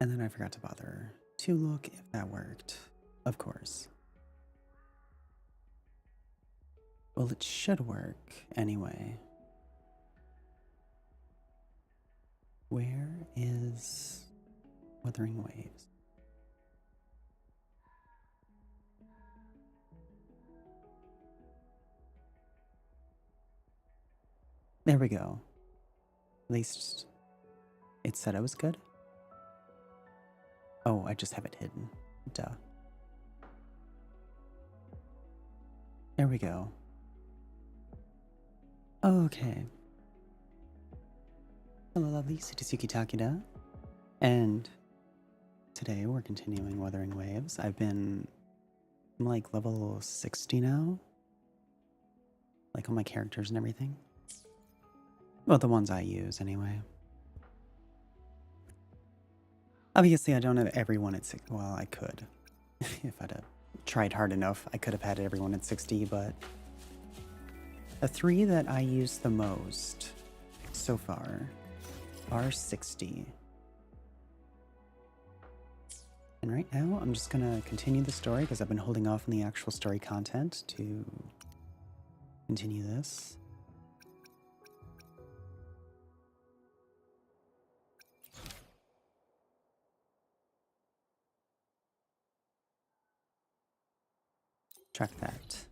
And then I forgot to bother to look if that worked. Of course. Well, it should work anyway. Where is Wuthering Waves? There we go. At least it said I was good. Oh, I just have it hidden. Duh. There we go. Okay. Hello, lovely. Sutisuki Takeda. And today we're continuing Wuthering Waves. I'm like level 60 now. Like on my characters and everything. Well, the ones I use anyway. Obviously, I don't have everyone at 60. Well, I could. If I'd have tried hard enough, I could have had everyone at 60, but the 3 that I use the most so far are 60. And right now, I'm just gonna continue the story because I've been holding off on the actual story content to continue this. Track that.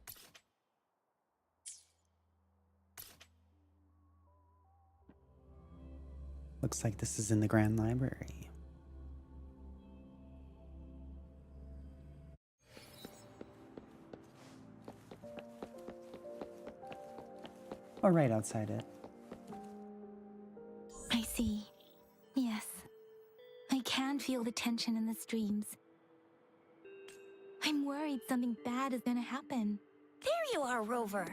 Looks like this is in the Grand Library. Or right outside it. I see. Yes. I can feel the tension in the streams. I'm worried something bad is gonna happen. There you are, Rover.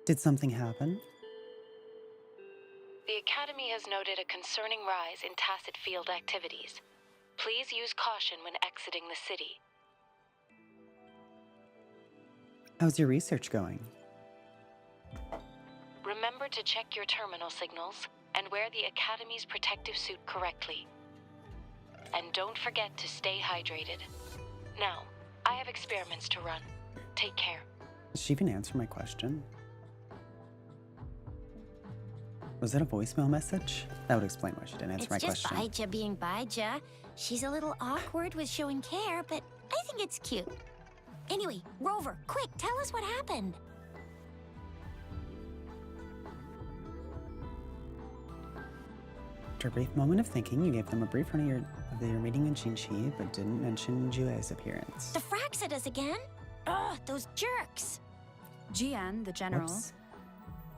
Did something happen? The Academy has noted a concerning rise in tacit field activities. Please use caution when exiting the city. How's your research going? Remember to check your terminal signals and wear the Academy's protective suit correctly. And don't forget to stay hydrated. Now, I have experiments to run. Take care. Did she even answer my question? Was that a voicemail message? That would explain why she didn't answer my question. It's just Baija being Baija. She's a little awkward with showing care, but I think it's cute. Anyway, Rover, quick, tell us what happened. After a brief moment of thinking, you gave them a brief run of your meeting in Jinchi, but didn't mention Jue's appearance. The frags at us again? Ugh, those jerks. Jian, the general, Whoops.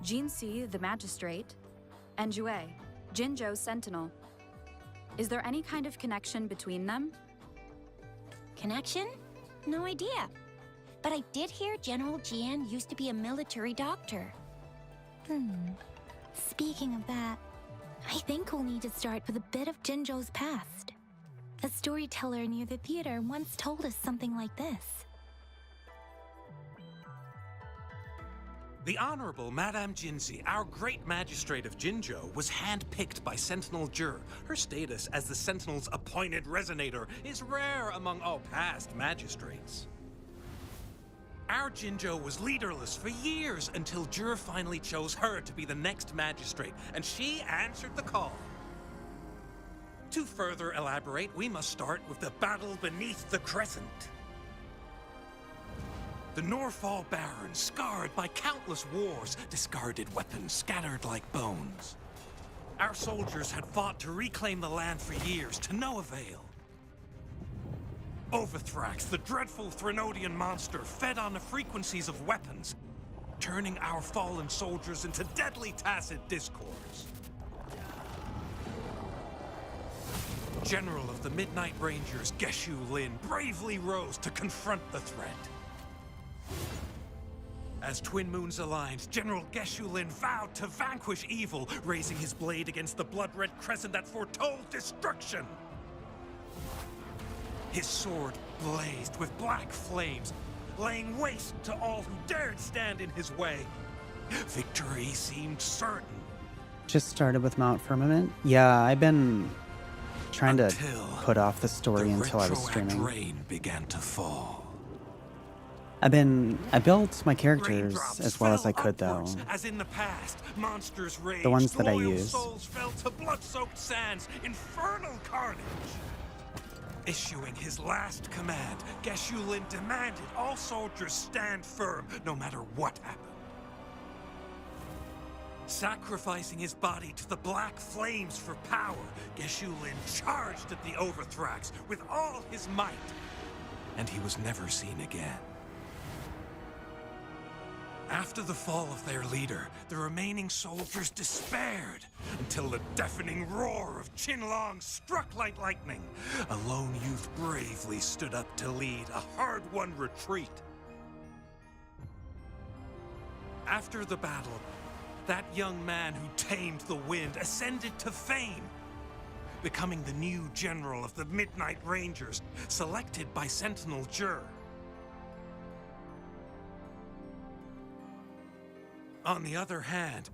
Jinsi, the magistrate, and Jue, Jinzhou's sentinel. Is there any kind of connection between them? Connection? No idea. But I did hear General Jian used to be a military doctor. Speaking of that, I think we'll need to start with a bit of Jinzhou's past. A storyteller near the theater once told us something like this. The Honorable Madame Jinzi, our great magistrate of Jinzhou, was handpicked by Sentinel Jur. Her status as the Sentinel's appointed resonator is rare among all past magistrates. Our Jinzhou was leaderless for years until Jur finally chose her to be the next magistrate, and she answered the call. To further elaborate, we must start with the battle beneath the Crescent. The Norfall Barons, scarred by countless wars, discarded weapons scattered like bones. Our soldiers had fought to reclaim the land for years, to no avail. Overthrax, the dreadful Threnodian monster, fed on the frequencies of weapons, turning our fallen soldiers into deadly tacit discords. General of the Midnight Rangers, Geshu Lin, bravely rose to confront the threat. As twin moons aligned, General Geshu Lin vowed to vanquish evil, raising his blade against the blood-red crescent that foretold destruction. His sword blazed with black flames, laying waste to all who dared stand in his way. Victory seemed certain. Just started with Mount Firmament. Yeah, I've been trying to Until put off the story the until I was retroact streaming. rain began to fall. I built my characters Raindrops as well as I fell could though. upwards, as in the past, monsters raged. The ones that I loyal use. souls fell to blood-soaked sands, infernal carnage. Issuing his last command, Geshu-Lin demanded all soldiers stand firm, no matter what happened. Sacrificing his body to the black flames for power, Geshu-Lin charged at the Overthrax with all his might, and he was never seen again. After the fall of their leader, the remaining soldiers despaired until the deafening roar of Qinlong struck like lightning. A lone youth bravely stood up to lead a hard-won retreat. After the battle, that young man who tamed the wind ascended to fame, becoming the new general of the Midnight Rangers, selected by Sentinel Jur. On the other hand,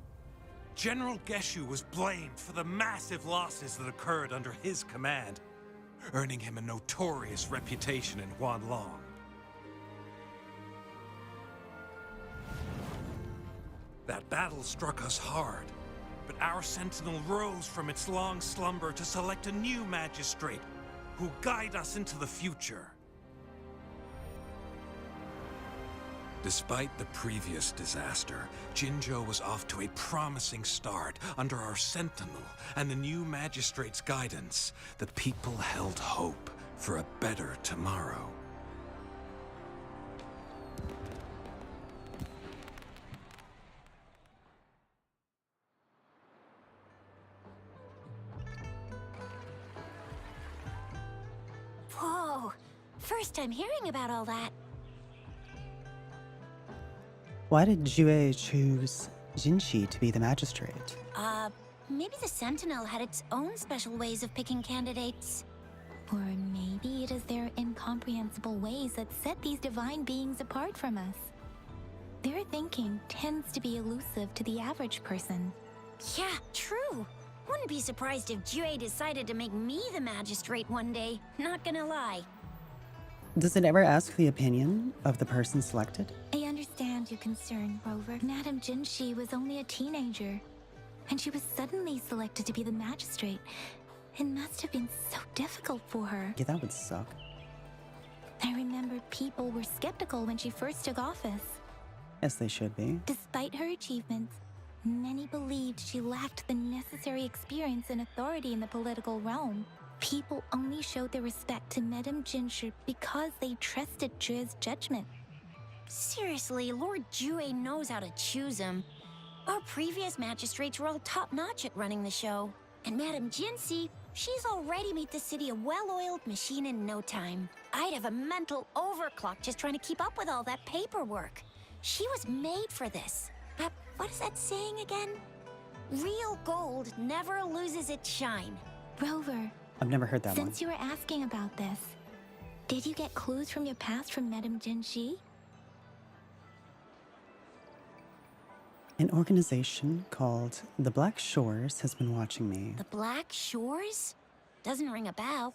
General Geshu was blamed for the massive losses that occurred under his command, earning him a notorious reputation in Huanlong. That battle struck us hard, but our sentinel rose from its long slumber to select a new magistrate who'll guide us into the future. Despite the previous disaster, Jinzhou was off to a promising start under our sentinel and the new magistrate's guidance. The people held hope for a better tomorrow. Whoa, first time hearing about all that. Why did Jue choose Jinshi to be the magistrate? Maybe the Sentinel had its own special ways of picking candidates. Or maybe it is their incomprehensible ways that set these divine beings apart from us. Their thinking tends to be elusive to the average person. Yeah, true. Wouldn't be surprised if Jue decided to make me the magistrate one day. Not gonna lie. Does it ever ask the opinion of the person selected? I understand your concern, Rover. Madame Jinshi was only a teenager, and she was suddenly selected to be the magistrate. It must have been so difficult for her. Yeah, that would suck. I remember people were skeptical when she first took office. Yes, they should be. Despite her achievements, many believed she lacked the necessary experience and authority in the political realm. People only showed their respect to Madame Jinshi because they trusted Jue's judgment. Seriously, Lord Jue knows how to choose him. Our previous magistrates were all top-notch at running the show. And Madame Jinshi, she's already made the city a well-oiled machine in no time. I'd have a mental overclock just trying to keep up with all that paperwork. She was made for this. What is that saying again? Real gold never loses its shine. Rover, I've never heard that one. since you were asking about this, did you get clues from your past from Madame Jinshi? An organization called the Black Shores has been watching me. The Black Shores? Doesn't ring a bell.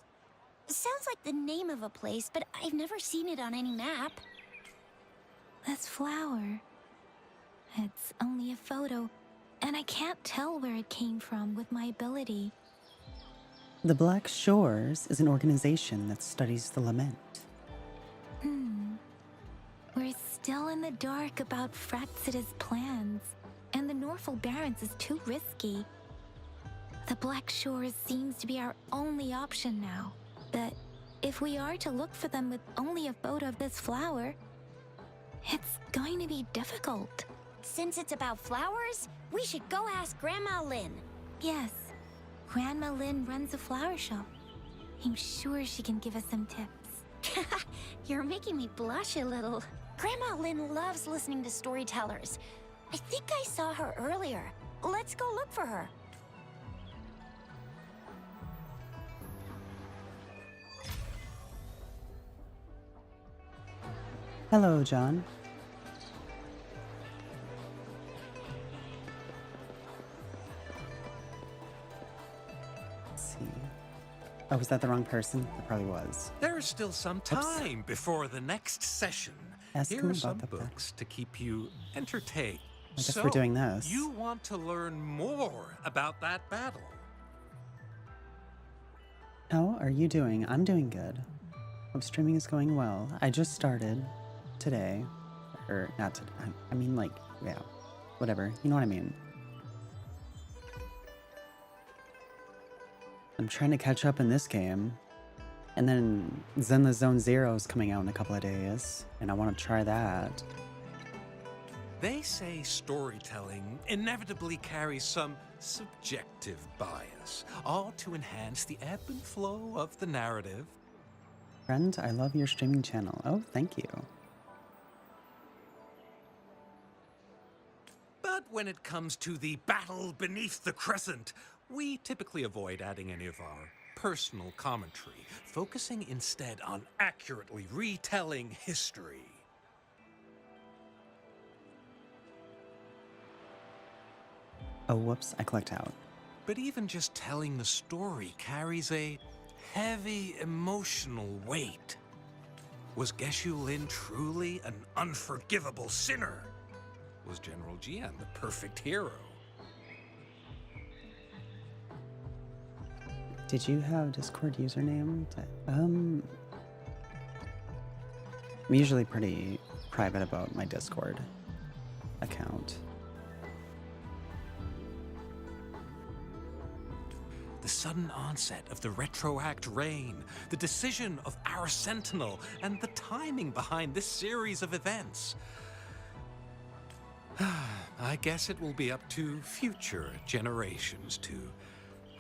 Sounds like the name of a place, but I've never seen it on any map. This flower. It's only a photo, and I can't tell where it came from with my ability. The Black Shores is an organization that studies the lament. We're still in the dark about Fraxida's plans, and the Norfolk Barrens is too risky. The Black Shores seems to be our only option now. But if we are to look for them with only a photo of this flower, it's going to be difficult. Since it's about flowers, we should go ask Grandma Lynn. Yes, Grandma Lynn runs a flower shop. I'm sure she can give us some tips. You're making me blush a little. Grandma Lynn loves listening to storytellers. I think I saw her earlier. Let's go look for her. Hello, John. see. Oh, was that the wrong person? It probably was. There is still some time before the next session. Ask Here him are about some the books to keep you entertained. I guess we're doing this. You want to learn more about that battle. How are you doing? I'm doing good. Hope streaming is going well. I just started today. Or not today. I mean, like, yeah. Whatever. You know what I mean. I'm trying to catch up in this game. And then Zenless Zone Zero is coming out in a couple of days. And I want to try that. They say storytelling inevitably carries some subjective bias, all to enhance the ebb and flow of the narrative. Friend, I love your streaming channel. Oh, thank you. But when it comes to the battle beneath the crescent, we typically avoid adding any of our personal commentary, focusing instead on accurately retelling history. Oh, whoops, I clicked out. But even just telling the story carries a heavy emotional weight. Was Geshu Lin truly an unforgivable sinner? Was General Jian the perfect hero? Did you have Discord username? I'm usually pretty private about my Discord account. The sudden onset of the retroact rain, the decision of our Sentinel, and the timing behind this series of events. I guess it will be up to future generations to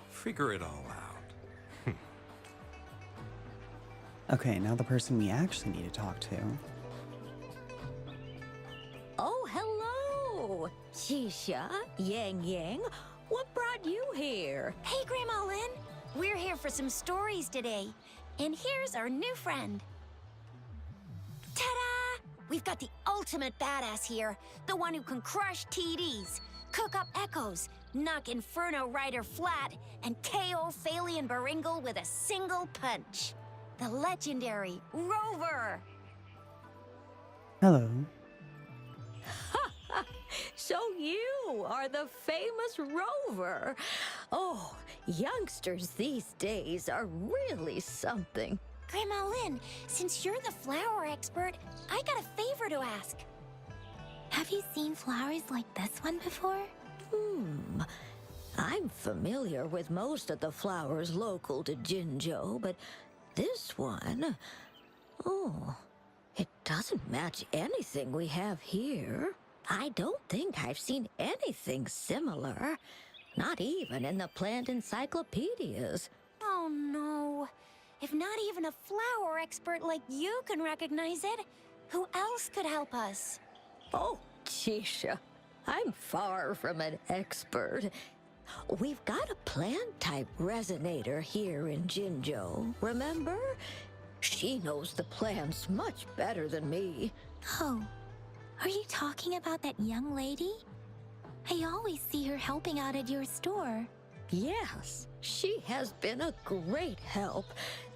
figure it all out. Okay, now the person we actually need to talk to. Oh, hello! Sheesh, Yang Yang, what brought you here? Hey, Grandma Lynn. We're here for some stories today. And here's our new friend. Ta-da! We've got the ultimate badass here. The one who can crush TDs, cook up echoes, knock Inferno Rider flat, and KO Phalian Baringle with a single punch. The legendary Rover. Hello. So you are the famous Rover. Oh, youngsters these days are really something. Grandma Lynn, since you're the flower expert, I got a favor to ask. Have you seen flowers like this one before? I'm familiar with most of the flowers local to Jinzhou, but this one, oh, it doesn't match anything we have here. I don't think I've seen anything similar, not even in the plant encyclopedias. Oh no. If not even a flower expert like you can recognize it, who else could help us? Oh, Chisha, I'm far from an expert. We've got a plant-type resonator here in Jinzhou, remember? She knows the plants much better than me. Oh, are you talking about that young lady? I always see her helping out at your store. Yes, she has been a great help.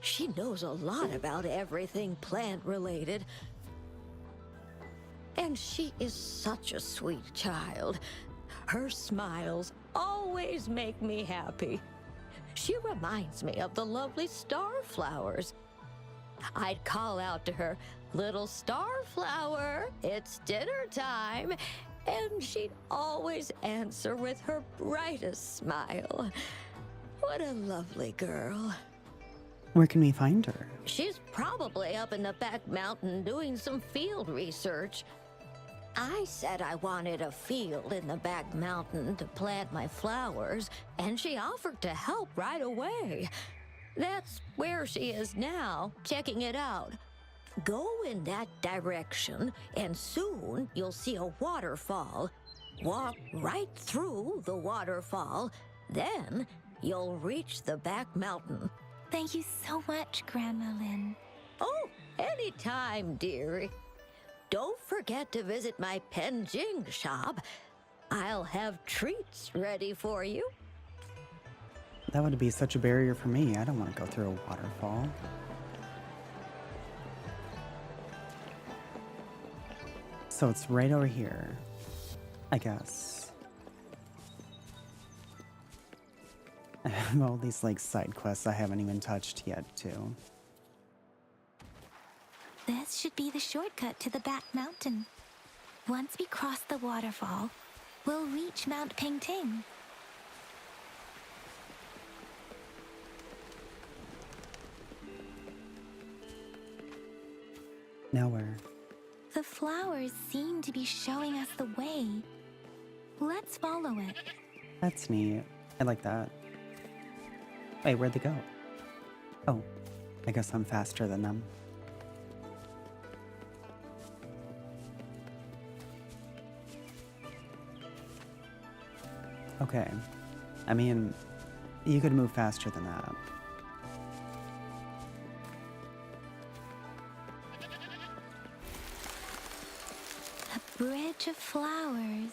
She knows a lot about everything plant-related. And she is such a sweet child. Her smiles always make me happy. She reminds me of the lovely starflowers. I'd call out to her, "Little starflower, it's dinner time," and she'd always answer with her brightest smile. What a lovely girl. Where can we find her? She's probably up in the back mountain doing some field research. I said I wanted a field in the back mountain to plant my flowers, and she offered to help right away. That's where she is now, checking it out. Go in that direction, and soon you'll see a waterfall. Walk right through the waterfall, then you'll reach the back mountain. Thank you so much, Grandma Lynn. Oh, anytime, dearie. Don't forget to visit my Penjing shop. I'll have treats ready for you. That would be such a barrier for me. I don't want to go through a waterfall. So it's right over here, I guess. I have all these like side quests I haven't even touched yet too. This should be the shortcut to the back mountain. Once we cross the waterfall, we'll reach Mount Pingting. Now where? The flowers seem to be showing us the way. Let's follow it. That's neat. I like that. Wait, where'd they go? Oh, I guess I'm faster than them. Okay. I mean, you could move faster than that. A bridge of flowers.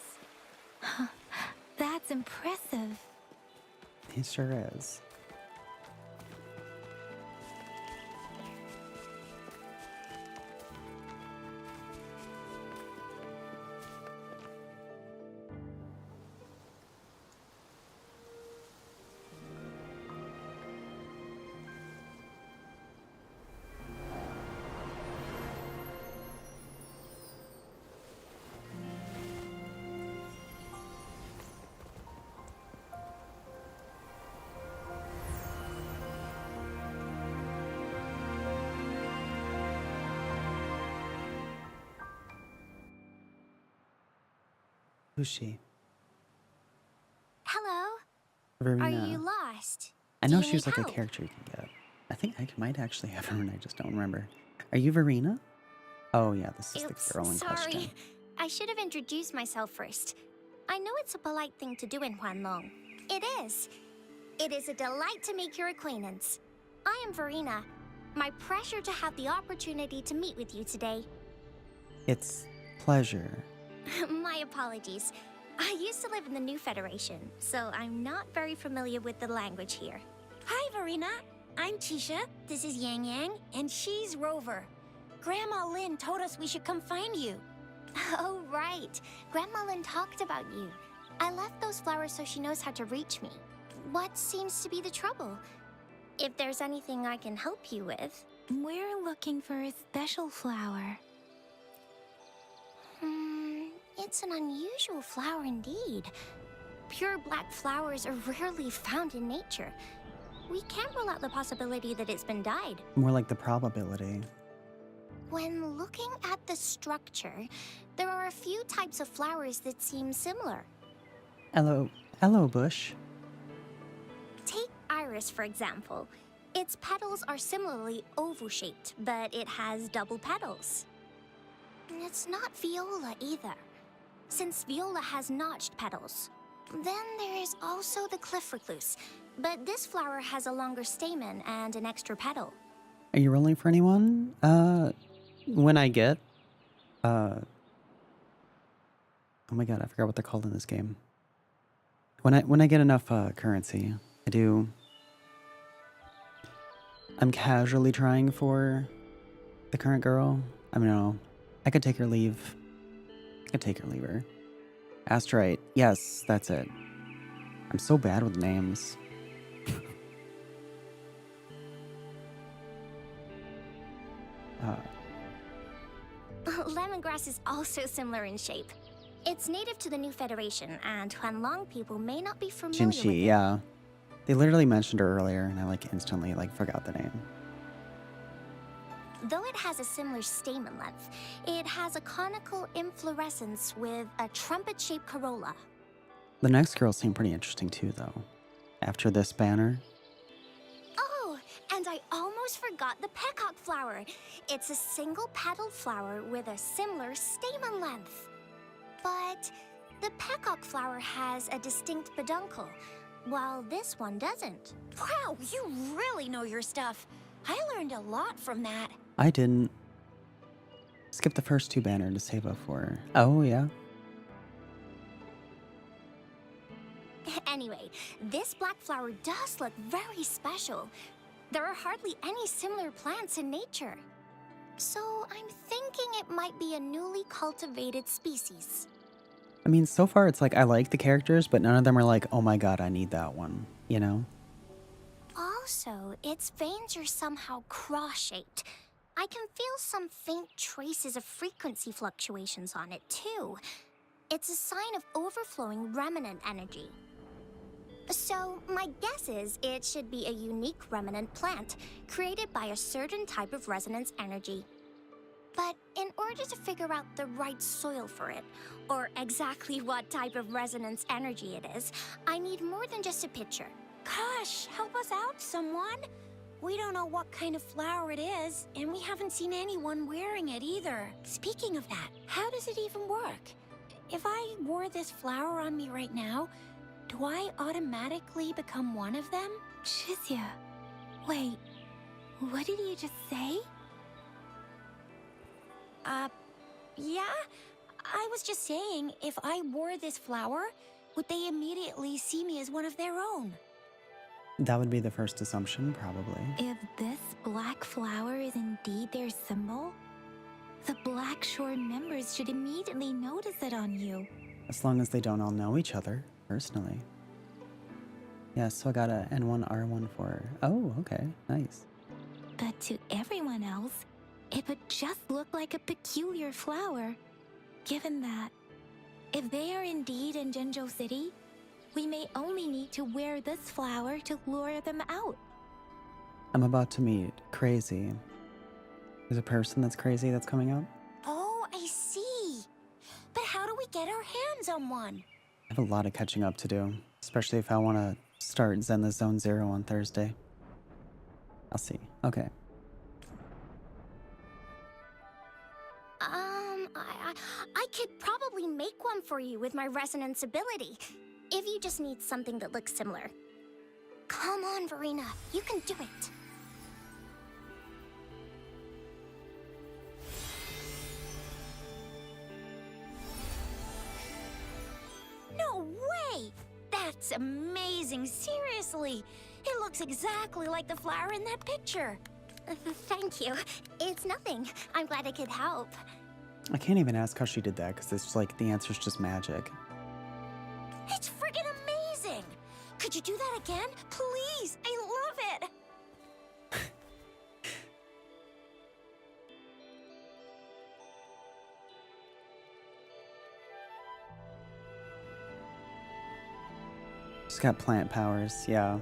That's impressive. It sure is. Who's she? Hello? Verena. Are you lost? I Do know you she was need like a help? character you can get. I think I might actually have her and I just don't remember. Are you Verena? Oh yeah, this is Oops, the girl in sorry. question. I should have introduced myself first. I know it's a polite thing to do in Huanlong. It is. It is a delight to make your acquaintance. I am Verena. My pleasure to have the opportunity to meet with you today. It's pleasure. My apologies. I used to live in the New Federation, so I'm not very familiar with the language here. Hi, Verena. I'm Tisha. This is Yang Yang, and she's Rover. Grandma Lynn told us we should come find you. Oh, right. Grandma Lynn talked about you. I left those flowers so she knows how to reach me. What seems to be the trouble? If there's anything I can help you with. We're looking for a special flower. It's an unusual flower indeed. Pure black flowers are rarely found in nature. We can't rule out the possibility that it's been dyed. More like the probability. When looking at the structure, there are a few types of flowers that seem similar. Hello, Bush. Take iris, for example. Its petals are similarly oval-shaped, but it has double petals. It's not viola either, since viola has notched petals. Then there is also the cliff recluse, but this flower has a longer stamen and an extra petal. Are you rolling for anyone? When I get... Oh my god, I forgot what they're called in this game. When I get enough currency, I do... I'm casually trying for the current girl. I mean, no. I could take her leave. I could take her leave her. Astrite. Yes, that's it. I'm so bad with names. Lemongrass is also similar in shape. It's native to the New Federation, and Huanlong people may not be familiar with Jinshi, it. yeah. They literally mentioned her earlier, and I instantly forgot the name. Though it has a similar stamen length, it has a conical inflorescence with a trumpet-shaped corolla. The next girl seemed pretty interesting too, though. After this banner. Oh, and I almost forgot the peacock flower. It's a single-petaled flower with a similar stamen length. But the peacock flower has a distinct peduncle, while this one doesn't. Wow, you really know your stuff. I learned a lot from that. I didn't. Skip the first two banner to save up for her. Oh, yeah. Anyway, this black flower does look very special. There are hardly any similar plants in nature. So I'm thinking it might be a newly cultivated species. I mean, so far it's like I like the characters, but none of them are like, oh my god, I need that one, you know? Also, its veins are somehow cross-shaped. I can feel some faint traces of frequency fluctuations on it, too. It's a sign of overflowing remnant energy. So, my guess is it should be a unique remnant plant, created by a certain type of resonance energy. But in order to figure out the right soil for it, or exactly what type of resonance energy it is, I need more than just a picture. Gosh, help us out, someone! We don't know what kind of flower it is, and we haven't seen anyone wearing it either. Speaking of that, how does it even work? If I wore this flower on me right now, do I automatically become one of them? Shizia, wait, what did you just say? Yeah? I was just saying, if I wore this flower, would they immediately see me as one of their own? That would be the first assumption, probably. If this black flower is indeed their symbol, the Black Shore members should immediately notice it on you. As long as they don't all know each other, personally. Yeah, so I got a N1R1 for... Oh, okay, nice. But to everyone else, it would just look like a peculiar flower. Given that, if they are indeed in Jinzhou City, we may only need to wear this flower to lure them out. I'm about to meet Crazy. There's a person that's crazy that's coming out. Oh, I see. But how do we get our hands on one? I have a lot of catching up to do, especially if I want to start Zenless Zone Zero on Thursday. I'll see. Okay. I could probably make one for you with my resonance ability, if you just need something that looks similar. Come on, Verena, you can do it. No way! That's amazing, seriously! It looks exactly like the flower in that picture. Thank you. It's nothing. I'm glad I could help. I can't even ask how she did that, because it's like the answer's just magic. It's friggin' amazing! Could you do that again? Please! I love it! She's got plant powers, yeah.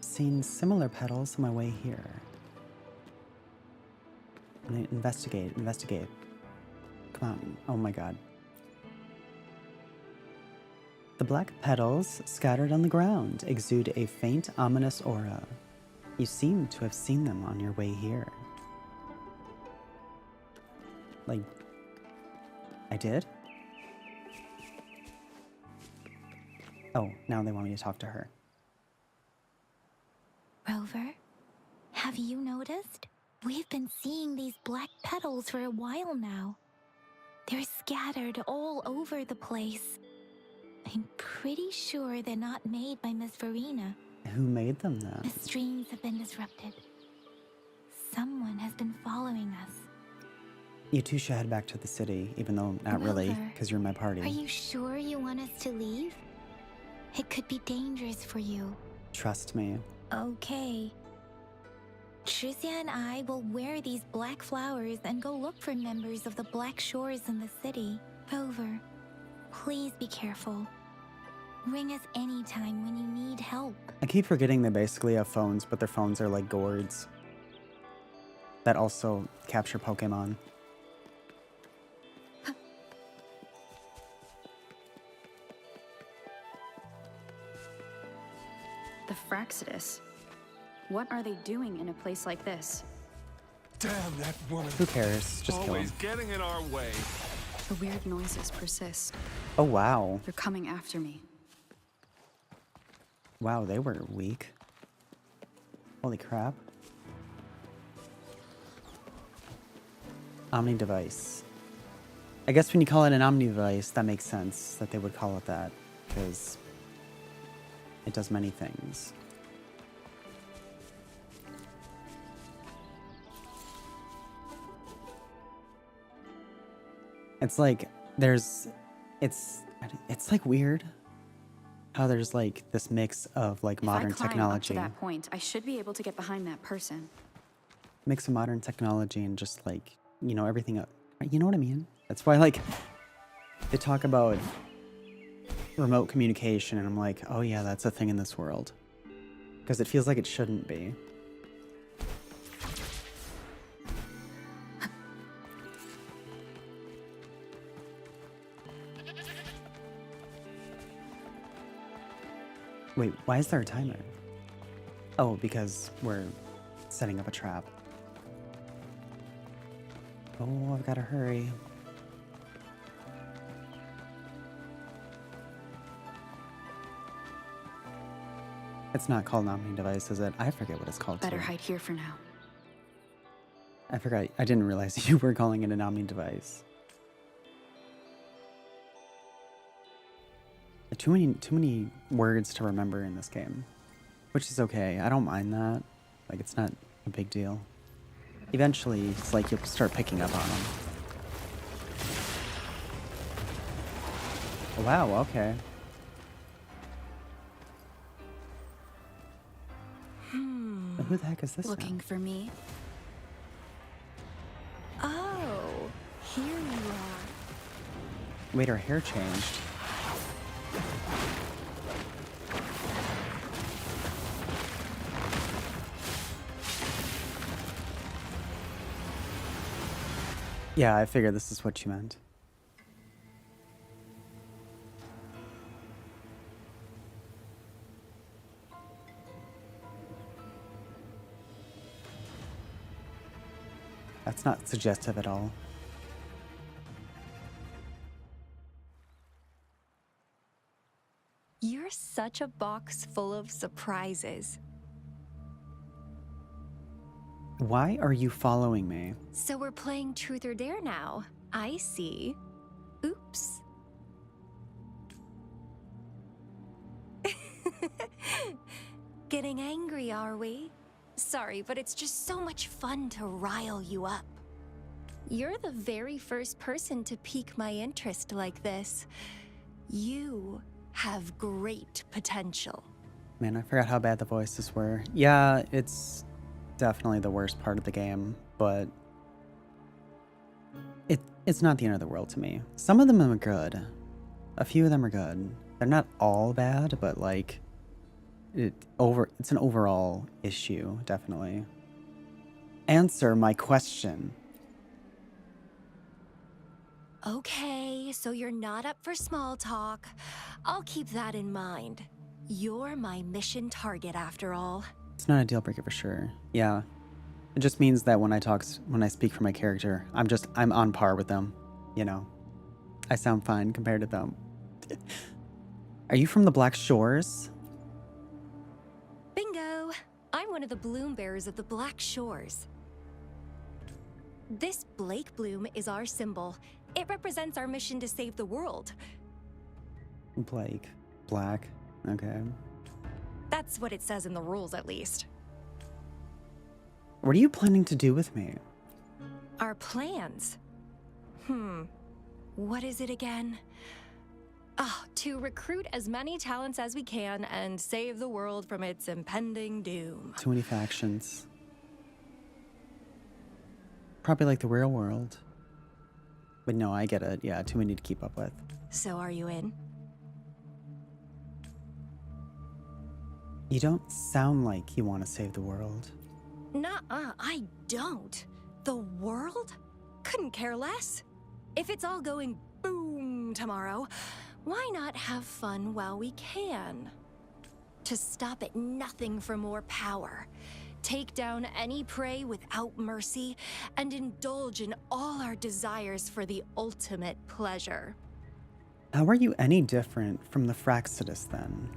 Seen similar petals on my way here. Investigate. Come on. Oh my god. The black petals scattered on the ground exude a faint, ominous aura. You seem to have seen them on your way here. Like, I did? Oh, now they want me to talk to her. Rover, have you noticed? We've been seeing these black petals for a while now. They're scattered all over the place. I'm pretty sure they're not made by Miss Verena. Who made them then? The streams have been disrupted. Someone has been following us. You two should head back to the city, even though not really, Rover, because you're in my party. Are you sure you want us to leave? It could be dangerous for you. Trust me. Okay. Shizia and I will wear these black flowers and go look for members of the Black Shores in the city. Rover, please be careful. Ring us anytime when you need help. I keep forgetting they basically have phones, but their phones are like gourds that also capture Pokemon. The Fraxidus. What are they doing in a place like this? Damn that woman. Who cares? Just kill Always him. getting in our way. The weird noises persist. Oh, wow. They're coming after me. Wow, they were weak. Holy crap. Omni device. I guess when you call it an Omni device, that makes sense that they would call it that, because it does many things. It's like it's like weird how there's like this mix of like modern if I climb technology, up to that point, I should be able to get behind that person. mix of modern technology and just like, you know, everything up. You know what I mean? That's why like they talk about remote communication and I'm like, oh yeah, that's a thing in this world. Because it feels like it shouldn't be. Wait, why is there a timer? Oh, because we're setting up a trap. Oh, I've got to hurry. It's not called an Omni device, is it? I forget what it's called. Better too. hide here for now. I forgot. I didn't realize you were calling it an Omni device. Too many words to remember in this game, which is okay. I don't mind that. Like, it's not a big deal. Eventually, it's like you'll start picking up on them. Wow, okay. Who the heck is this Looking now? for me? Oh, here you are. Wait, her hair changed. Yeah, I figured this is what you meant. That's not suggestive at all. You're such a box full of surprises. Why are you following me? So we're playing Truth or Dare now. I see. Oops. Getting angry, are we? Sorry, but it's just so much fun to rile you up. You're the very first person to pique my interest like this. You have great potential. Man, I forgot how bad the voices were. Yeah, it's definitely the worst part of the game, but it's not the end of the world to me. Some of them are good. A few of them are good. They're not all bad, but like it's an overall issue, definitely. Answer my question. Okay, so you're not up for small talk. I'll keep that in mind. You're my mission target after all. It's not a deal breaker for sure. Yeah. It just means that when I speak for my character, I'm on par with them, you know. I sound fine compared to them. Are you from the Black Shores? Bingo! I'm one of the bloom bearers of the Black Shores. This Blake bloom is our symbol. It represents our mission to save the world. Blake. Black. Okay. That's what it says in the rules, at least. What are you planning to do with me? Our plans. What is it again? To recruit as many talents as we can and save the world from its impending doom. Too many factions. Probably like the real world. But no, I get it. Yeah, too many to keep up with. So are you in? You don't sound like you want to save the world. Nuh-uh, I don't. The world? Couldn't care less. If it's all going boom tomorrow, why not have fun while we can? To stop at nothing for more power, take down any prey without mercy, and indulge in all our desires for the ultimate pleasure. How are you any different from the Fraxidus then?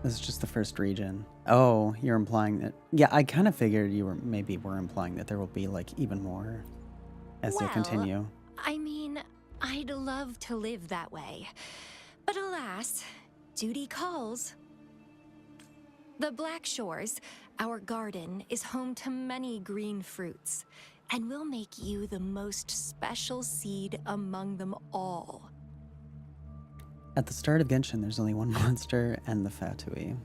This is just the first region. Oh, you're implying that. Yeah, I kind of figured you were implying that there will be like even more as they continue. I mean, I'd love to live that way. But alas, duty calls. The Black Shores, our garden, is home to many green fruits, and will make you the most special seed among them all. At the start of Genshin, there's only one monster and the Fatui.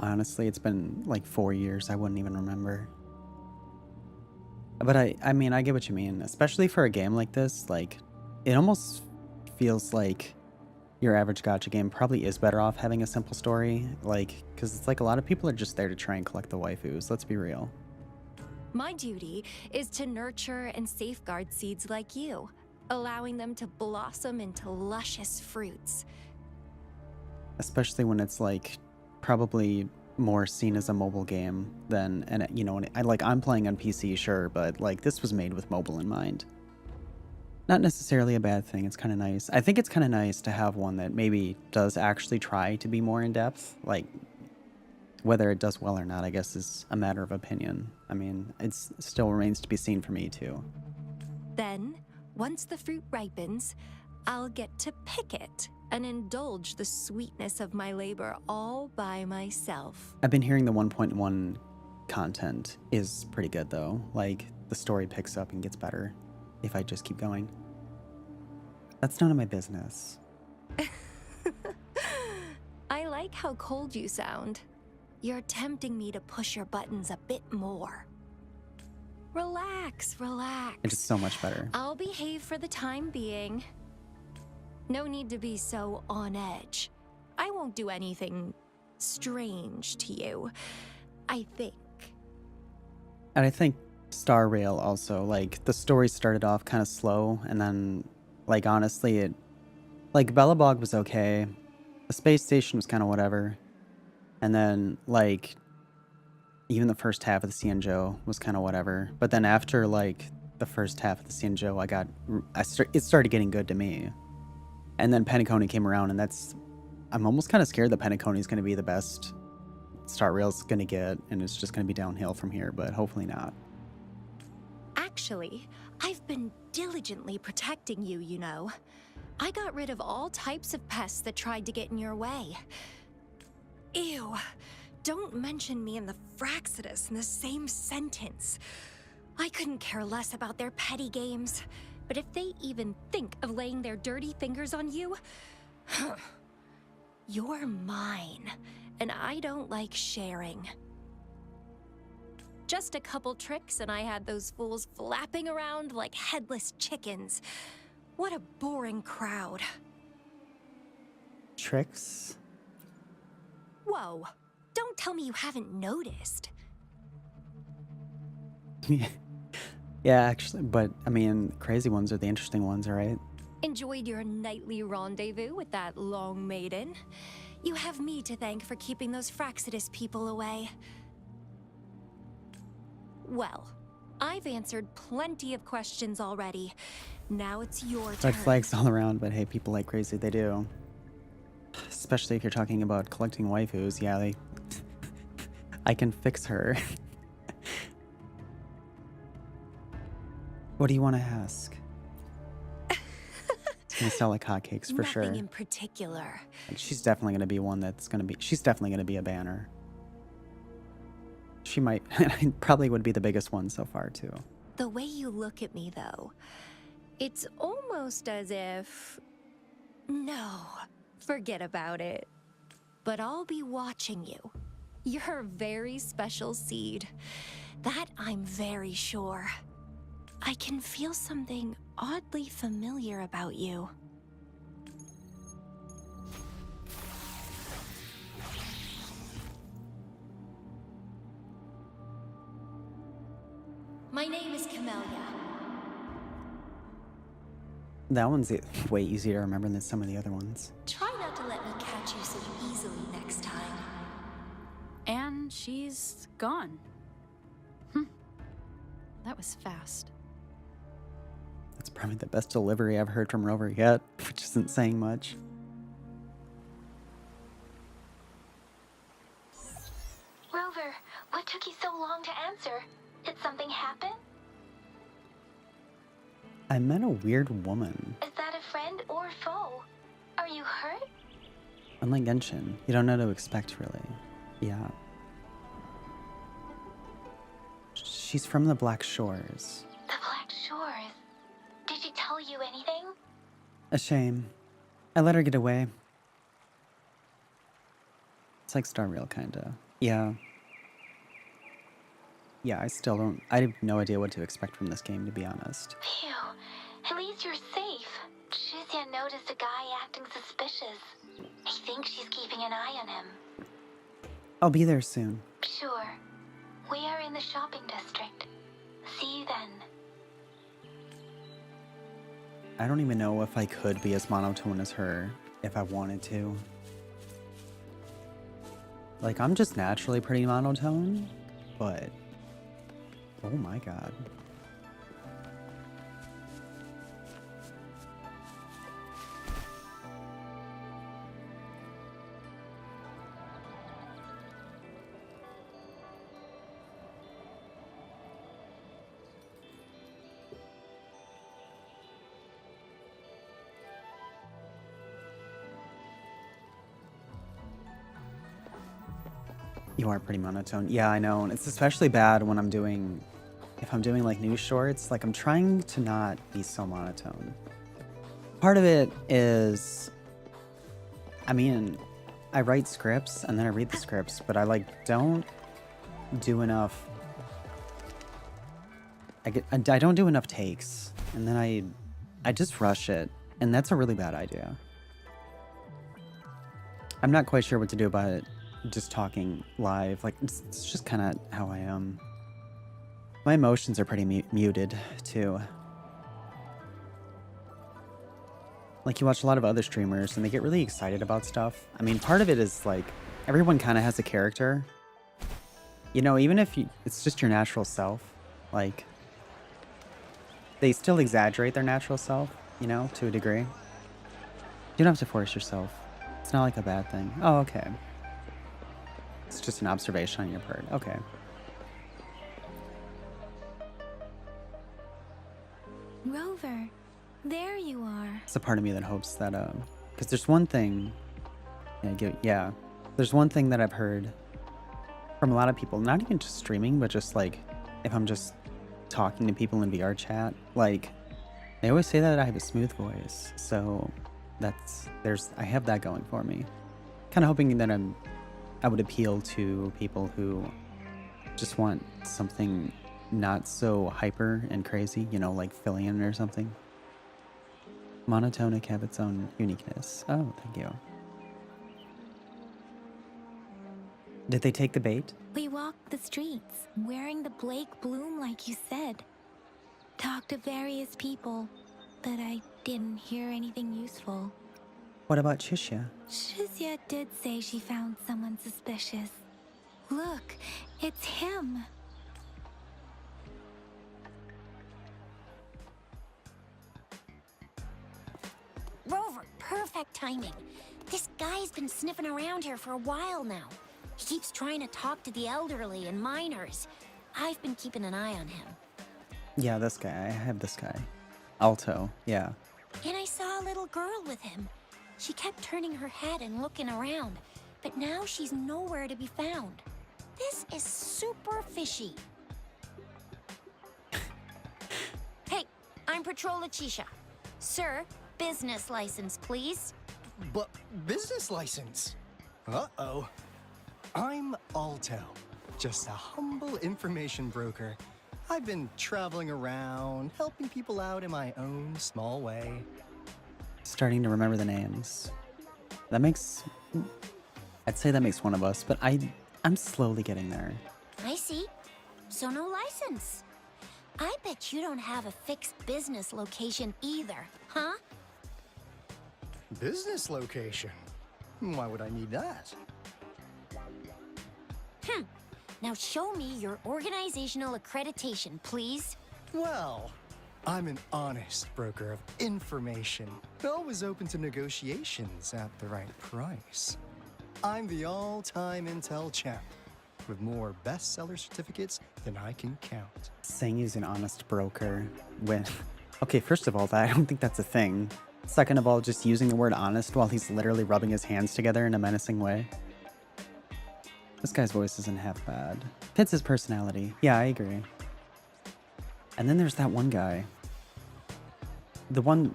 Honestly, it's been like 4 years. I wouldn't even remember. But I mean, I get what you mean. Especially for a game like this, like, it almost feels like your average gacha game probably is better off having a simple story. Like, because it's like a lot of people are just there to try and collect the waifus. Let's be real. My duty is to nurture and safeguard seeds like you, allowing them to blossom into luscious fruits. Especially when it's like probably more seen as a mobile game than, and you know, I'm playing on PC, sure, but like this was made with mobile in mind. Not necessarily a bad thing. It's kind of nice. I think it's kind of nice to have one that maybe does actually try to be more in depth. Like, whether it does well or not, I guess, is a matter of opinion. I mean, it still remains to be seen for me too. Then, once the fruit ripens, I'll get to pick it and indulge the sweetness of my labor all by myself. I've been hearing the 1.1 content is pretty good though. Like, the story picks up and gets better if I just keep going. That's none of my business. I like how cold you sound. You're tempting me to push your buttons a bit more. Relax, relax. It's so much better. I'll behave for the time being. No need to be so on edge. I won't do anything strange to you, I think. And I think Star Rail also, like, the story started off kind of slow, and then, like, honestly, like, Bellabog was okay. The space station was kind of whatever. And then, like, even the first half of the Cienjo was kind of whatever. But then after, like, the first half of the Cienjo, it started getting good to me. And then Penacony came around, and I'm almost kind of scared that Penacony is going to be the best Star Rail's going to get, and it's just going to be downhill from here, but hopefully not. Actually, I've been diligently protecting you, you know. I got rid of all types of pests that tried to get in your way. Ew, don't mention me and the Fraxidus in the same sentence. I couldn't care less about their petty games, but if they even think of laying their dirty fingers on you, you're mine, and I don't like sharing. Just a couple tricks and I had those fools flapping around like headless chickens. What a boring crowd. Tricks? Whoa, don't tell me you haven't noticed. Yeah, actually, but I mean, crazy ones are the interesting ones, right? Enjoyed your nightly rendezvous with that long maiden. You have me to thank for keeping those Fraxidus people away. Well, I've answered plenty of questions already. Now it's your turn. Red flags all around, but hey, people like crazy, they do. Especially if you're talking about collecting waifus, yeah, I can fix her. What do you want to ask? It's gonna sell like hotcakes for sure. Nothing in particular. Like, she's definitely gonna be one that's gonna be. She's definitely gonna be a banner. She might. Probably would be the biggest one so far too. The way you look at me, though, it's almost as if. No, forget about it. But I'll be watching you. You're a very special seed. That I'm very sure. I can feel something oddly familiar about you. My name is Camellia. That one's way easier to remember than some of the other ones. Try not to let me catch you so easily next time. And she's gone. That was fast. That's probably the best delivery I've heard from Rover yet, which isn't saying much. I met a weird woman. Is that a friend or foe? Are you hurt? Unlike Genshin, you don't know what to expect, really. Yeah. She's from the Black Shores. The Black Shores. Did she tell you anything? A shame. I let her get away. It's like Star Rail, kinda. Yeah. Yeah, I have no idea what to expect from this game, to be honest. Phew. At least you're safe. Shizia noticed a guy acting suspicious. I think she's keeping an eye on him. I'll be there soon. Sure. We are in the shopping district. See you then. I don't even know if I could be as monotone as her if I wanted to. Like, I'm just naturally pretty monotone, but oh my god. You are pretty monotone. Yeah, I know. And it's especially bad when if I'm doing like news shorts, like I'm trying to not be so monotone. Part of it is, I mean, I write scripts and then I read the scripts, but I like don't do enough. I don't do enough takes, and then I just rush it, and that's a really bad idea. I'm not quite sure what to do about it. Just talking live, like it's just kind of how I am. My emotions are pretty muted too. Like, you watch a lot of other streamers and they get really excited about stuff. I mean, part of it is like everyone kind of has a character, you know, even if it's just your natural self, like they still exaggerate their natural self, you know, to a degree. You don't have to force yourself. It's not like a bad thing. Oh, okay. It's just an observation on your part. Okay. Rover, there you are. It's a part of me that hopes that, because there's one thing, yeah, there's one thing that I've heard from a lot of people, not even just streaming, but just like, if I'm just talking to people in VR chat, like, they always say that I have a smooth voice, so I have that going for me. Kind of hoping that I would appeal to people who just want something not so hyper and crazy, you know, like Fillion or something. Monotonic have its own uniqueness. Oh, thank you. Did they take the bait? We walked the streets, wearing the Blake bloom like you said. Talked to various people, but I didn't hear anything useful. What about Shishya? Shizia did say she found someone suspicious. Look, it's him. Rover, perfect timing. This guy's been sniffing around here for a while now. He keeps trying to talk to the elderly and minors. I've been keeping an eye on him. Yeah, this guy. I have this guy. Alto, yeah. And I saw a little girl with him. She kept turning her head and looking around, but now she's nowhere to be found. This is super fishy. Hey, I'm Patrol Letitia. Sir, business license, please. But business license? Uh-oh. I'm Alto, just a humble information broker. I've been traveling around, helping people out in my own small way. Starting to remember the names. I'd say that makes one of us, but I'm slowly getting there. I see. So no license. I bet you don't have a fixed business location either, huh? Business location? Why would I need that? Now show me your organizational accreditation, please. Well, I'm an honest broker of information, always open to negotiations at the right price. I'm the all-time intel champ, with more bestseller certificates than I can count. Saying he's an honest broker when Okay, first of all, I don't think that's a thing. Second of all, just using the word honest while he's literally rubbing his hands together in a menacing way. This guy's voice isn't half bad. Fits his personality. Yeah, I agree. And then there's that one guy. The one...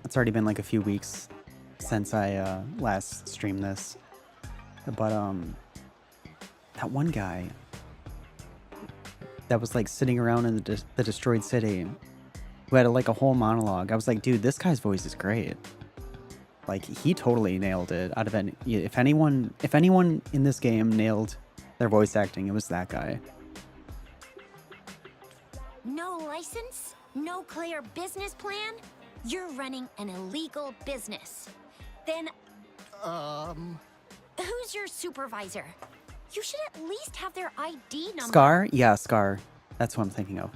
It's already been like a few weeks since I last streamed this. But, that one guy that was like sitting around in the destroyed city who had like a whole monologue. I was like, dude, this guy's voice is great. Like, he totally nailed it. Out of any, if anyone in this game nailed their voice acting, it was that guy. No license? No clear business plan? You're running an illegal business. Then, who's your supervisor? You should at least have their ID number. Scar? Yeah, Scar. That's what I'm thinking of.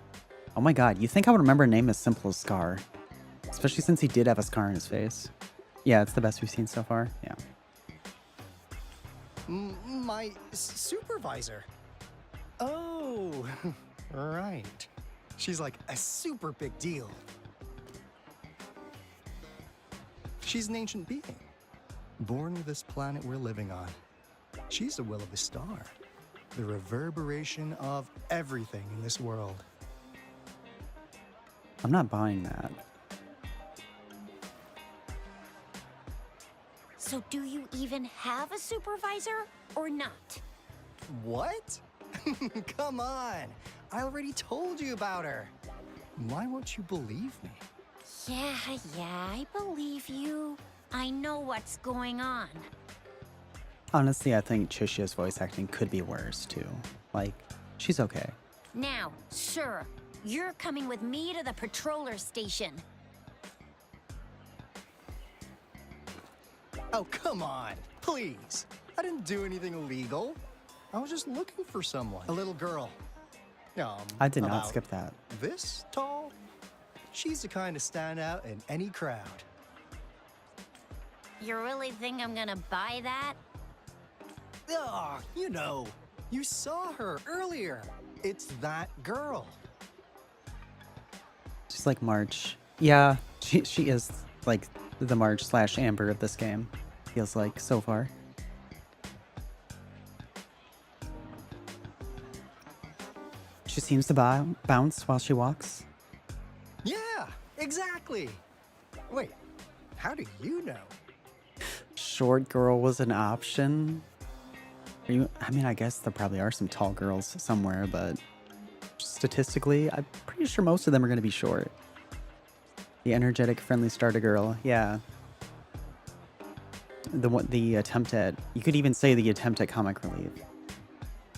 Oh my god, you think I would remember a name as simple as Scar? Especially since he did have a scar on his face. Yeah, it's the best we've seen so far. Yeah. My supervisor. Oh, right. She's like a super big deal. She's an ancient being, born to this planet we're living on. She's the will of the star, the reverberation of everything in this world. I'm not buying that. So do you even have a supervisor or not? What? Come on. I already told you about her. Why won't you believe me? Yeah, I believe you. I know what's going on. Honestly, I think Chishia's voice acting could be worse, too. Like, she's okay. Now, sir, you're coming with me to the patroller station. Oh, come on. Please. I didn't do anything illegal. I was just looking for someone. A little girl. I did not about skip that. This tall? She's the kind to stand out in any crowd. You really think I'm gonna buy that? Ah, you know, you saw her earlier. It's that girl. She's like March. Yeah, she is like the March / Amber of this game. Feels like so far. She seems to bounce while she walks. Yeah, exactly. Wait, how do you know? Short girl was an option. I mean, I guess there probably are some tall girls somewhere, but statistically, I'm pretty sure most of them are going to be short. The energetic, friendly starter girl, yeah. The attempt at, you could even say the attempt at comic relief.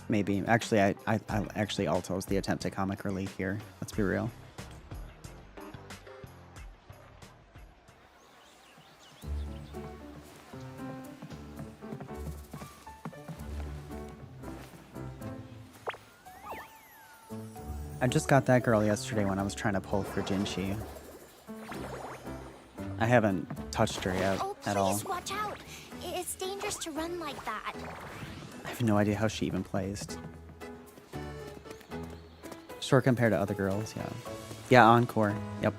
Maybe. Actually, I actually Alto's the attempt at comic relief here. Let's be real. I just got that girl yesterday when I was trying to pull for Jinshi. I haven't touched her yet at all. Please watch out. It's dangerous to run like that. I have no idea how she even plays. Short compared to other girls, yeah. Yeah, Encore. Yep.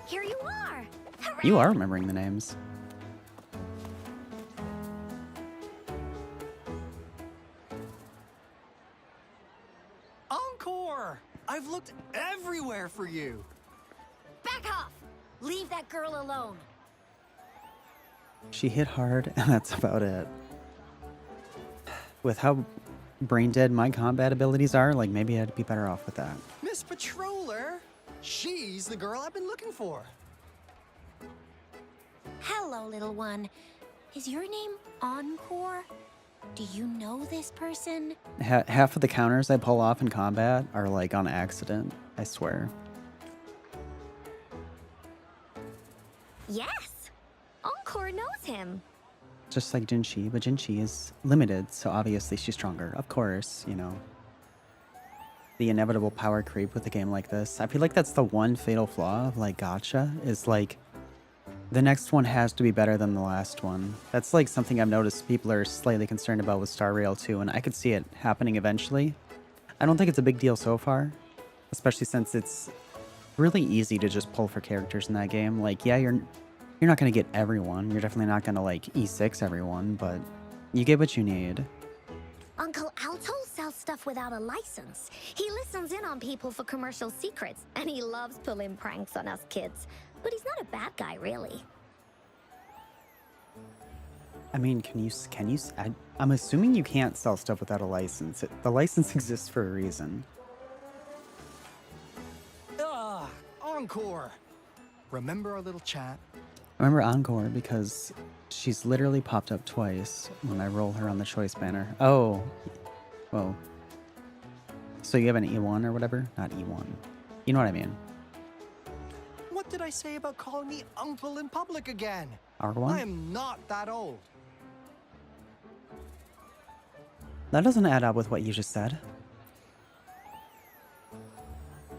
Here you are. Hooray! You are remembering the names. Encore! I've looked everywhere for you. Back off. Leave that girl alone. She hit hard, and that's about it. With how brain dead my combat abilities are, like maybe I'd be better off with that. Miss Patroller, she's the girl I've been looking for. Hello, little one. Is your name Encore? Do you know this person? Half of the counters I pull off in combat are like on accident, I swear. Yes! Encore knows him. Just like Jinshi, but Jinshi is limited, so obviously she's stronger. Of course, you know. The inevitable power creep with a game like this. I feel like that's the one fatal flaw of like gacha, is like the next one has to be better than the last one. That's like something I've noticed people are slightly concerned about with Star Rail 2, and I could see it happening eventually. I don't think it's a big deal so far, especially since it's really easy to just pull for characters in that game. Like, yeah, you're not gonna get everyone. You're definitely not gonna like E6 everyone, but you get what you need. Uncle Alto sells stuff without a license. He listens in on people for commercial secrets, and he loves pulling pranks on us kids. But he's not a bad guy, really. I mean, I'm assuming you can't sell stuff without a license. The license exists for a reason. Encore! Remember our little chat? I remember Encore because she's literally popped up twice when I roll her on the choice banner. Oh, well. So you have an E1 or whatever? Not E1. You know what I mean. What did I say about calling me uncle in public again? R1? I am not that old. That doesn't add up with what you just said.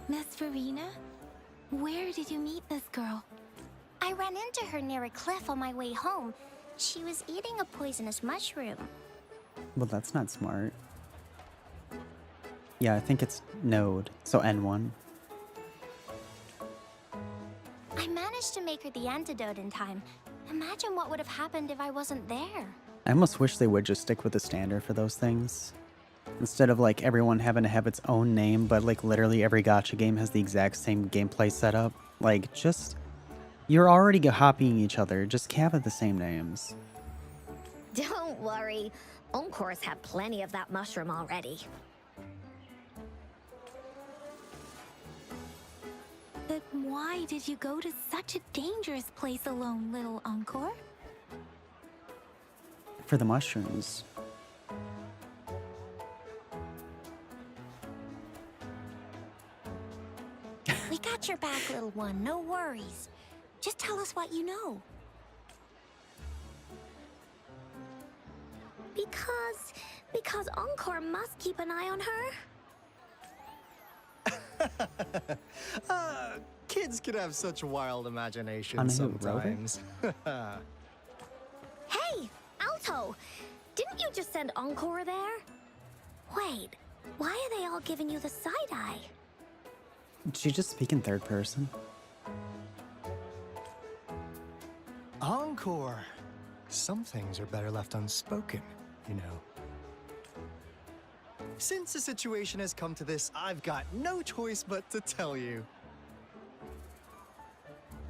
Miss Verena? Where did you meet this girl? I ran into her near a cliff on my way home. She was eating a poisonous mushroom. Well, that's not smart. Yeah, I think it's Node, so N1. I managed to make her the antidote in time. Imagine what would have happened if I wasn't there. I almost wish they would just stick with the standard for those things. Instead of like everyone having to have its own name, but like literally every gacha game has the exact same gameplay setup. Like, just... You're already copying each other, just have it the same names. Don't worry. Encores have plenty of that mushroom already. But why did you go to such a dangerous place alone, little Encore? For the mushrooms. We got your back, little one. No worries. Just tell us what you know. Because Encore must keep an eye on her. Kids can have such wild imaginations sometimes. Hey, Alto! Didn't you just send Encore there? Wait, why are they all giving you the side-eye? Did she just speak in third person? Encore! Some things are better left unspoken, you know. Since the situation has come to this, I've got no choice but to tell you.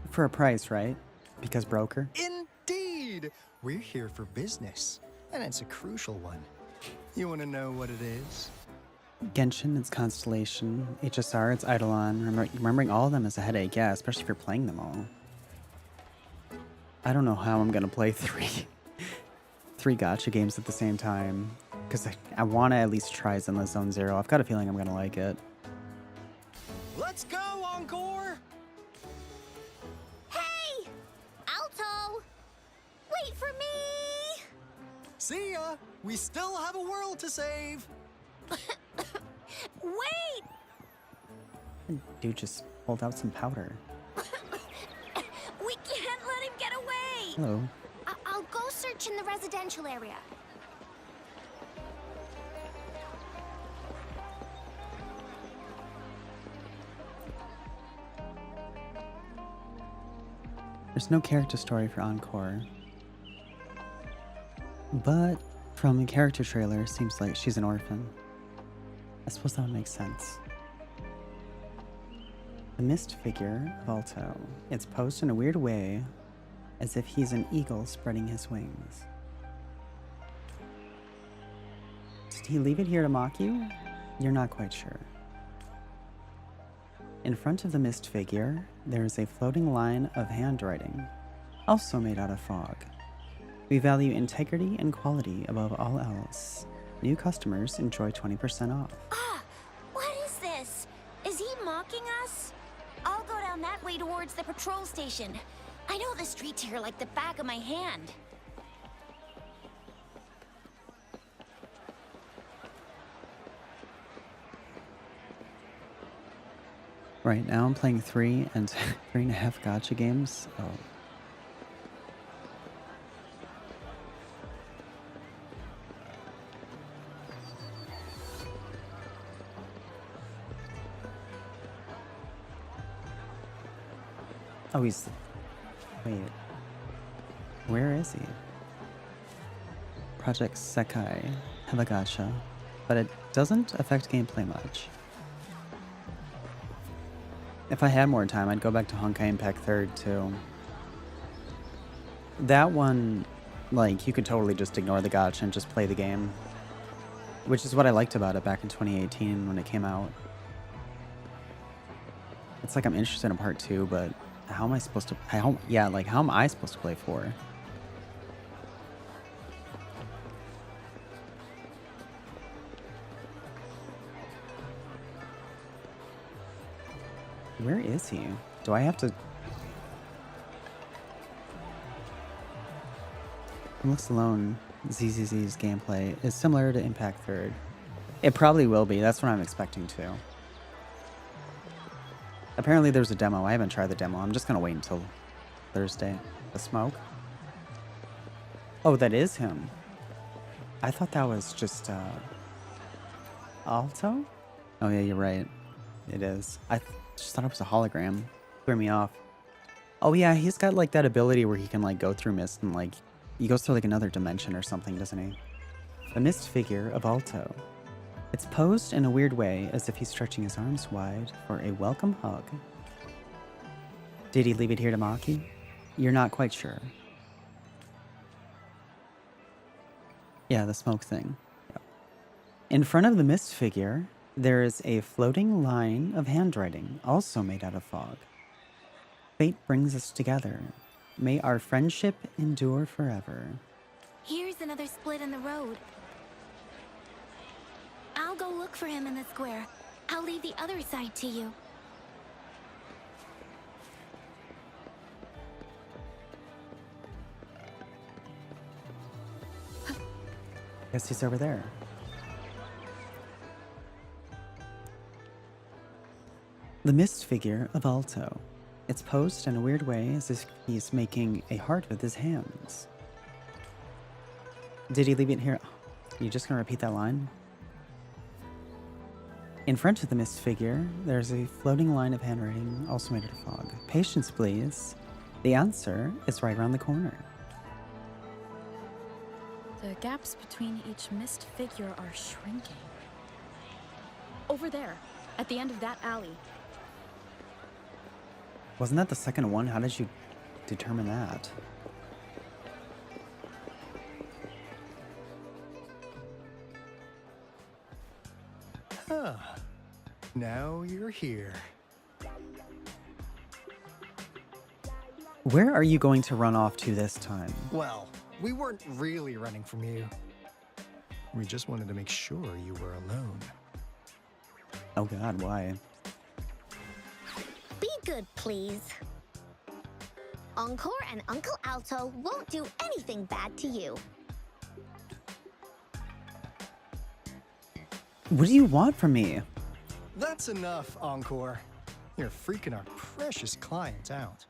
For a price, right? Because broker? Indeed! We're here for business, and it's a crucial one. You want to know what it is? Genshin, it's Constellation. HSR, it's Eidolon. Remembering all of them is a headache, yeah, especially if you're playing them all. I don't know how I'm gonna play three gacha games at the same time. Because I want to at least try Zenless Zone Zero. I've got a feeling I'm gonna like it. Let's go, Encore! Hey! Alto! Wait for me! See ya! We still have a world to save! Wait! Dude just pulled out some powder. We can't let him get away! Hello. I'll go search in the residential area. There's no character story for Encore. But from the character trailer, it seems like she's an orphan. I suppose that would make sense. The mist figure of Alto. It's posed in a weird way, as if he's an eagle spreading his wings. Did he leave it here to mock you? You're not quite sure. In front of the mist figure, there is a floating line of handwriting, also made out of fog. We value integrity and quality above all else. New customers enjoy 20% off. Ah! What is this? Is he mocking us? I'll go down that way towards the patrol station. I know the streets here like the back of my hand. Right now I'm playing 3 and 3.5 gacha games. Oh. Oh, he's... Wait. Where is he? Project Sekai have a gacha, but it doesn't affect gameplay much. If I had more time, I'd go back to Honkai Impact 3rd too. That one, like, you could totally just ignore the gacha and just play the game. Which is what I liked about it back in 2018 when it came out. It's like I'm interested in part 2, but how am I supposed to... how am I supposed to play 4? Where is he? Do I have to... Looks Alone ZZZ's gameplay is similar to Impact 3rd. It probably will be. That's what I'm expecting to. Apparently there's a demo. I haven't tried the demo. I'm just going to wait until Thursday. The smoke? Oh, that is him. I thought that was just, Alto? Oh, yeah, you're right. It is. I just thought it was a hologram. Threw me off. Oh, yeah, he's got, like, that ability where he can, like, go through mist and, like, he goes through, like, another dimension or something, doesn't he? The mist figure of Alto. It's posed in a weird way, as if he's stretching his arms wide for a welcome hug. Did he leave it here to mock you? You're not quite sure. Yeah, the smoke thing. Yep. In front of the mist figure, there is a floating line of handwriting, also made out of fog. Fate brings us together. May our friendship endure forever. Here's another split in the road. I'll go look for him in the square. I'll leave the other side to you. Guess he's over there. The mist figure of Alto. It's posed in a weird way as if he's making a heart with his hands. Did he leave it here? You just gonna repeat that line? In front of the mist figure, there's a floating line of handwriting, also made out of fog. Patience, please. The answer is right around the corner. The gaps between each mist figure are shrinking. Over there, at the end of that alley. Wasn't that the second one? How did you determine that? Huh. Now you're here. Where are you going to run off to this time? Well, we weren't really running from you. We just wanted to make sure you were alone. Oh god, why? Be good, please. Encore and Uncle Alto won't do anything bad to you. What do you want from me? That's enough, Encore. You're freaking our precious client out.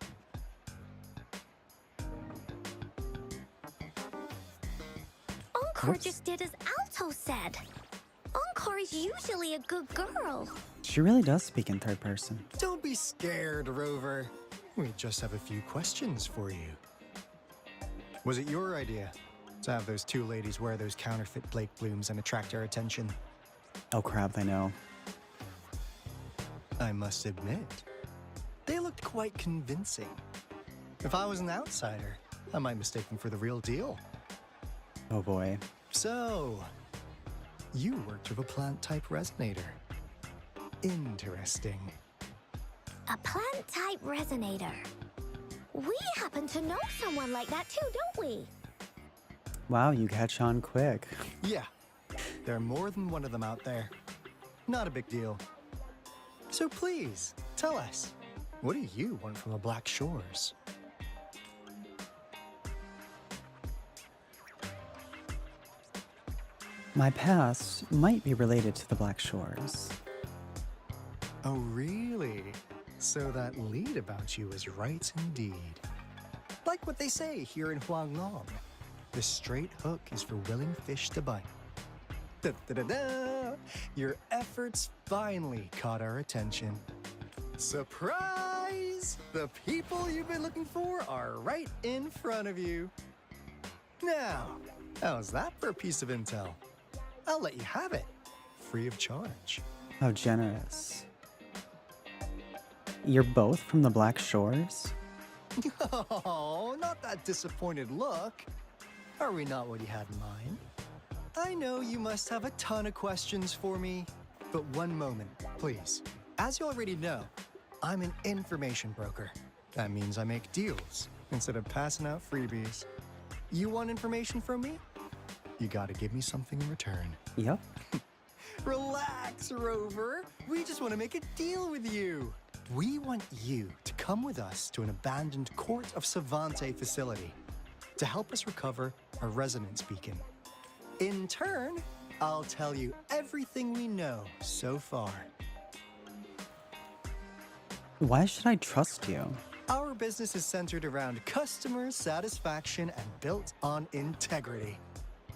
Encore just did as Alto said. Encore is usually a good girl. She really does speak in third person. Don't be scared, Rover. We just have a few questions for you. Was it your idea to have those two ladies wear those counterfeit Blake blooms and attract our attention? Oh crap, I know. I must admit, they looked quite convincing. If I was an outsider, I might mistake them for the real deal. Oh boy. So, you worked with a plant-type resonator. Interesting. A plant-type resonator. We happen to know someone like that too, don't we? Wow, you catch on quick. Yeah, there are more than one of them out there. Not a big deal. So please, tell us, what do you want from the Black Shores? My past might be related to the Black Shores. Oh, really? So that lead about you is right indeed. Like what they say here in Huanglong, the straight hook is for willing fish to bite. Da-da-da-da! Your efforts finally caught our attention. Surprise! Surprise! The people you've been looking for are right in front of you. Now, how's that for a piece of intel? I'll let you have it, free of charge. How generous. You're both from the Black Shores? Oh, not that disappointed look. Are we not what you had in mind? I know you must have a ton of questions for me, but one moment, please. As you already know, I'm an information broker. That means I make deals instead of passing out freebies. You want information from me? You gotta give me something in return. Yep. Relax, Rover. We just want to make a deal with you. We want you to come with us to an abandoned Court of Savante facility to help us recover a resonance beacon. In turn, I'll tell you everything we know so far. Why should I trust you? Our business is centered around customer satisfaction and built on integrity.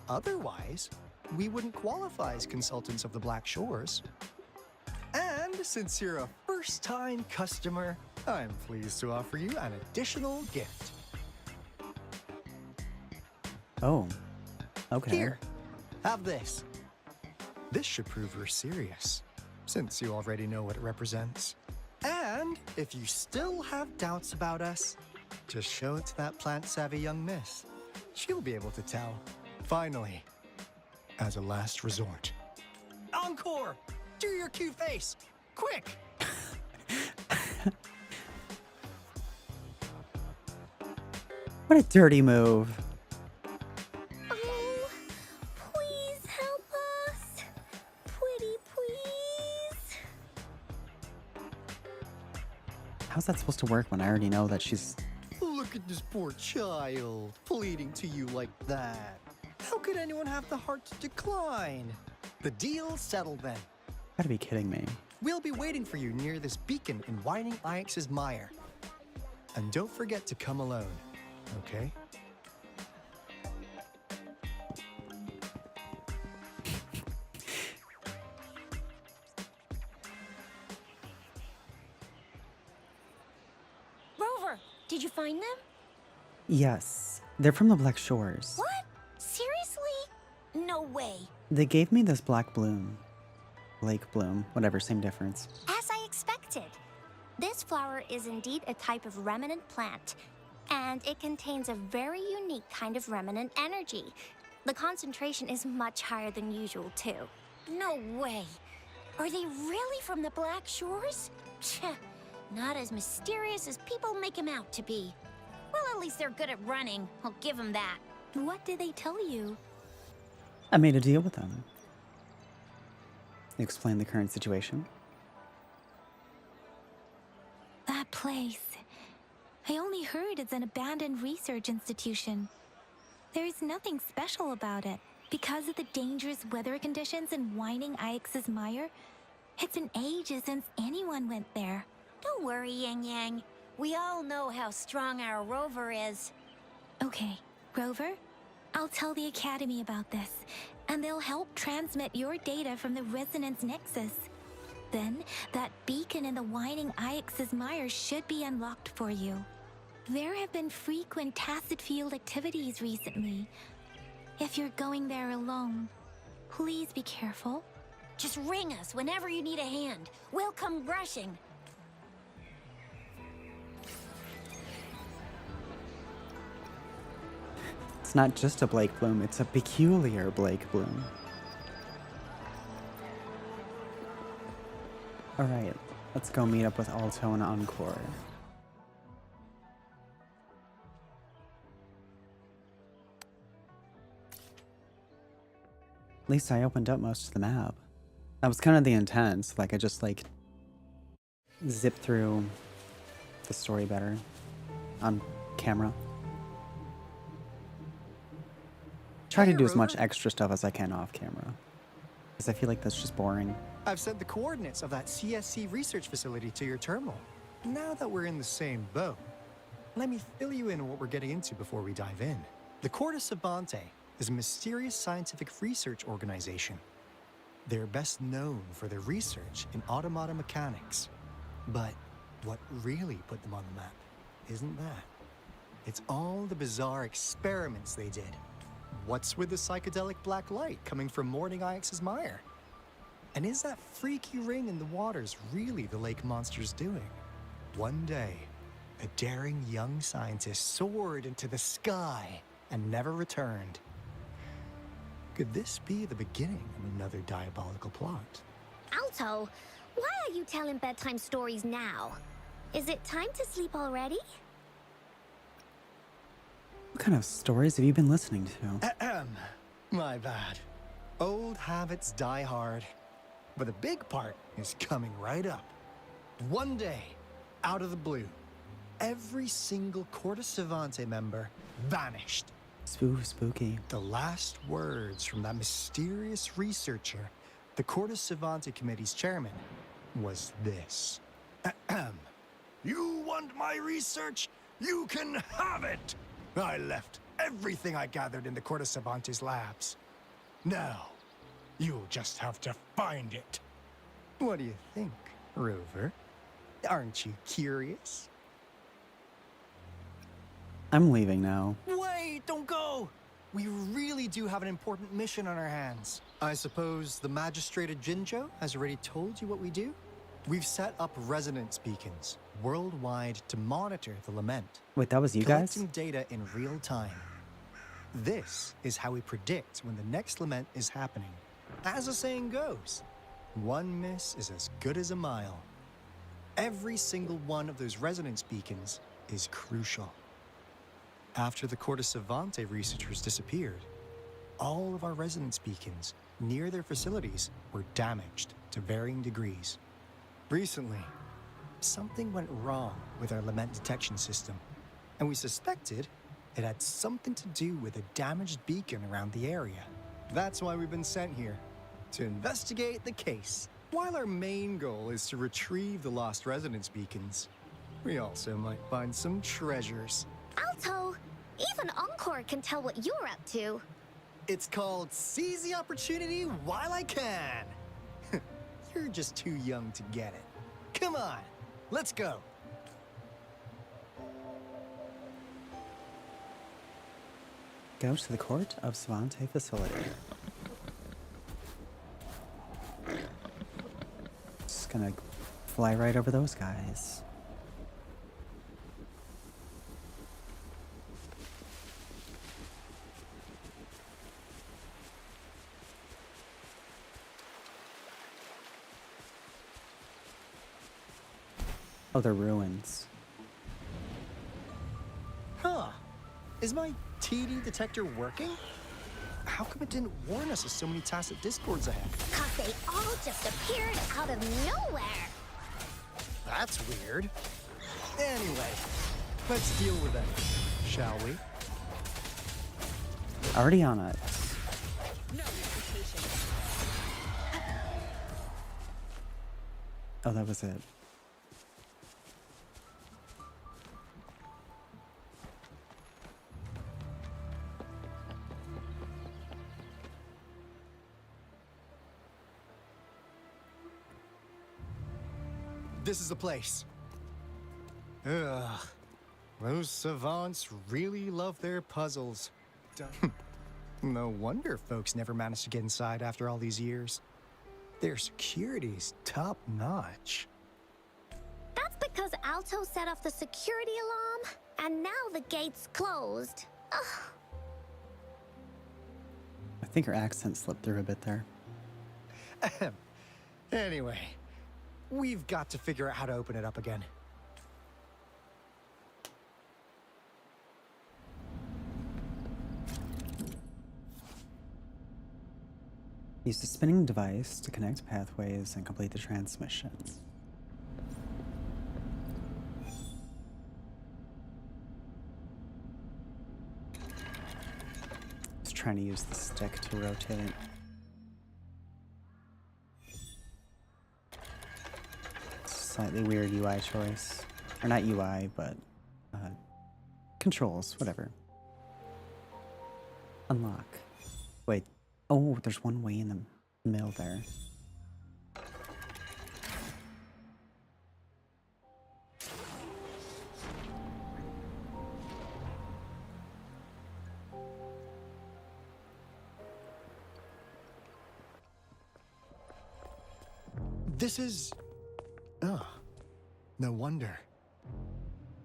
Otherwise, we wouldn't qualify as consultants of the Black Shores. And since you're a first-time customer, I'm pleased to offer you an additional gift. Oh, okay. Here, have this. This should prove we're serious, since you already know what it represents. And if you still have doubts about us, just show it to that plant-savvy young miss. She'll be able to tell. Finally, as a last resort. Encore! Do your cute face! Quick! What a dirty move. Oh, please help us. Pretty please. How's that supposed to work when I already know that she's... Look at this poor child, pleading to you like that. How could anyone have the heart to decline? The deal's settled then. Gotta be kidding me. We'll be waiting for you near this beacon in Whining Ix's mire. And don't forget to come alone, okay? Rover, did you find them? Yes, they're from the Black Shores. What? Seriously? No way. They gave me this black bloom. Lake bloom, whatever, same difference. As I expected. This flower is indeed a type of remnant plant, and it contains a very unique kind of remnant energy. The concentration is much higher than usual, too. No way. Are they really from the Black Shores? Tch, not as mysterious as people make them out to be. Well, at least they're good at running. I'll give them that. What did they tell you? I made a deal with them. Explain the current situation. That place. I only heard it's an abandoned research institution. There is nothing special about it. Because of the dangerous weather conditions in Whining Ix's mire, it's been ages since anyone went there. Don't worry, Yang Yang. We all know how strong our Rover is. Okay, Rover, I'll tell the Academy about this, and they'll help transmit your data from the Resonance Nexus. Then, that beacon in the Whining Ix's mire should be unlocked for you. There have been frequent tacit field activities recently. If you're going there alone, please be careful. Just ring us whenever you need a hand. We'll come rushing. It's not just a Blake bloom, it's a peculiar Blake bloom. Alright, let's go meet up with Alto and Encore. At least I opened up most of the map. That was kind of the intent, like I just like zipped through the story better on camera. Try to do as much extra stuff as I can off camera, because I feel like that's just boring. I've sent the coordinates of that CSC research facility to your terminal. Now that we're in the same boat, let me fill you in on what we're getting into before we dive in. The Court of Savante is a mysterious scientific research organization. They're best known for their research in automata mechanics. But what really put them on the map, isn't that? It's all the bizarre experiments they did. What's with the psychedelic black light coming from Morning Ix's mire? And is that freaky ring in the waters really the lake monster's doing? One day, a daring young scientist soared into the sky and never returned. Could this be the beginning of another diabolical plot? Alto, why are you telling bedtime stories now? Is it time to sleep already? What kind of stories have you been listening to? Ahem. My bad. Old habits die hard. But the big part is coming right up. One day, out of the blue, every single Corte Savante member vanished. Spooky. The last words from that mysterious researcher, the Corte Savante Committee's chairman, was this. Ahem. You want my research? You can have it! I left everything I gathered in the Corte Savante's labs. Now, you'll just have to find it. What do you think, Rover? Aren't you curious? I'm leaving now. Wait, don't go! We really do have an important mission on our hands. I suppose the Magistrate of Jinzhou has already told you what we do? We've set up resonance beacons worldwide to monitor the lament. Wait, that was you guys? Collecting data in real time. This is how we predict when the next lament is happening. As the saying goes, one miss is as good as a mile. Every single one of those resonance beacons is crucial. After the Corte Savante researchers disappeared, all of our resonance beacons near their facilities were damaged to varying degrees. Recently, something went wrong with our lament detection system, and we suspected it had something to do with a damaged beacon around the area. That's why we've been sent here, to investigate the case. While our main goal is to retrieve the lost resonance beacons, we also might find some treasures. Alto, even Encore can tell what you're up to. It's called Seize the Opportunity While I Can. You're just too young to get it. Come on, let's go. Go to the Court of Savante facility. Just gonna fly right over those guys. Oh, they're ruins. Huh. Is my TD detector working? How come it didn't warn us of so many tacit discords ahead? 'Cause they all just appeared out of nowhere. That's weird. Anyway, let's deal with them, shall we? Already on it. Oh, that was it. This is the place. Ugh. Those savants really love their puzzles. No wonder folks never managed to get inside after all these years. Their security's top-notch. That's because Alto set off the security alarm, and now the gate's closed. Ugh. I think her accent slipped through a bit there. Anyway, we've got to figure out how to open it up again. Use the spinning device to connect pathways and complete the transmissions. Just trying to use the stick to rotate. Slightly weird UI choice. Or not UI, but controls, whatever. Unlock. Wait. Oh, there's one way in the middle there. This is... Oh, no wonder.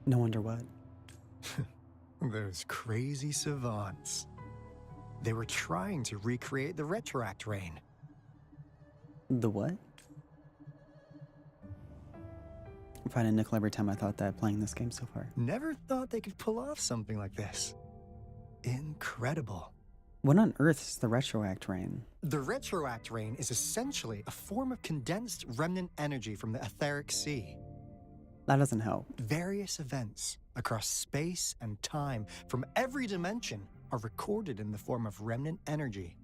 No wonder what. Those crazy savants. They were trying to recreate the retroact rain. The what? I'm finding nickel every time I thought that playing this game so far. Never thought they could pull off something like this. Incredible. What on earth is the retroact rain? The retroact rain is essentially a form of condensed remnant energy from the etheric sea. That doesn't help. Various events across space and time from every dimension are recorded in the form of remnant energy.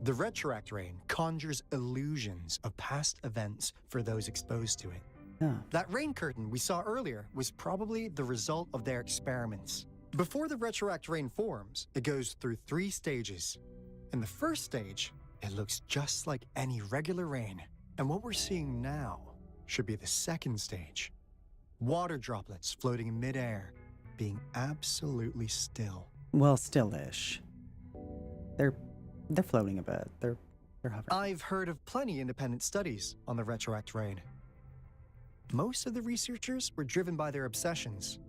The retroact rain conjures illusions of past events for those exposed to it. Yeah. That rain curtain we saw earlier was probably the result of their experiments. Before the retroact rain forms, it goes through 3 stages. In the first stage, it looks just like any regular rain. And what we're seeing now should be the second stage. Water droplets floating in midair, being absolutely still. Well, still-ish. They're floating a bit. They're hovering. I've heard of plenty independent studies on the retroact rain. Most of the researchers were driven by their obsessions,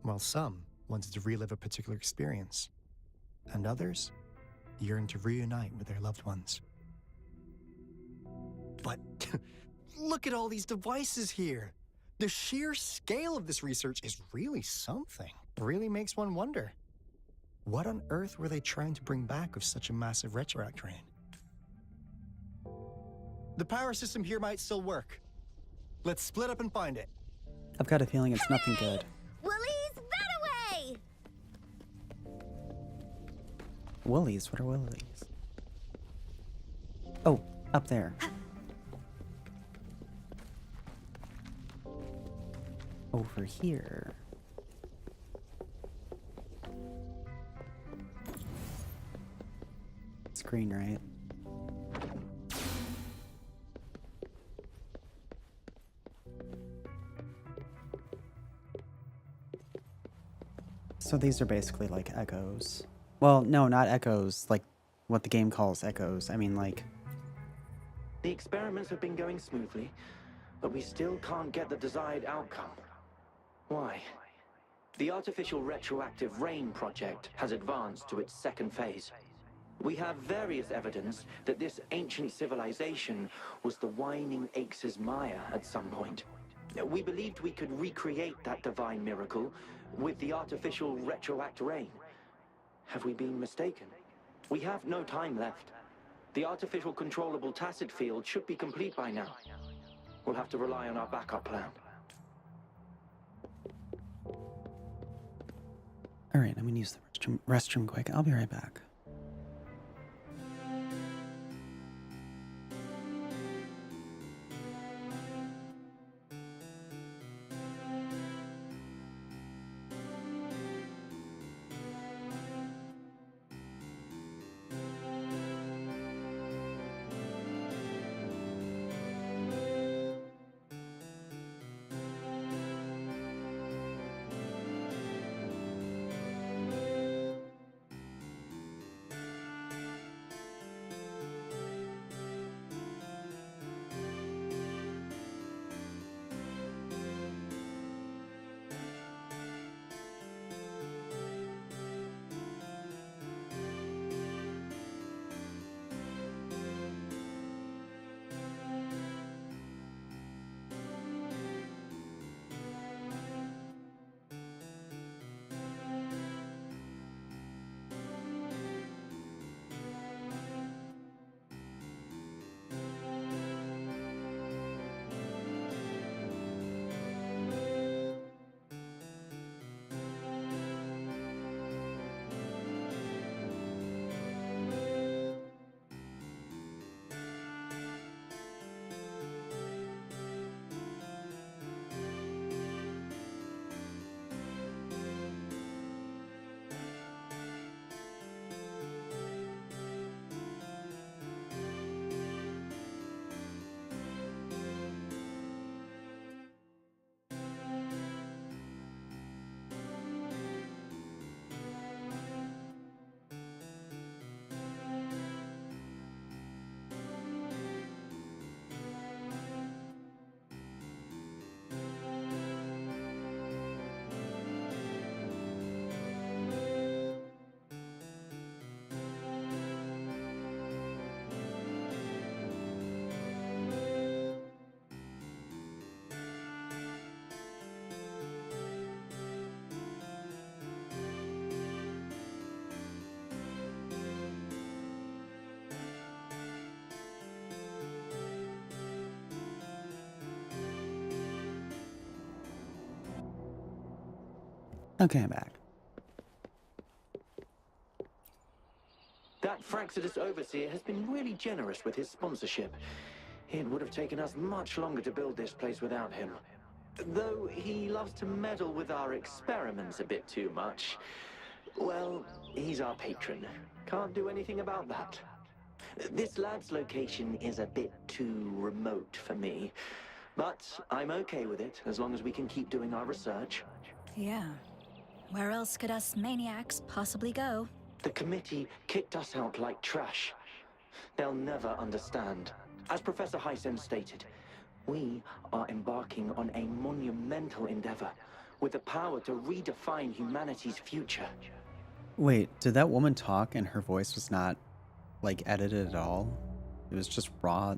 while some wanted to relive a particular experience, and others yearned to reunite with their loved ones. But look at all these devices here. The sheer scale of this research is really something. It really makes one wonder. What on earth were they trying to bring back with such a massive retroact rain? The power system here might still work. Let's split up and find it. I've got a feeling it's nothing good. Woolies, that away! Woolies? What are woolies? Oh, up there. Over here. It's green, right? So these are basically like echoes. Well, no, not echoes, like what the game calls echoes. I mean, like... The experiments have been going smoothly, but we still can't get the desired outcome. Why? The artificial retroactive rain project has advanced to its second phase. We have various evidence that this ancient civilization was the Whining Aches' Maya at some point. We believed we could recreate that divine miracle with the artificial retroact rain. Have we been mistaken? We have no time left. The artificial controllable tacit field should be complete by now. We'll have to rely on our backup plan. Alright, I'm gonna use the restroom quick. I'll be right back. Okay, I'm back. That Fraxidus Overseer has been really generous with his sponsorship. It would have taken us much longer to build this place without him. Though he loves to meddle with our experiments a bit too much. Well, he's our patron. Can't do anything about that. This lab's location is a bit too remote for me. But I'm okay with it, as long as we can keep doing our research. Yeah. Where else could us maniacs possibly go? The committee kicked us out like trash. They'll never understand. As Professor Hysen stated, we are embarking on a monumental endeavor with the power to redefine humanity's future. Wait, did that woman talk and her voice was not, like, edited at all? It was just raw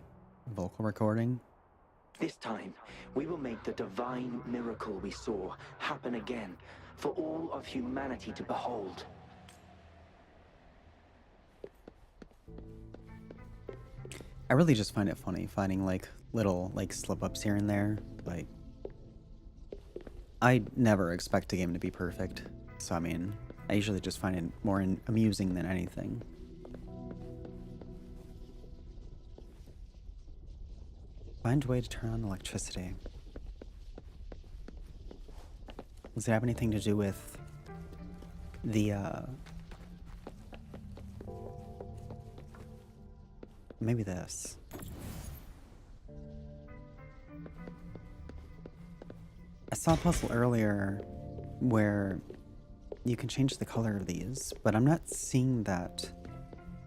vocal recording? This time, we will make the divine miracle we saw happen again for all of humanity to behold. I really just find it funny finding, like, little, like, slip-ups here and there. Like, I never expect a game to be perfect. So, I mean, I usually just find it more amusing than anything. Find a way to turn on electricity. Does it have anything to do with the, maybe this. I saw a puzzle earlier where you can change the color of these, but I'm not seeing that,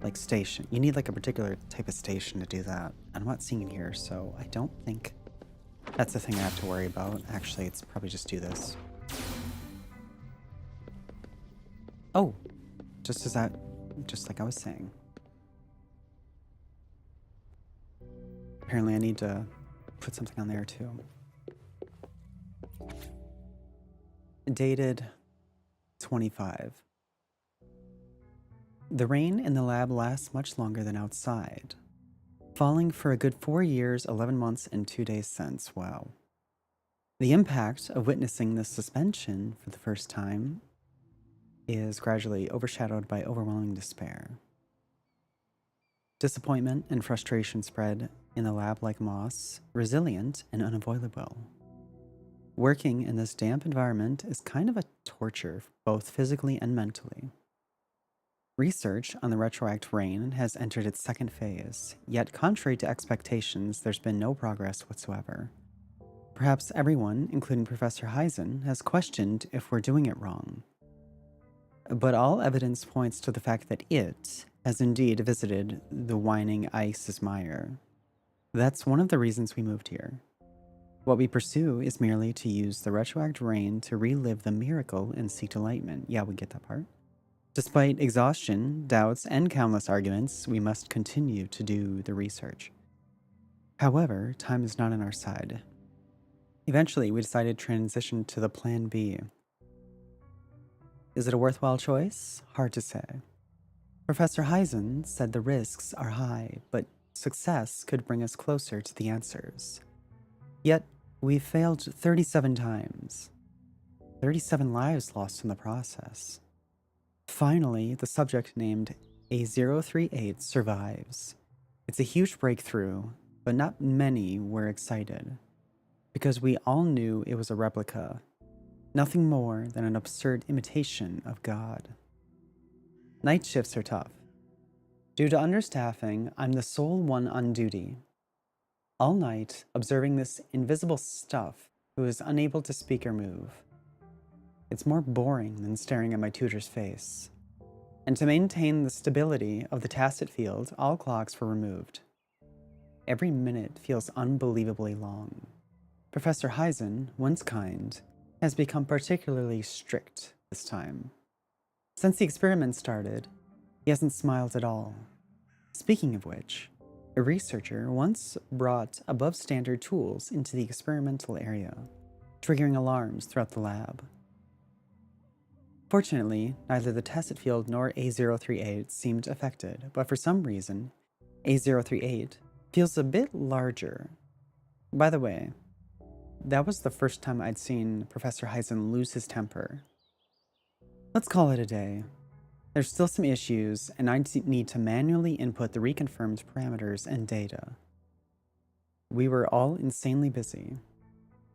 like, station. You need, like, a particular type of station to do that. I'm not seeing it here, so I don't think that's the thing I have to worry about. Actually, it's probably just do this. Oh, just like I was saying. Apparently I need to put something on there too. Dated 25. The rain in the lab lasts much longer than outside, falling for a good 4 years, 11 months, and 2 days since. Wow. The impact of witnessing this suspension for the first time is gradually overshadowed by overwhelming despair. Disappointment and frustration spread in the lab like moss, resilient and unavoidable. Working in this damp environment is kind of a torture, both physically and mentally. Research on the retroactive rain has entered its second phase, yet contrary to expectations, there's been no progress whatsoever. Perhaps everyone, including Professor Hysen, has questioned if we're doing it wrong. But all evidence points to the fact that it has indeed visited the whining Ice's mire. That's one of the reasons we moved here. What we pursue is merely to use the retroactive rain to relive the miracle and seek enlightenment. Yeah, we get that part. Despite exhaustion, doubts, and countless arguments, we must continue to do the research. However, time is not on our side. Eventually, we decided to transition to the Plan B. Is it a worthwhile choice? Hard to say. Professor Hysen said the risks are high, but success could bring us closer to the answers. Yet, we failed 37 times. 37 lives lost in the process. Finally, the subject named A038 survives. It's a huge breakthrough, but not many were excited, because we all knew it was a replica, nothing more than an absurd imitation of God. Night shifts are tough. Due to understaffing, I'm the sole one on duty. All night, observing this invisible stuff who is unable to speak or move. It's more boring than staring at my tutor's face. And to maintain the stability of the tacit field, all clocks were removed. Every minute feels unbelievably long. Professor Hysen, once kind, has become particularly strict this time. Since the experiment started, he hasn't smiled at all. Speaking of which, a researcher once brought above-standard tools into the experimental area, triggering alarms throughout the lab. Fortunately, neither the tacit field nor A038 seemed affected, but for some reason, A038 feels a bit larger. By the way, that was the first time I'd seen Professor Hysen lose his temper. Let's call it a day. There's still some issues, and I need to manually input the reconfirmed parameters and data. We were all insanely busy.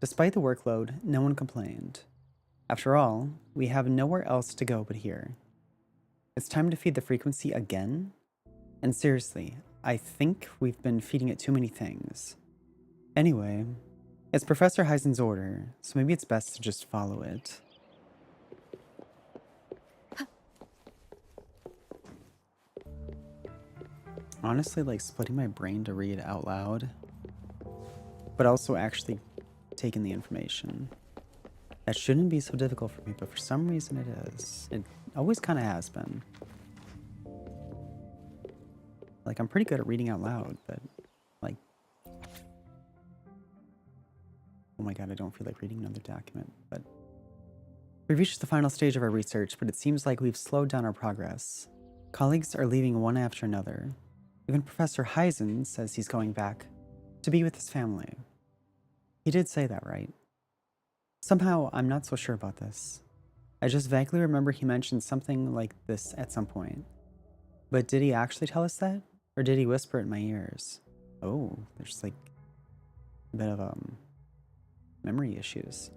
Despite the workload, no one complained. After all, we have nowhere else to go but here. It's time to feed the frequency again? And seriously, I think we've been feeding it too many things. Anyway, it's Professor Heisen's order, so maybe it's best to just follow it. Honestly, like splitting my brain to read out loud, but also actually taking the information. That shouldn't be so difficult for me, but for some reason it is. It always kind of has been. Like, I'm pretty good at reading out loud, but like, oh my god, I don't feel like reading another document. But we've reached the final stage of our research, but it seems like we've slowed down our progress. Colleagues are leaving one after another. Even Professor Heisen says he's going back to be with his family. He did say that, right? Somehow, I'm not so sure about this. I just vaguely remember he mentioned something like this at some point. But did he actually tell us that? Or did he whisper it in my ears? Oh, there's like a bit of memory issues.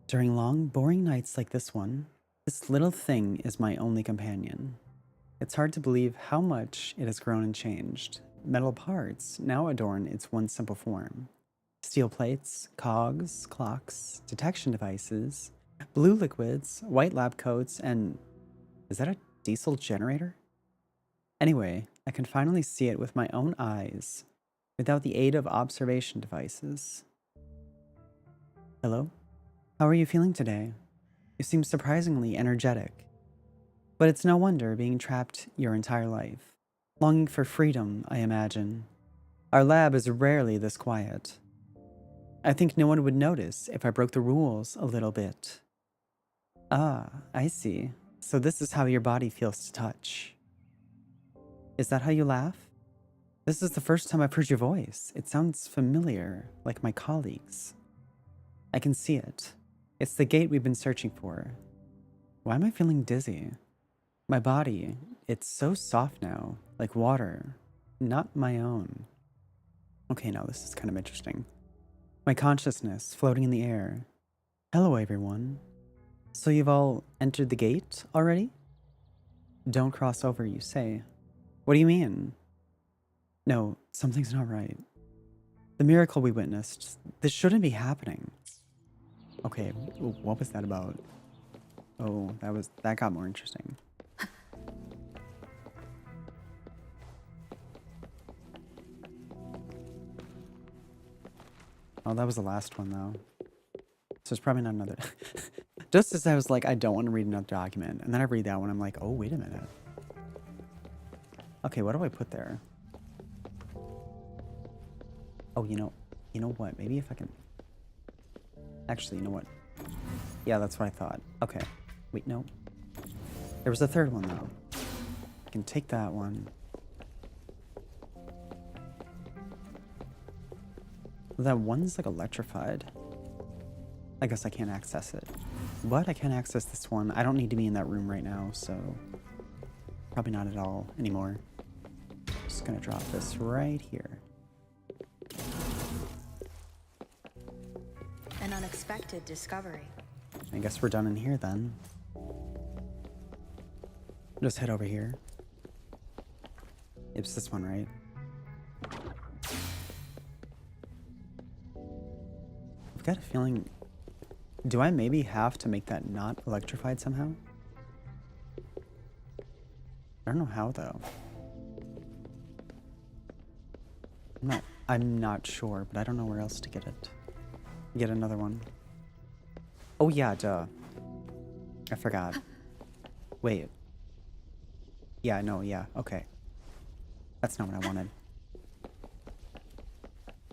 During long, boring nights like this one, this little thing is my only companion. It's hard to believe how much it has grown and changed. Metal parts now adorn its one simple form. Steel plates, cogs, clocks, detection devices, blue liquids, white lab coats, and... is that a diesel generator? Anyway, I can finally see it with my own eyes, without the aid of observation devices. Hello? How are you feeling today? You seem surprisingly energetic. But it's no wonder being trapped your entire life. Longing for freedom, I imagine. Our lab is rarely this quiet. I think no one would notice if I broke the rules a little bit. Ah, I see. So this is how your body feels to touch. Is that how you laugh? This is the first time I've heard your voice. It sounds familiar, like my colleagues. I can see it. It's the gate we've been searching for. Why am I feeling dizzy? My body, it's so soft now, like water, not my own. Okay, now this is kind of interesting. My consciousness floating in the air. Hello, everyone. So you've all entered the gate already? Don't cross over, you say. What do you mean? No, something's not right. The miracle we witnessed, this shouldn't be happening. Okay, what was that about? Oh, that got more interesting. Oh, that was the last one, though. So it's probably not another... Just as I was like, I don't want to read another document. And then I read that one, I'm like, oh, wait a minute. Okay, what do I put there? Oh, you know what? Maybe if I can... Actually, you know what? Yeah, that's what I thought. Okay. Wait, no. There was a third one, though. I can take that one. That one's like electrified. I guess I can't access it. But I can access this one. I don't need to be in that room right now, so probably not at all anymore. Just gonna drop this right here. An unexpected discovery. I guess we're done in here then. Just head over here. It's this one, right? I've got a feeling... Do I maybe have to make that not electrified somehow? I don't know how, though. I'm not sure, but I don't know where else to get it. Get another one. Oh yeah, duh. I forgot. Wait. Yeah, no, yeah, okay. That's not what I wanted.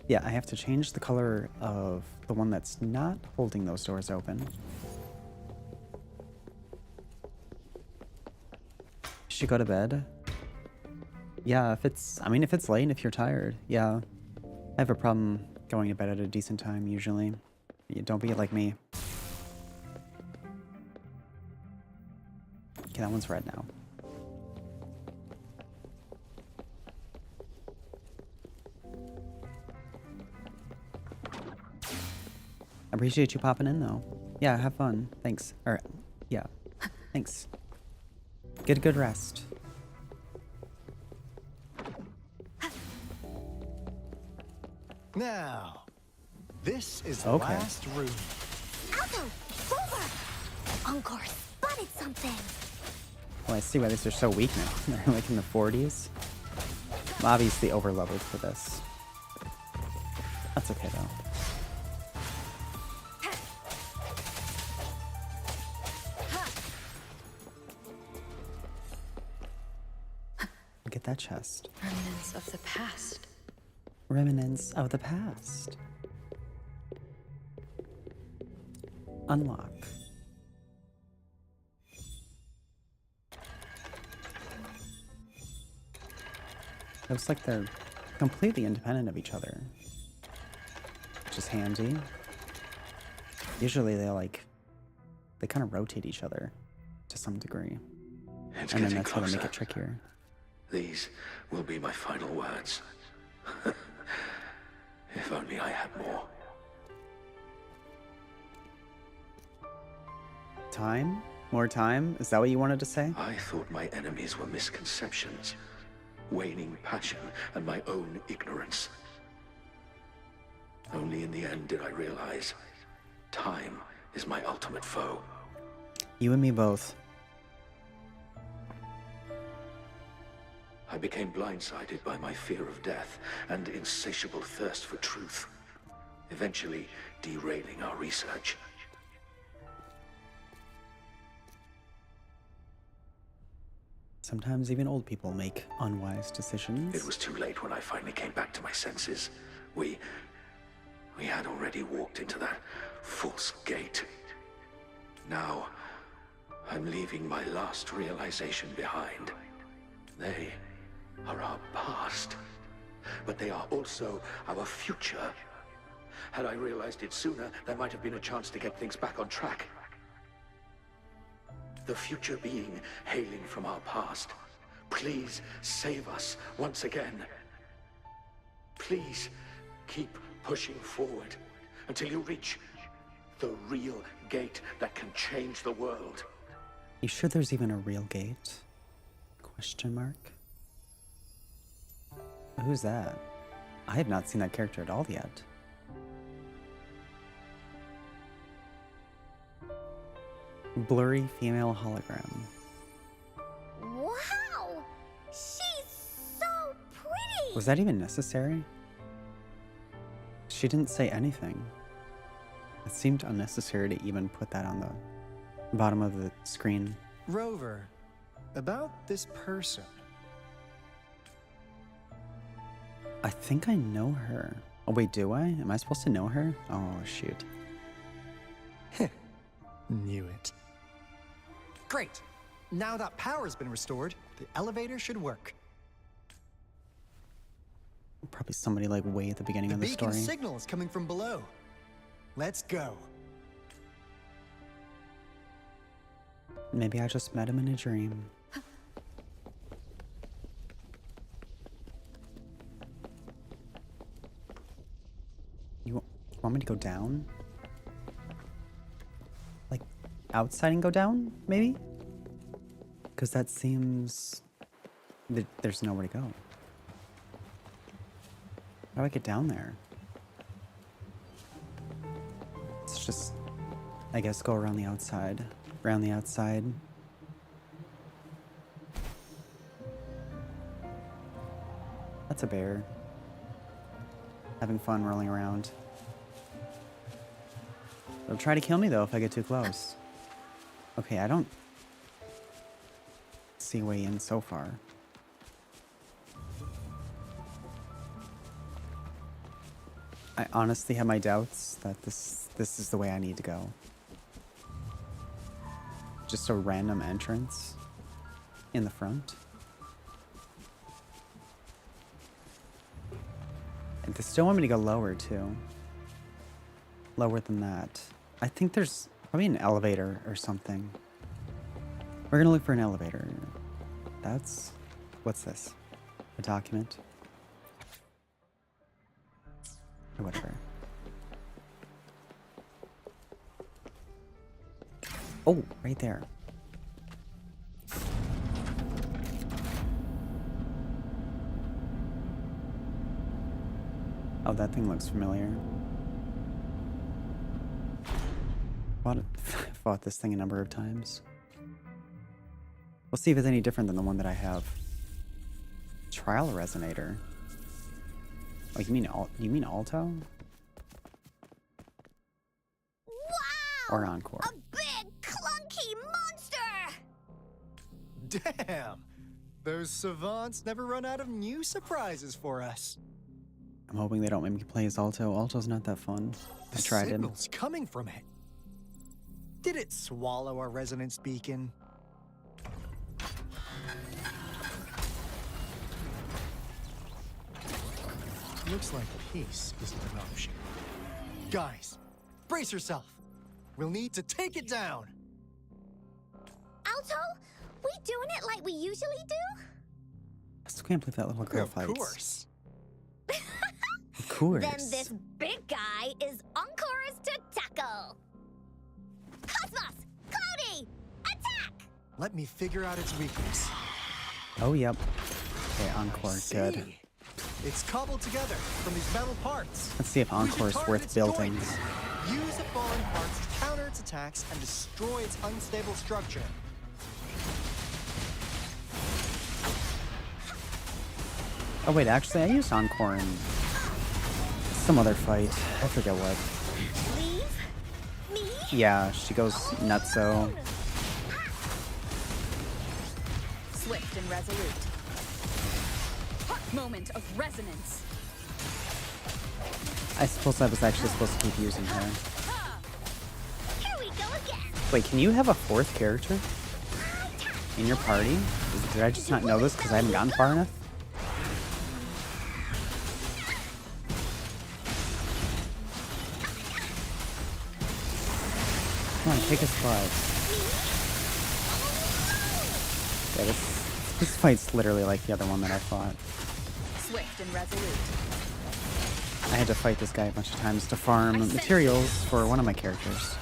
Yeah, I have to change the color of the one that's not holding those doors open. Should go to bed? Yeah, if it's late and if you're tired, yeah. I have a problem going to bed at a decent time, usually. Don't be like me. Okay, that one's red now. I appreciate you popping in, though. Yeah, have fun. Thanks. Or, yeah. Thanks. Get a good rest. Now, this is the Okay. last room. Alto! Over! Encore spotted something! Well, I see why these are so weak now. They're like in the 40s. I'm obviously over-leveled for this. That's okay, though. Look at that chest. Remnants of the past. Remnants of the past. Unlock. Looks like they're completely independent of each other. Which is handy. Usually they kind of rotate each other to some degree. It's And then getting that's how they make closer. it trickier. These will be my final words. If only I had more. Time? More time? Is that what you wanted to say? I thought my enemies were misconceptions, waning passion, and my own ignorance. Only in the end did I realize time is my ultimate foe. You and me both. I became blindsided by my fear of death and insatiable thirst for truth, eventually derailing our research. Sometimes even old people make unwise decisions. It was too late when I finally came back to my senses. We had already walked into that false gate. Now, I'm leaving my last realization behind. They are our past, but they are also our future. Had I realized it sooner, there might have been a chance to get things back on track. The future being hailing from our past. Please save us once again. Please keep pushing forward until you reach the real gate that can change the world. You sure there's even a real gate? Question mark? Who's that? I have not seen that character at all yet. Blurry female hologram. Wow! She's so pretty! Was that even necessary? She didn't say anything. It seemed unnecessary to even put that on the bottom of the screen. Rover, about this person. I think I know her. Oh wait, do I? Am I supposed to know her? Oh shoot. Knew it. Great. Now that power's been restored, the elevator should work. Probably somebody like way at the beginning of the beacon story. signal is coming from below. Let's go. Maybe I just met him in a dream. You want me to go down? Like, outside and go down, maybe? Because that seems... there's nowhere to go. How do I get down there? Let's just, I guess, go around the outside. Around the outside. That's a bear. Having fun rolling around. They'll try to kill me though if I get too close. Okay, I don't see a way in so far. I honestly have my doubts that this is the way I need to go. Just a random entrance in the front. And they still want me to go lower too. Lower than that. I think there's probably an elevator or something. We're gonna look for an elevator. That's... What's this? A document? Or whatever. Oh, right there. Oh, that thing looks familiar. Fought this thing a number of times. We'll see if it's any different than the one that I have. Trial resonator. Oh, you mean alto? Wow! Or encore? A big, clunky monster! Damn! Those savants never run out of new surprises for us. I'm hoping they don't make me play as alto. Alto's not that fun. I tried it. Signals coming from it. Did it swallow our resonance beacon? Looks like peace isn't an option. Guys, brace yourself. We'll need to take it down. Alto, we doing it like we usually do? I still can't believe that little girl fights. Of course. Of course. Then this big guy is Encore's to tackle. Cosmos! Cloudy! Attack! Let me figure out its weakness. Oh, yep. Okay, encore, good. See. It's cobbled together from these metal parts. Let's see if Encore's worth building. Use the fallen parts to counter its attacks and destroy its unstable structure. Oh wait, actually I used Encore in some other fight. I forget what. Leave me? Yeah, she goes nutso. Swift and resolute. Moment of resonance. I suppose I was actually supposed to keep using her. Here we go again. Wait, can you have a fourth character in your party? Did I just not know this because I haven't gotten far enough? Come on, take a spot. Yeah, this fight's literally like the other one that I fought. Swift and resolute. I had to fight this guy a bunch of times to farm materials for one of my characters.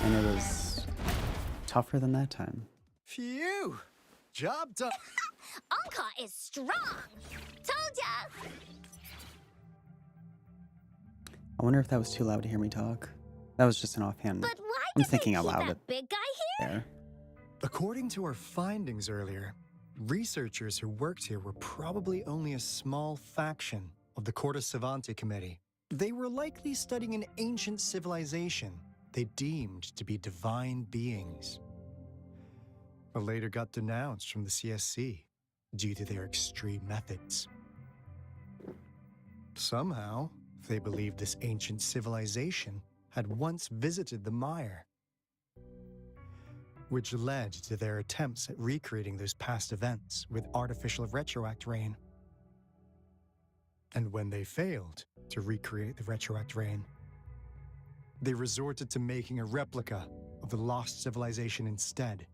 And it was tougher than that time. Phew! Job done. Encore is strong. Told ya. I wonder if that was too loud to hear me talk. That was just an offhand. But why I'm did thinking they out keep loud. that big guy here? There. According to our findings earlier, researchers who worked here were probably only a small faction of the Corte Savante Committee. They were likely studying an ancient civilization they deemed to be divine beings, but later got denounced from the CSC due to their extreme methods. Somehow, they believed this ancient civilization had once visited the mire, which led to their attempts at recreating those past events with artificial retroact rain. And when they failed to recreate the retroact rain, they resorted to making a replica of the lost civilization instead.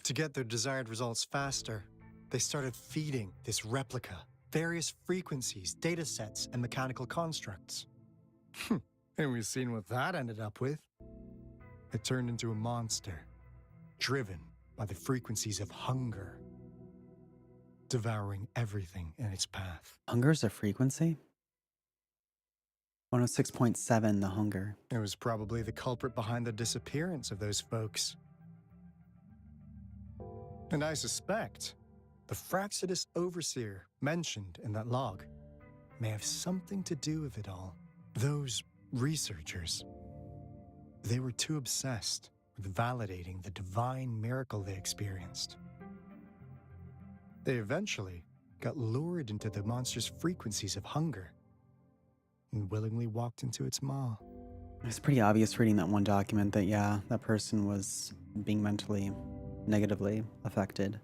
To get their desired results faster, they started feeding this replica various frequencies, data sets, and mechanical constructs. And we've seen what that ended up with. It turned into a monster, driven by the frequencies of hunger, devouring everything in its path. Hunger's a frequency? 106.7, the hunger. It was probably the culprit behind the disappearance of those folks. And I suspect the Fraxidus Overseer mentioned in that log may have something to do with it all. Those researchers, they were too obsessed with validating the divine miracle they experienced. They eventually got lured into the monster's frequencies of hunger and willingly walked into its maw. It's pretty obvious reading that one document that, yeah, that person was being mentally negatively affected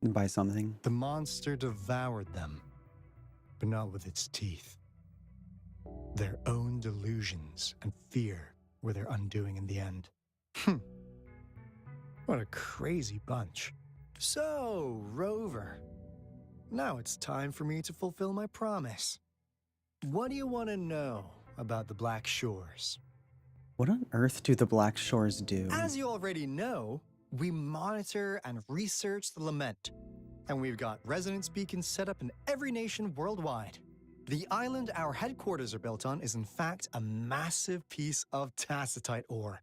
by something. The monster devoured them, but not with its teeth. Their own delusions and fear were their undoing in the end. What a crazy bunch. So, Rover, now it's time for me to fulfill my promise. What do you want to know about the Black Shores? What on earth do the Black Shores do? As you already know, we monitor and research the Lament, and we've got resonance beacons set up in every nation worldwide. The island our headquarters are built on is in fact a massive piece of tacitite ore,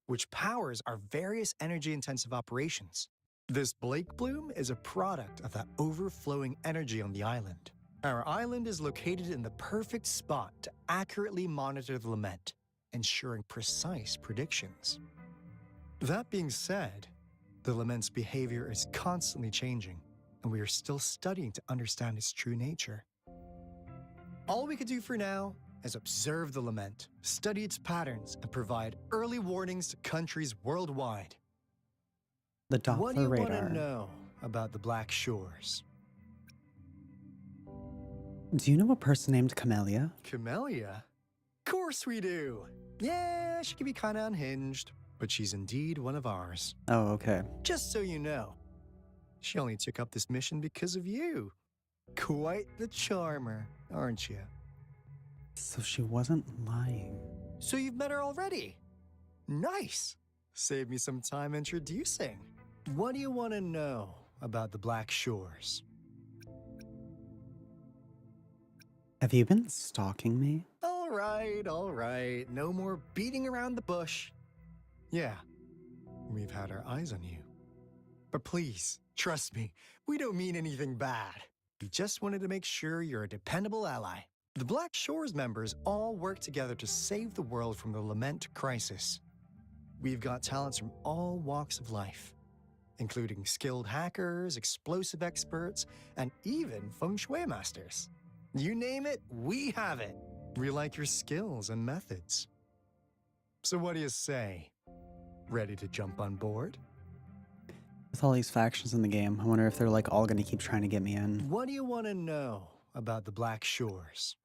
which powers our various energy-intensive operations. This Blake Bloom is a product of that overflowing energy on the island. Our island is located in the perfect spot to accurately monitor the Lament, ensuring precise predictions. That being said, the Lament's behavior is constantly changing, and we are still studying to understand its true nature. All we can do for now is observe the Lament, study its patterns, and provide early warnings to countries worldwide. The Doppler What do you want radar. to know about the Black Shores? Do you know a person named Camellia? Camellia? Course we do! Yeah, she can be kinda unhinged, but she's indeed one of ours. Oh, okay. Just so you know, she only took up this mission because of you. Quite the charmer, aren't you? So she wasn't lying. So you've met her already? Nice! Save me some time introducing. What do you want to know about the Black Shores? Have you been stalking me? All right. No more beating around the bush. Yeah, we've had our eyes on you. But please, trust me, we don't mean anything bad. We just wanted to make sure you're a dependable ally. The Black Shores members all work together to save the world from the Lament crisis. We've got talents from all walks of life, including skilled hackers, explosive experts, and even feng shui masters. You name it, we have it. We like your skills and methods. So what do you say? Ready to jump on board? With all these factions in the game, I wonder if they're like all gonna keep trying to get me in. What do you want to know about the Black Shores?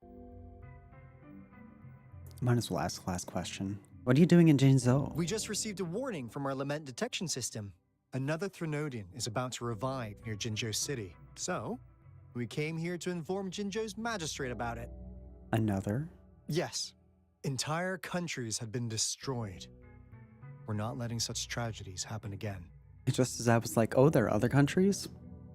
Might as well ask the last question. What are you doing in Jinzhou? We just received a warning from our Lament detection system. Another Threnodian is about to revive near Jinzhou City. So, we came here to inform Jinzhou's magistrate about it. Another? Yes. Entire countries have been destroyed. We're not letting such tragedies happen again. Just as I was like, oh, there are other countries?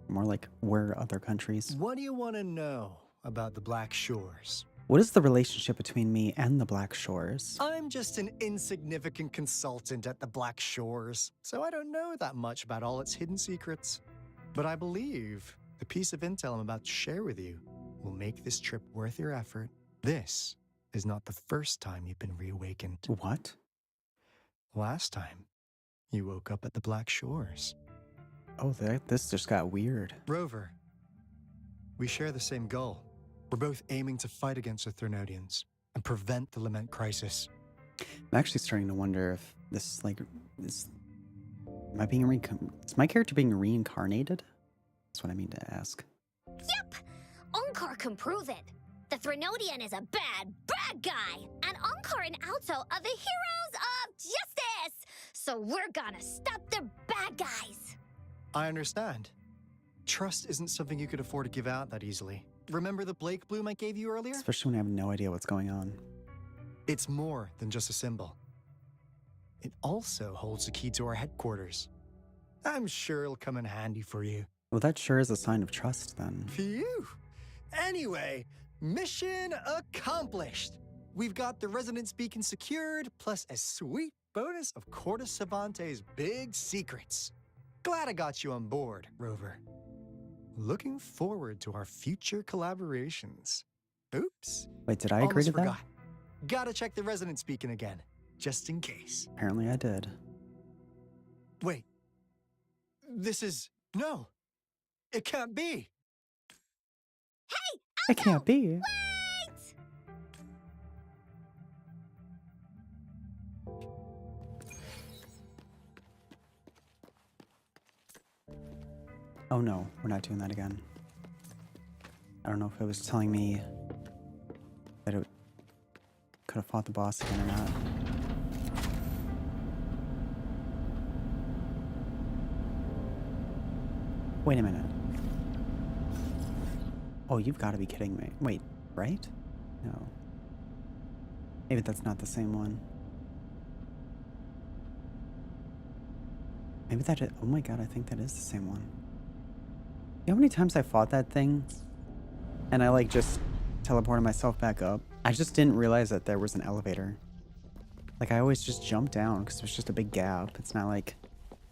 More like, where other countries? What do you want to know about the Black Shores? What is the relationship between me and the Black Shores? I'm just an insignificant consultant at the Black Shores, so I don't know that much about all its hidden secrets. But I believe the piece of intel I'm about to share with you will make this trip worth your effort. This is not the first time you've been reawakened. What? Last time, you woke up at the Black Shores. Oh, this just got weird. Rover, we share the same goal. We're both aiming to fight against the Threnodians and prevent the Lament crisis. I'm actually starting to wonder if this, like, is my character being reincarnated? That's what I mean to ask. Yep! Onkar can prove it. The Threnodian is a bad guy. And Onkar and Alto are the heroes of justice. So we're gonna stop the bad guys. I understand. Trust isn't something you could afford to give out that easily. Remember the Blake Bloom I gave you earlier? Especially when I have no idea what's going on. It's more than just a symbol. It also holds the key to our headquarters. I'm sure it'll come in handy for you. Well, that sure is a sign of trust, then. Phew! Anyway, mission accomplished! We've got the resonance beacon secured, plus a sweet bonus of Cortes Savante's big secrets. Glad I got you on board, Rover. Looking forward to our future collaborations. Oops. Wait, did I agree Almost to forgot. that? Gotta check the resonance beacon again, just in case. Apparently I did. Wait. This is... No. It can't be. Hey, It can't be. wait! Oh no, we're not doing that again. I don't know if it was telling me that it could have fought the boss again or not. Wait a minute. Oh, you've got to be kidding me. Wait, right? No. Maybe that's not the same one. Maybe that is, oh my god, I think that is the same one. You know how many times I fought that thing? And I like just teleported myself back up? I just didn't realize that there was an elevator. Like I always just jumped down because there's just a big gap. It's not like,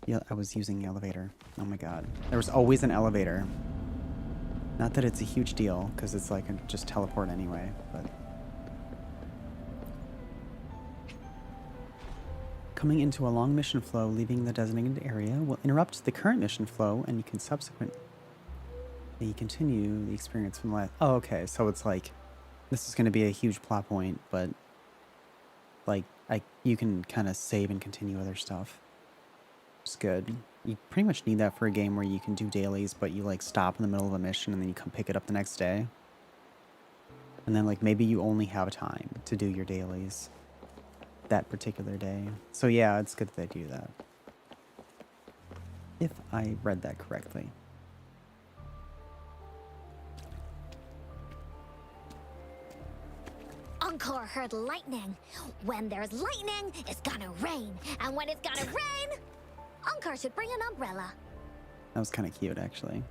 yeah, I was using the elevator. Oh my god. There was always an elevator. Not that it's a huge deal because it's like I just teleport anyway, but. Coming into a long mission flow, leaving the designated area will interrupt the current mission flow, and you can subsequently continue the experience from last. Oh, okay. So it's like this is going to be a huge plot point, but like you can kind of save and continue other stuff. It's good. You pretty much need that for a game where you can do dailies, but you like stop in the middle of a mission and then you come pick it up the next day. And then like maybe you only have time to do your dailies that particular day. So yeah, it's good that they do that. If I read that correctly. Encore heard lightning. When there's lightning, it's gonna rain. And when it's gonna rain, Encore should bring an umbrella. That was kind of cute, actually.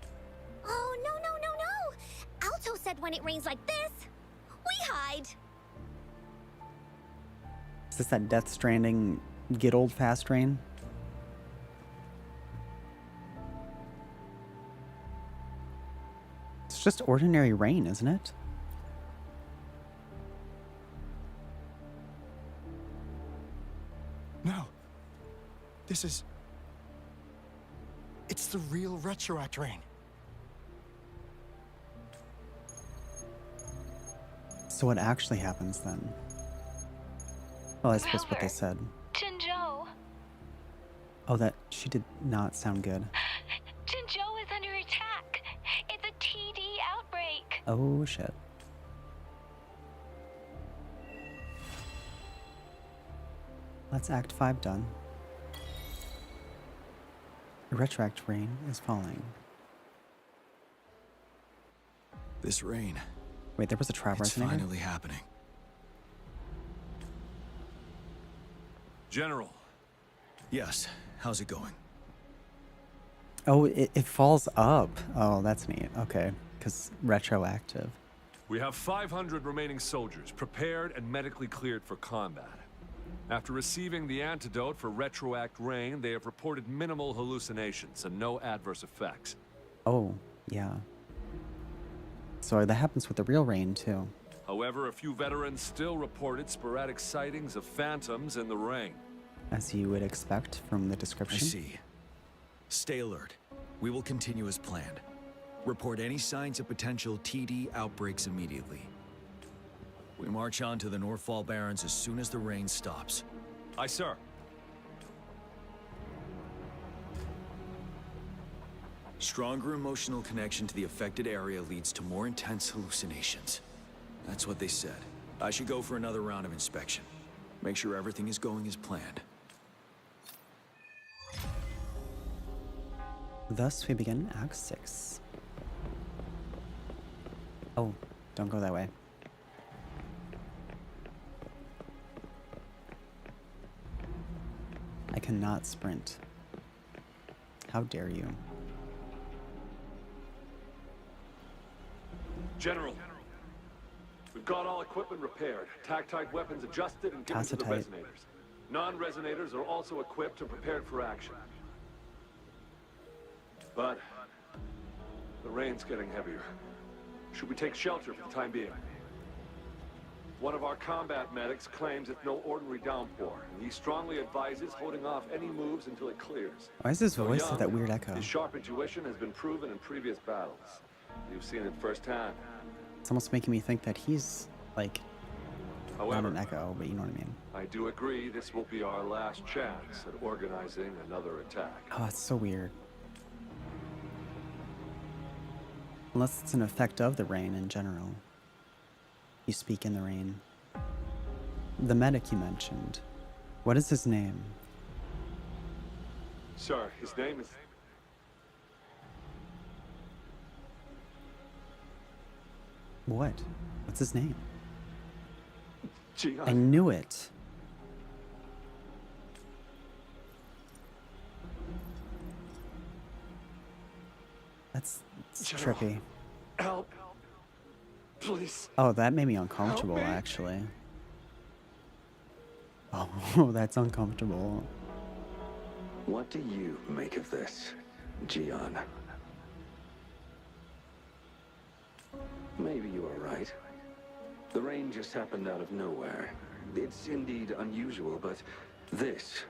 Oh, no, no, no, no. Alto said when it rains like this, we hide. Is this that Death Stranding get old fast rain? It's just ordinary rain, isn't it? No. This is... It's the real Retroact rain. So what actually happens then? Well, I suppose what they said. Jinzhou. Oh, that she did not sound good. Jinzhou is under attack. It's a TD outbreak. Oh shit. That's Act 5 done. The retroact rain is falling. This rain. Wait, there was a trap It's resonator? finally happening. General. Yes. How's it going? Oh, it falls up. Oh, that's neat. Okay, because retroactive. We have 500 remaining soldiers prepared and medically cleared for combat. After receiving the antidote for retroact rain, they have reported minimal hallucinations and no adverse effects. Oh, yeah. So that happens with the real rain, too. However, a few veterans still reported sporadic sightings of phantoms in the rain. As you would expect from the description. I see. Stay alert. We will continue as planned. Report any signs of potential TD outbreaks immediately. We march on to the Northfall Barrens as soon as the rain stops. Aye, sir. Stronger emotional connection to the affected area leads to more intense hallucinations. That's what they said. I should go for another round of inspection. Make sure everything is going as planned. Thus, we begin Act 6. Oh, don't go that way. I cannot sprint. How dare you? General. We've got all equipment repaired, tactite weapons adjusted and given to the Tacitite. resonators. Non-resonators are also equipped and prepared for action. But the rain's getting heavier. Should we take shelter for the time being? One of our combat medics claims it's no ordinary downpour, and he strongly advises holding off any moves until it clears. Why is his Though voice young, have that weird echo? His sharp intuition has been proven in previous battles. You've seen it firsthand. It's almost making me think that he's, like, However, not an echo, but you know what I mean. I do agree this will be our last chance at organizing another attack. Oh, it's so weird. Unless it's an effect of the rain in general. You speak in the rain. The medic you mentioned. What is his name? Sir, his name is... What? What's his name? Gian. I knew it. That's General, trippy. Help. Please. Oh, that made me uncomfortable, me. actually. Oh, that's uncomfortable. What do you make of this, Gian? Maybe you are right. The rain just happened out of nowhere. It's indeed unusual, but this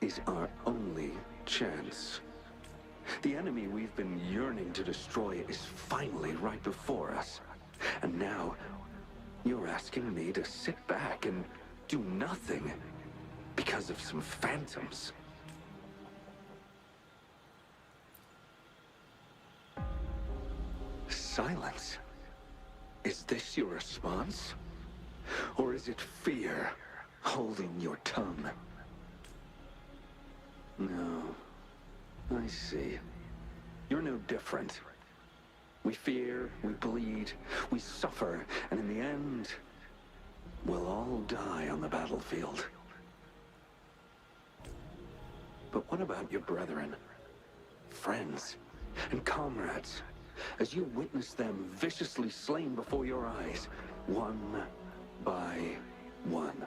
is our only chance. The enemy we've been yearning to destroy is finally right before us. And now, you're asking me to sit back and do nothing because of some phantoms. Silence. Is this your response? Or is it fear holding your tongue? No. I see. You're no different. We fear, we bleed, we suffer, and in the end, we'll all die on the battlefield. But what about your brethren, friends, and comrades? As you witness them viciously slain before your eyes, one by one.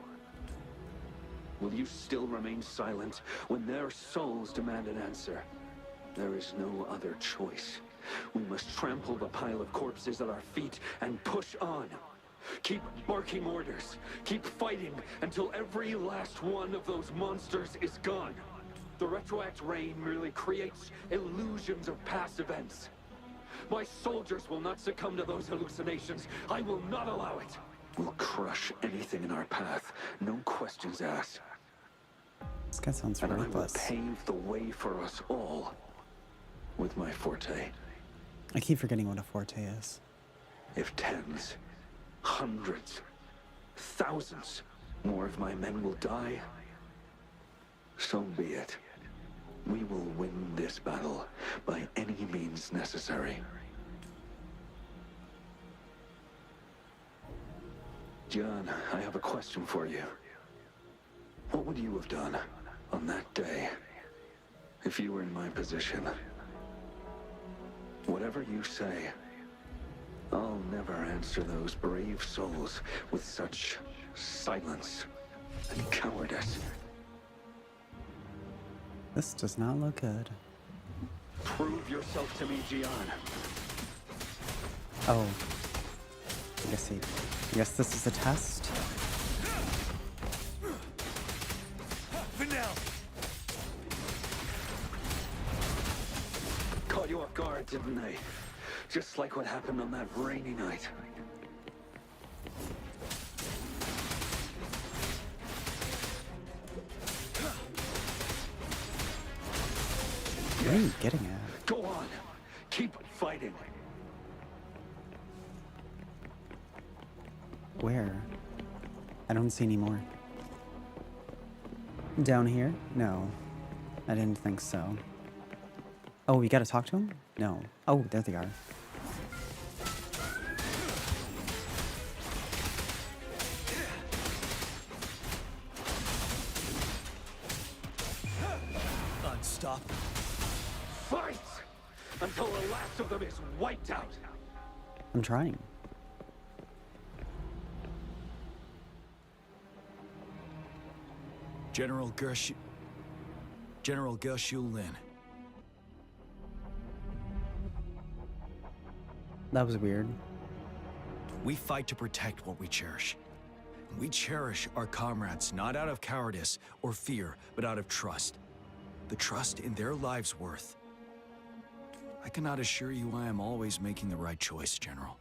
Will you still remain silent when their souls demand an answer? There is no other choice. We must trample the pile of corpses at our feet and push on. Keep barking orders. Keep fighting until every last one of those monsters is gone. The retroact rain merely creates illusions of past events. My soldiers will not succumb to those hallucinations. I will not allow it. We'll crush anything in our path. No questions asked. This guy sounds and ruthless. I will pave the way for us all with my forte. I keep forgetting what a forte is. If tens, hundreds, thousands more of my men will die, so be it. We will win this battle by any means necessary. John, I have a question for you. What would you have done on that day if you were in my position? Whatever you say, I'll never answer those brave souls with such silence and cowardice. This does not look good. Prove yourself to me, Gian. Oh. I guess this is a test? Caught you off guard, didn't they? Just like what happened on that rainy night. What are you getting at? Go on. Keep fighting. Where? I don't see any more. Down here? No. I didn't think so. Oh, we gotta talk to him? No. Oh, there they are. Unstoppable. Fight! Until the last of them is wiped out. I'm trying. General Gershu Lin. That was weird. We fight to protect what we cherish. We cherish our comrades not out of cowardice or fear, but out of trust. The trust in their lives' worth. I cannot assure you I am always making the right choice, General.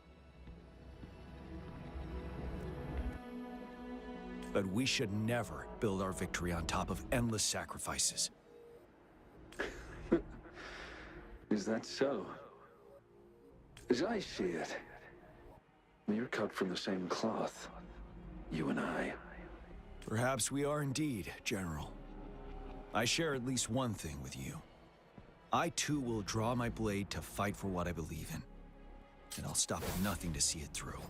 But we should never build our victory on top of endless sacrifices. Is that so? As I see it, we're cut from the same cloth, you and I. Perhaps we are indeed, General. I share at least one thing with you. I too will draw my blade to fight for what I believe in. and I'll stop at nothing to see it through.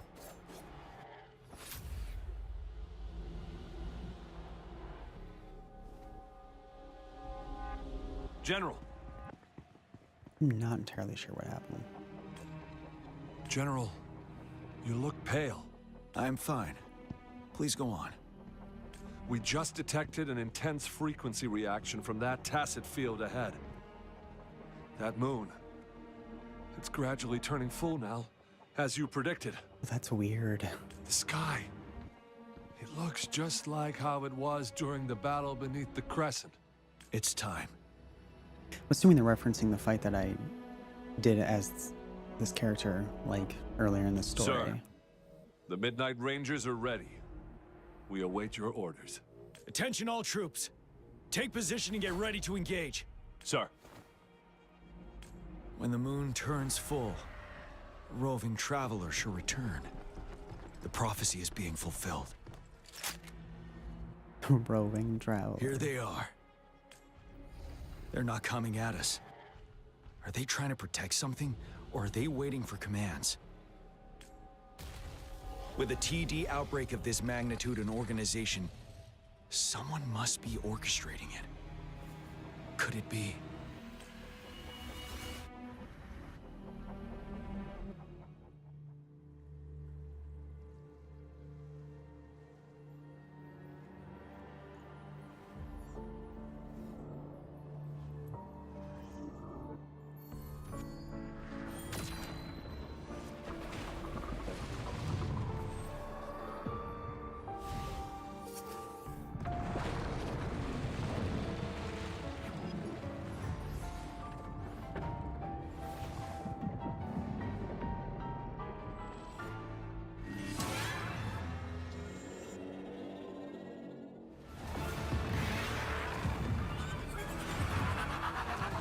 General. I'm not entirely sure what happened. General, you look pale. I'm fine. Please go on. We just detected an intense frequency reaction from that tacit field ahead. That moon. It's gradually turning full now, as you predicted. That's weird. The sky. It looks just like how it was during the battle beneath the crescent. It's time. I'm assuming they're referencing the fight that I did as this character, like, earlier in the story. Sir, the Midnight Rangers are ready. We await your orders. Attention all troops. Take position and get ready to engage. Sir. When the moon turns full, a roving traveler shall return. The prophecy is being fulfilled. Roving traveler. Here they are. They're not coming at us. Are they trying to protect something, or are they waiting for commands? With a TD outbreak of this magnitude and organization, someone must be orchestrating it. Could it be?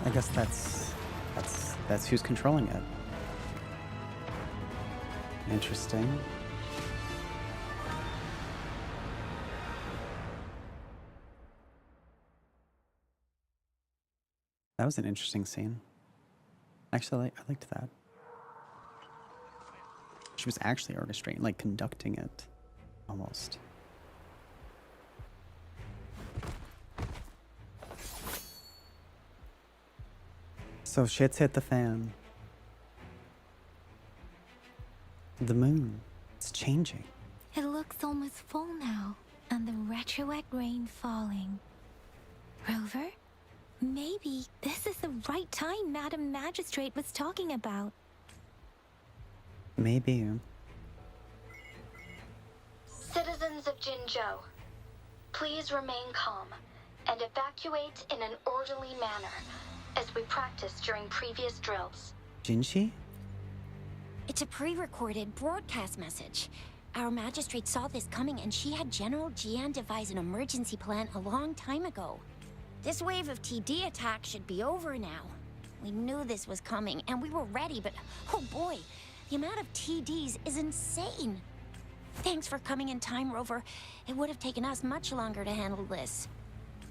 I guess that's who's controlling it. Interesting. That was an interesting scene. Actually, I liked that. She was actually orchestrating, like conducting it, almost. So shit's hit the fan. The moon, it's changing. It looks almost full now, and the retroact rain falling. Rover, maybe this is the right time Madam Magistrate was talking about. Maybe. Citizens of Jinzhou, please remain calm and evacuate in an orderly manner, as we practiced during previous drills. Jinshi? It's a pre-recorded broadcast message. Our magistrate saw this coming and she had General Jian devise an emergency plan a long time ago. This wave of TD attacks should be over now. We knew this was coming and we were ready, but oh boy, the amount of TDs is insane. Thanks for coming in time, Rover. It would have taken us much longer to handle this.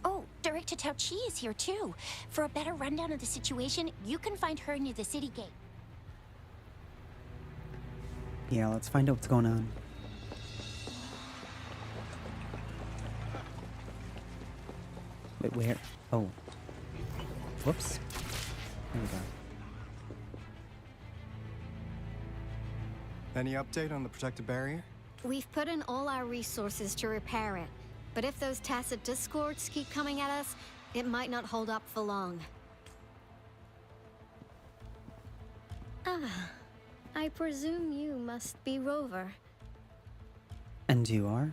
Oh, Director Tao Chi is here too. For a better rundown of the situation, you can find her near the city gate. Yeah, let's find out what's going on. Wait, where? Oh. Whoops. There we go. Any update on the protective barrier? We've put in all our resources to repair it. But if those tacit discords keep coming at us, it might not hold up for long. Ah, I presume you must be Rover. And you are?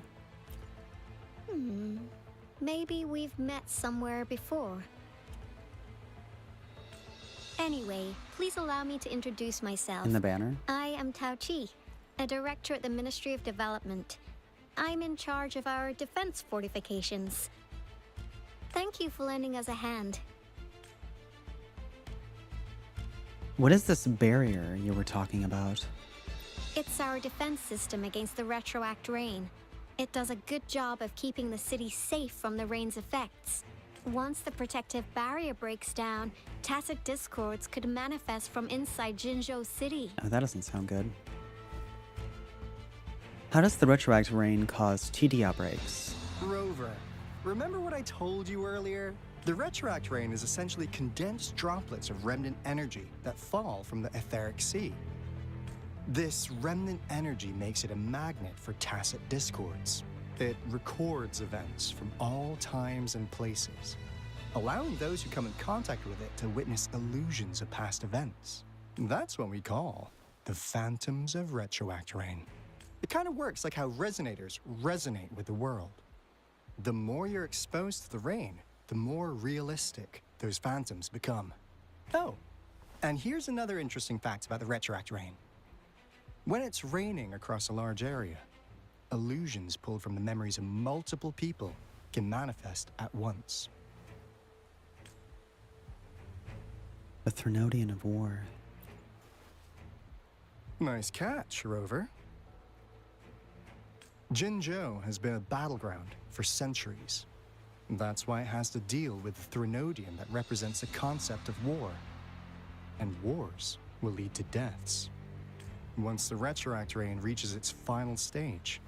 Maybe we've met somewhere before. Anyway, please allow me to introduce myself. In the banner? I am Tao Chi, a director at the Ministry of Development. I'm in charge of our defense fortifications. Thank you for lending us a hand. What is this barrier you were talking about? It's our defense system against the retroact rain. It does a good job of keeping the city safe from the rain's effects. Once the protective barrier breaks down, tacit discords could manifest from inside Jinzhou City. Oh, that doesn't sound good. How does the retroactive rain cause TD outbreaks? Rover, remember what I told you earlier? The retroact rain is essentially condensed droplets of remnant energy that fall from the etheric sea. This remnant energy makes it a magnet for tacit discords. It records events from all times and places, allowing those who come in contact with it to witness illusions of past events. That's what we call the phantoms of retroact rain. It kind of works like how resonators resonate with the world. The more you're exposed to the rain, the more realistic those phantoms become. Oh, and here's another interesting fact about the retroact rain. When it's raining across a large area, illusions pulled from the memories of multiple people can manifest at once. The Threnodian of War. Nice catch, Rover. Jinzhou has been a battleground for centuries. That's why it has to deal with the Threnodian that represents the concept of war. And wars will lead to deaths. Once the retroact rain reaches its final stage,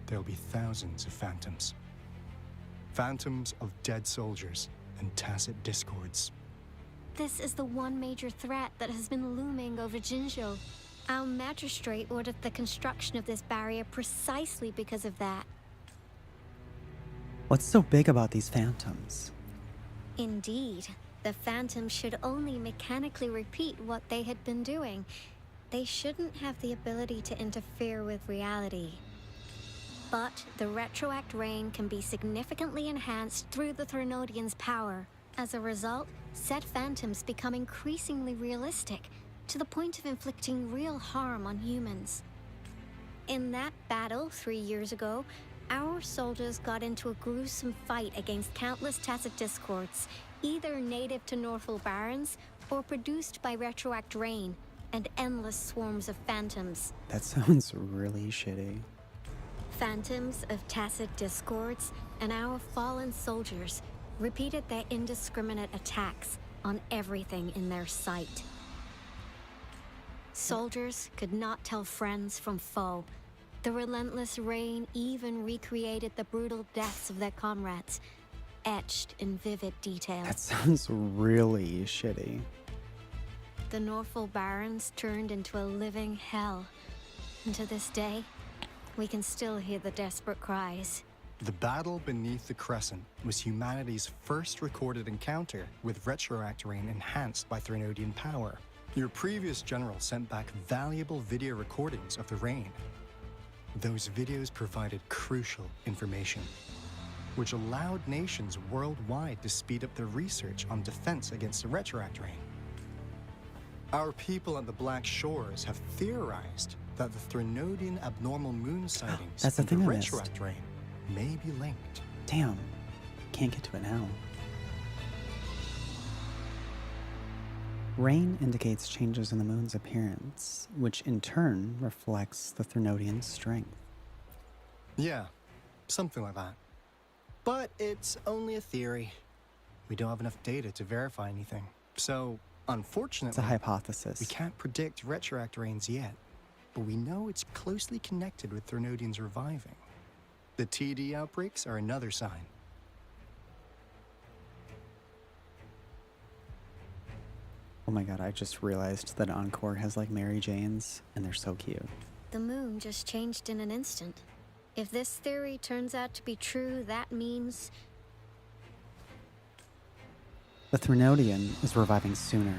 there'll be thousands of phantoms. Phantoms of dead soldiers and tacit discords. This is the one major threat that has been looming over Jinzhou. Our magistrate ordered the construction of this barrier precisely because of that. What's so big about these phantoms? Indeed, the phantoms should only mechanically repeat what they had been doing. They shouldn't have the ability to interfere with reality. But the retroact rain can be significantly enhanced through the Threnodian's power. As a result, said phantoms become increasingly realistic, to the point of inflicting real harm on humans. In that battle 3 years ago, our soldiers got into a gruesome fight against countless tacit discords, either native to Northfall Barrens or produced by retroact rain and endless swarms of phantoms. That sounds really shitty. Phantoms of tacit discords and our fallen soldiers repeated their indiscriminate attacks on everything in their sight. Soldiers could not tell friends from foe. The relentless rain even recreated the brutal deaths of their comrades, etched in vivid detail. That sounds really shitty. The Northfall Barrens turned into a living hell. And to this day, we can still hear the desperate cries. The battle beneath the Crescent was humanity's first recorded encounter with retroact rain enhanced by Threnodian power. Your previous general sent back valuable video recordings of the rain. Those videos provided crucial information, which allowed nations worldwide to speed up their research on defense against the retroact rain. Our people at the Black Shores have theorized that the Threnodian abnormal moon sightings That's the and thing the I missed. retroact rain may be linked. Damn. Can't get to it now. Rain indicates changes in the moon's appearance, which in turn reflects the Threnodian's strength. Yeah, something like that. But it's only a theory. We don't have enough data to verify anything. So, unfortunately, It's a hypothesis. we can't predict retroact rains yet, but we know it's closely connected with Threnodians reviving. The TD outbreaks are another sign. Oh my god, I just realized that Encore has like Mary Janes, and they're so cute. The moon just changed in an instant. If this theory turns out to be true, that means The Threnodian is reviving sooner.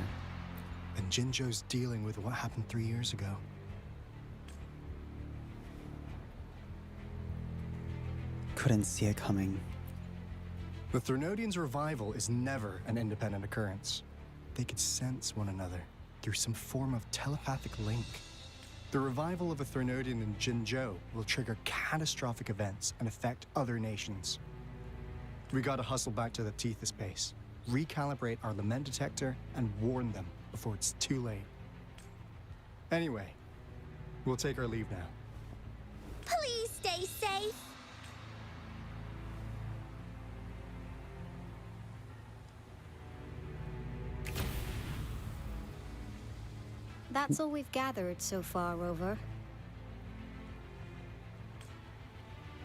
And Jinzhou's dealing with what happened 3 years ago. Couldn't see it coming. The Threnodians' revival is never an independent occurrence. They could sense one another through some form of telepathic link. The revival of a Threnodian in Jinzhou will trigger catastrophic events and affect other nations. We gotta hustle back to the Tethys base, recalibrate our lament detector, and warn them before it's too late. Anyway, we'll take our leave now. Please stay safe. That's all we've gathered so far, Rover.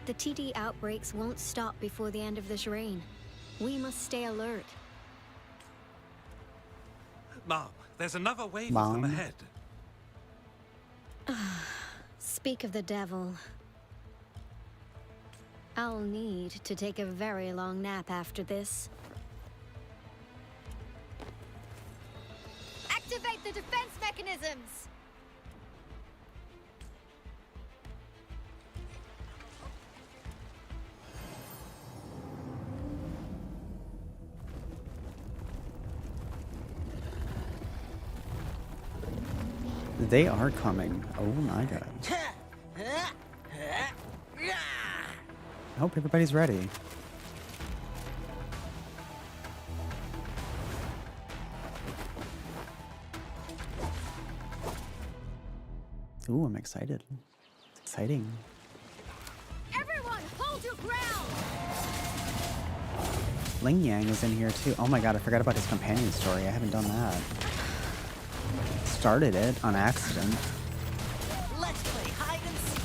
The TD outbreaks won't stop before the end of this reign. We must stay alert. Mom, there's another wave Mom. of them ahead. Speak of the devil. I'll need to take a very long nap after this. Activate the defense mechanisms! They are coming. Oh my god. I hope everybody's ready. Ooh, I'm excited. It's exciting. Everyone, hold your ground! Ling Yang is in here too. Oh my god, I forgot about his companion story. I haven't done that. Started it on accident. Let's play hide and seek.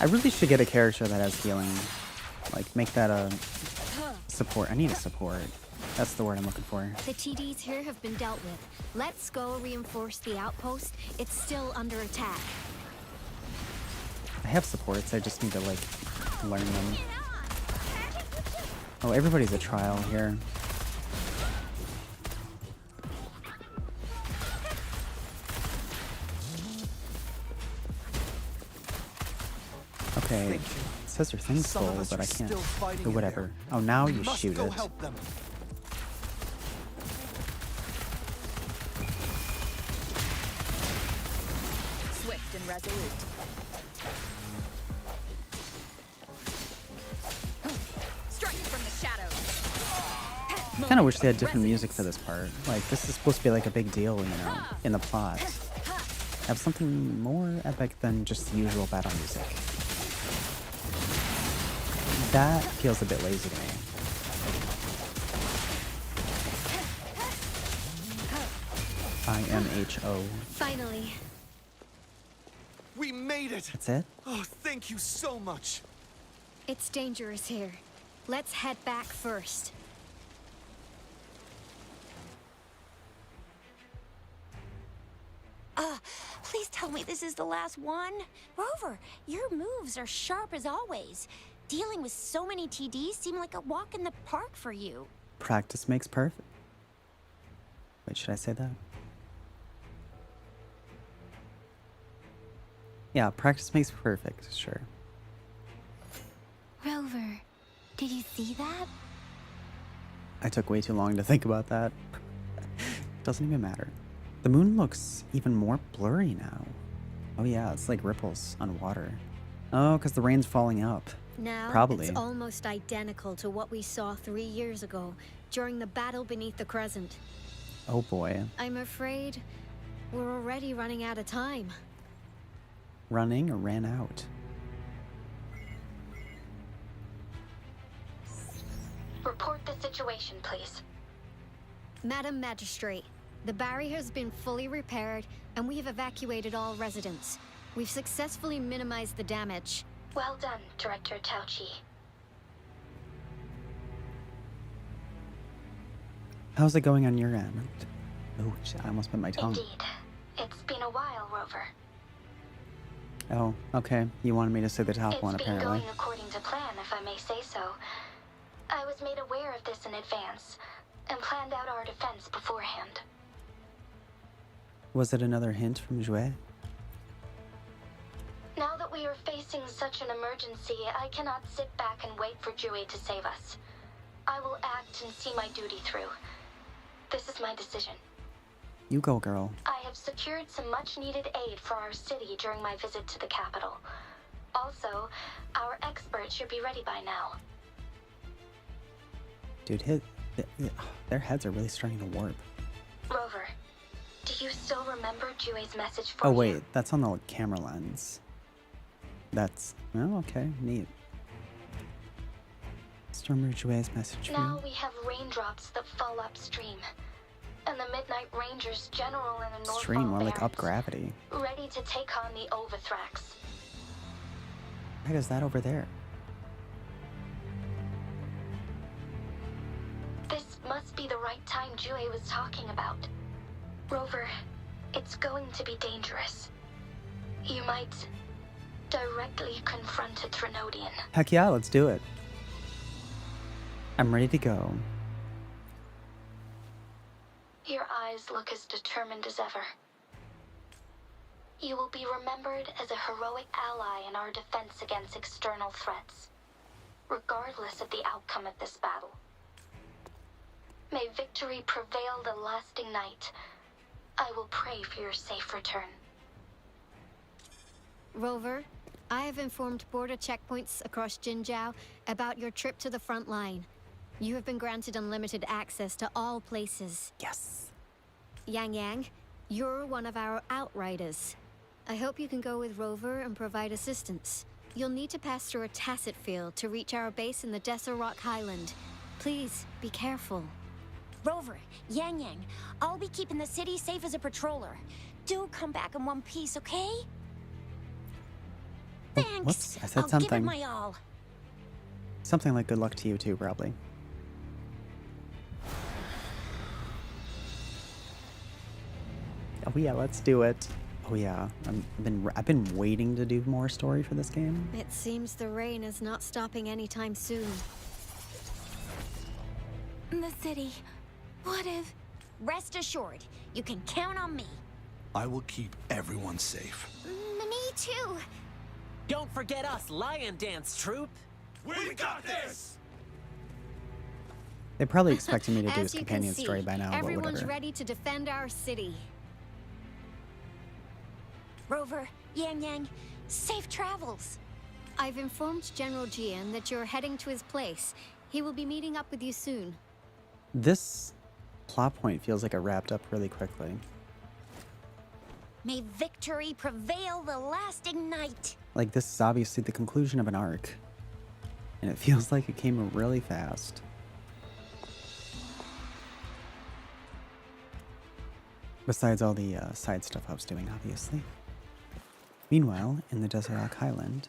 I really should get a character that has healing. Like, make that a support. I need a support. That's the word I'm looking for. The TDs here have been dealt with. Let's go reinforce the outpost. It's still under attack. I have supports, I just need to, like, learn them. Oh, everybody's a trial here. Okay, it says their thing's full, but I can't. Or whatever. Oh, now you shoot it. Swift and resolute. Striking from the shadows. I kind of wish they had different music for this part. Like, this is supposed to be like a big deal, you know, in the plot. Have something more epic than just the usual battle music. That feels a bit lazy to me. IMHO. Finally. We made it! That's it? Oh, thank you so much. It's dangerous here. Let's head back first. Please tell me this is the last one. Rover, your moves are sharp as always. Dealing with so many TDs seem like a walk in the park for you. Practice makes perfect. Wait, should I say that? Yeah, practice makes perfect, sure. Rover, did you see that? I took way too long to think about that. Doesn't even matter. The moon looks even more blurry now. Oh yeah, it's like ripples on water. Oh, because the rain's falling up. Now, Probably. it's almost identical to what we saw 3 years ago during the battle beneath the crescent. Oh boy. I'm afraid we're already running out of time. Running or ran out? Report the situation, please. Madam Magistrate, the barrier has been fully repaired and we have evacuated all residents. We've successfully minimized the damage. Well done, Director Tauchi. How's it going on your end? Oh, shit, I almost bit my tongue. Indeed. It's been a while, Rover. Oh, okay. You wanted me to say the top one, It's been apparently. going according to plan, if I may say so. I was made aware of this in advance, and planned out our defense beforehand. Was it another hint from Jouet? Now that we are facing such an emergency, I cannot sit back and wait for Jui to save us. I will act and see my duty through. This is my decision. You go, girl. I have secured some much-needed aid for our city during my visit to the capital. Also, our experts should be ready by now. Dude, their heads are really starting to warp. Rover, do you still remember Jue's message for Oh you? wait, that's on the camera lens. That's... Oh, okay. Neat. Stormer Joue's message for Now you. we have raindrops that fall upstream. And the Midnight Rangers General in the North Stream, more like up gravity. ready to take on the Overthrax. Why is that over there? This must be the right time Jue was talking about. Rover, it's going to be dangerous. You might directly confront a Trinodian. Heck yeah, let's do it. I'm ready to go. Your eyes look as determined as ever. You will be remembered as a heroic ally in our defense against external threats, regardless of the outcome of this battle. May victory prevail the lasting night. I will pray for your safe return. Rover, I have informed border checkpoints across Jinzhou about your trip to the front line. You have been granted unlimited access to all places. Yes. Yang Yang, you're one of our outriders. I hope you can go with Rover and provide assistance. You'll need to pass through a tacit field to reach our base in the Desert Rock Highland. Please, be careful. Rover, Yang Yang, I'll be keeping the city safe as a patroller. Do come back in one piece, okay? Thanks. Whoops, I said I'll something. give it my all. Something like good luck to you too, probably. Oh yeah, let's do it. Oh yeah, I've been waiting to do more story for this game. It seems the rain is not stopping anytime soon. The city. What if... Rest assured, you can count on me. I will keep everyone safe. Me too. Don't forget us, Lion Dance Troop. We got this! They probably expected me to do As his you can companion see, story by now, but everyone's whatever. ready to defend our city. Rover, Yang Yang, safe travels. I've informed General Jian that you're heading to his place. He will be meeting up with you soon. This plot point feels like it wrapped up really quickly. May victory prevail the lasting night. Like, this is obviously the conclusion of an arc. And it feels like it came really fast. Besides all the side stuff I was doing, obviously. Meanwhile, in the Desert Rock Highland...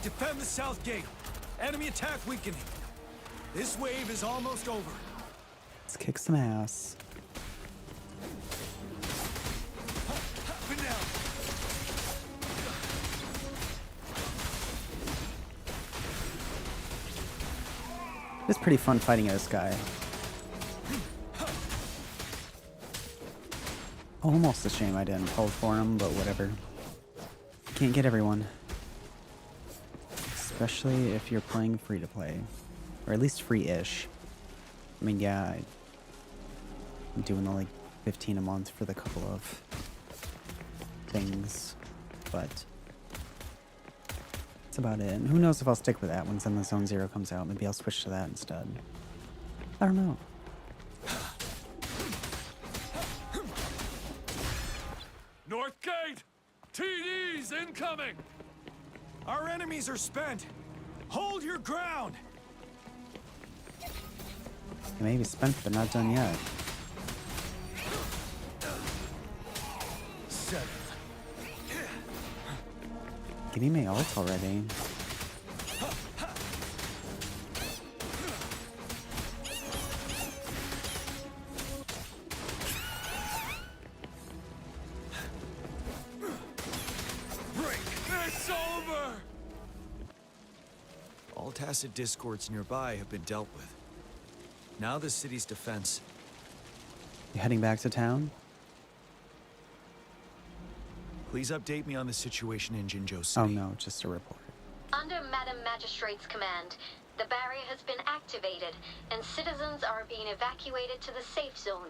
Defend the south gate. Enemy attack weakening. This wave is almost over. Let's kick some ass. Up and down. It's pretty fun fighting this guy. Almost a shame I didn't hold for him, but whatever. Can't get everyone. Especially if you're playing free-to-play. Or at least free-ish. I mean, yeah, I'm doing the, like, 15 a month for the couple of things, but that's about it. And who knows if I'll stick with that when Zenless Zone Zero comes out. Maybe I'll switch to that instead. I don't know. North Gate! TD's incoming! Our enemies are spent. Hold your ground. They may be spent, but not done yet. Give me my ult already. It's over! All tacit discords nearby have been dealt with. Now the city's defense. You heading back to town? Please update me on the situation in Jinzhou Oh City. no, just a report. Under Madam Magistrate's command, the barrier has been activated, and citizens are being evacuated to the safe zone.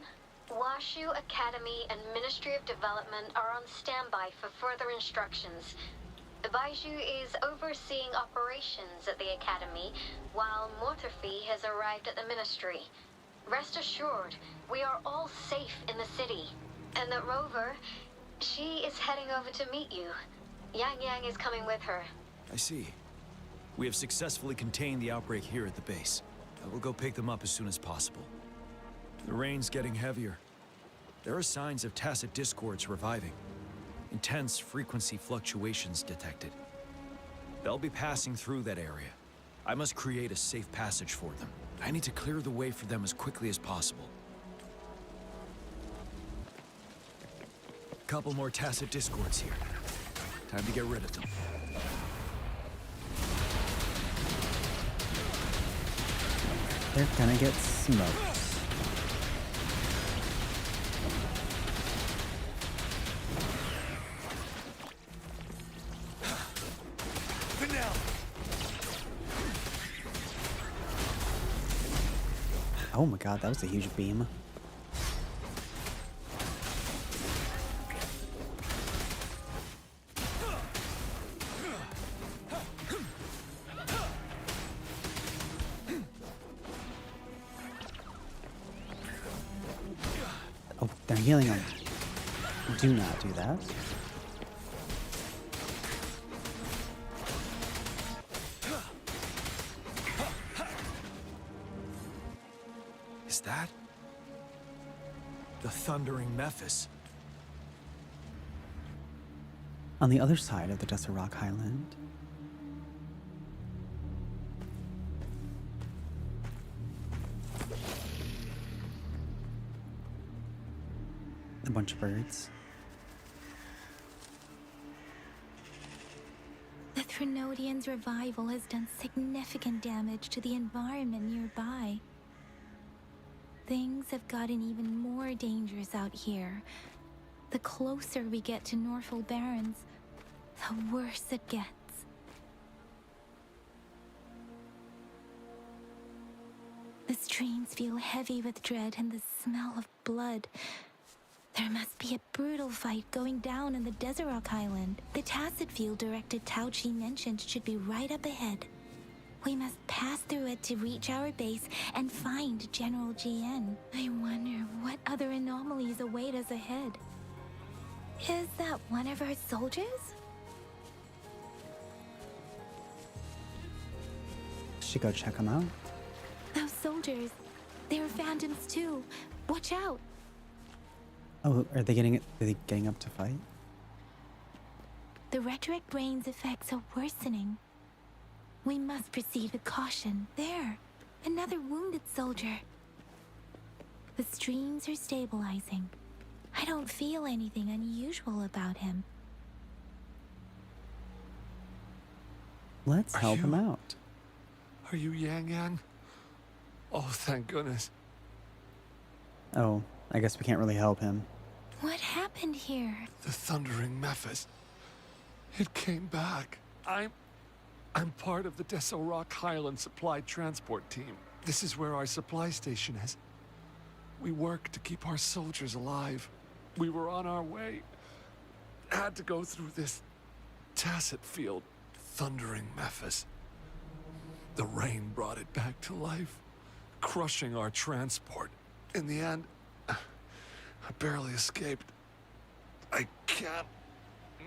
Washu Academy and Ministry of Development are on standby for further instructions. Baiju is overseeing operations at the Academy, while Mortherfee has arrived at the Ministry. Rest assured, we are all safe in the city. And that Rover, she is heading over to meet you. Yang Yang is coming with her. I see. We have successfully contained the outbreak here at the base. I will go pick them up as soon as possible. The rain's getting heavier. There are signs of tacit discords reviving. Intense frequency fluctuations detected. They'll be passing through that area. I must create a safe passage for them. I need to clear the way for them as quickly as possible. Couple more tacit discords here. Time to get rid of them. They're gonna get smoked. Oh my god, that was a huge beam. Oh, they're healing him. Do not do that. Is that the thundering Mephis? On the other side of the Desert Rock Highland, a bunch of birds. The Threnodians' revival has done significant damage to the environment nearby. Things have gotten even more dangerous out here. The closer we get to Norfolk Barrens, the worse it gets. The streams feel heavy with dread and the smell of blood. There must be a brutal fight going down in the Desert Rock Island. The tacit field directed Tao Chi mentioned should be right up ahead. We must pass through it to reach our base and find General GN. I wonder what other anomalies await us ahead. Is that one of our soldiers? Should go check them out. Those soldiers, they're phantoms too. Watch out. Oh, are they getting up to fight? The rhetoric brain's effects are worsening. We must proceed with caution. There, another wounded soldier. The streams are stabilizing. I don't feel anything unusual about him. Let's help him out. Are you Yang Yang? Oh, thank goodness. Oh, I guess we can't really help him. What happened here? The thundering Mephis. It came back. I'm part of the Desert Rock Highland Supply Transport Team. This is where our supply station is. We work to keep our soldiers alive. We were on our way. Had to go through this tacit field. Thundering Mephis. The rain brought it back to life, crushing our transport. In the end, I barely escaped. I can't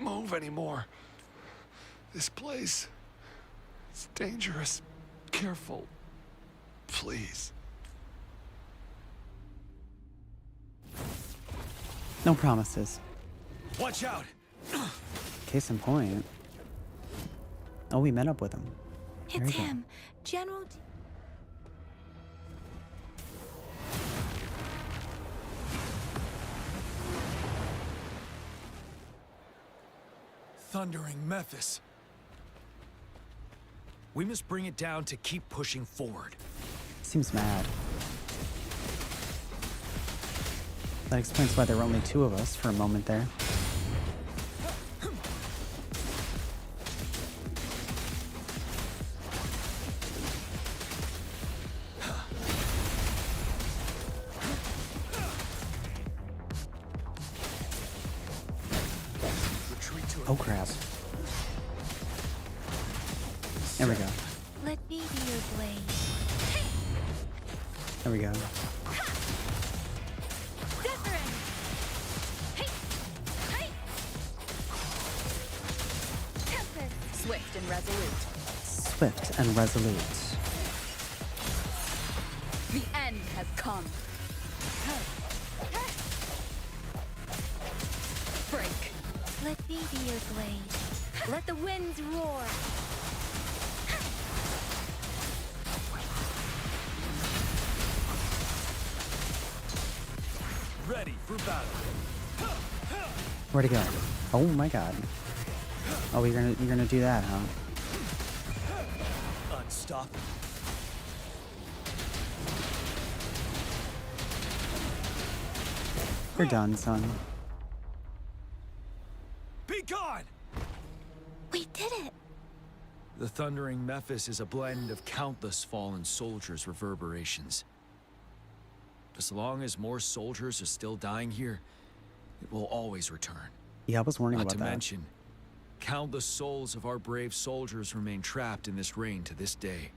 move anymore. This place... it's dangerous. Careful. Please. No promises. Watch out! Case in point. Oh, we met up with him. It's him, General. Thundering Mephis. We must bring it down to keep pushing forward. Seems mad. That explains why there were only two of us for a moment there. Oh crap. There we go. Let me be your blade. There we go. Wuthering! Hey! Hey! Tempest! Swift and resolute. Swift and resolute. The end has come. Break. Let me be your blade. Let the winds roar. Ready for battle. Where'd it go? Oh my god. Oh, you're gonna do that, huh? Unstoppable. You're done, son. Be gone! We did it! The thundering Mephis is a blend of countless fallen soldiers' reverberations. As long as more soldiers are still dying here, it will always return. Yeah, I was warning Not about to that. mention, countless souls of our brave soldiers remain trapped in this rain to this day.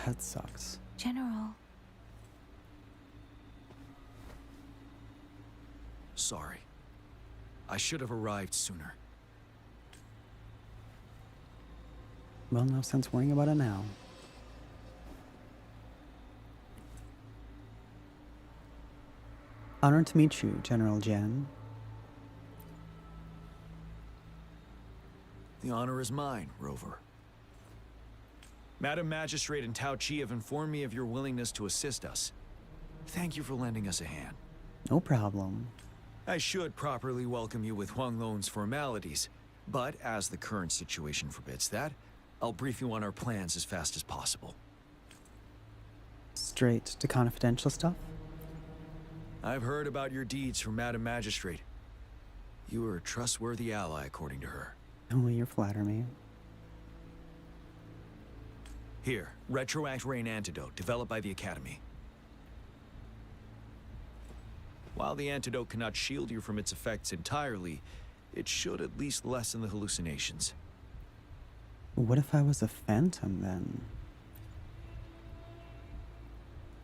That sucks. General. Sorry. I should have arrived sooner. Well, no sense worrying about it now. Honored to meet you, General Jen. The honor is mine, Rover. Madam Magistrate and Tao Chi have informed me of your willingness to assist us. Thank you for lending us a hand. No problem. I should properly welcome you with Huang Lon's formalities, but as the current situation forbids that, I'll brief you on our plans as fast as possible. Straight to confidential stuff? I've heard about your deeds from Madam Magistrate. You are a trustworthy ally, according to her. Oh, you flatter me. Here, Retroact Rain Antidote, developed by the Academy. While the antidote cannot shield you from its effects entirely, it should at least lessen the hallucinations. What if I was a phantom, then?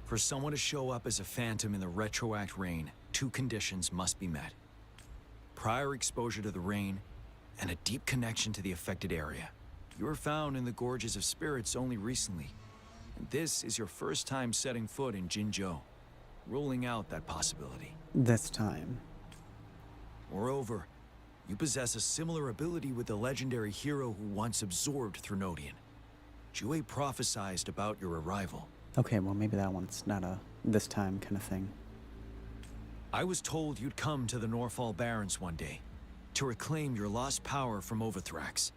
For someone to show up as a phantom in the Retroact Rain, 2 conditions must be met. Prior exposure to the rain, and a deep connection to the affected area. You were found in the Gorges of Spirits only recently, and this is your first time setting foot in Jinzhou, ruling out that possibility. This time. Moreover, you possess a similar ability with the legendary hero who once absorbed Threnodian. Jue prophesied about your arrival. Okay, well maybe that one's not a this time kind of thing. I was told you'd come to the Norfall Barrens one day, to reclaim your lost power from Overthrax.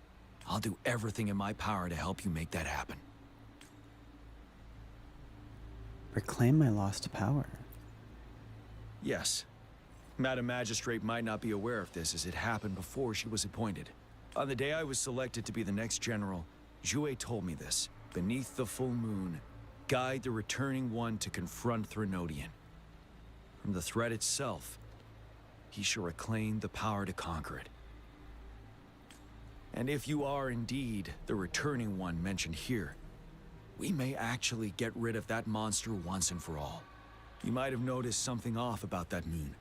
I'll do everything in my power to help you make that happen. Reclaim my lost power. Yes. Madam Magistrate might not be aware of this as it happened before she was appointed. On the day I was selected to be the next general, Jue told me this. Beneath the full moon, guide the returning one to confront Threnodian. From the threat itself, he shall reclaim the power to conquer it. And if you are indeed the returning one mentioned here, we may actually get rid of that monster once and for all. You might have noticed something off about that moon.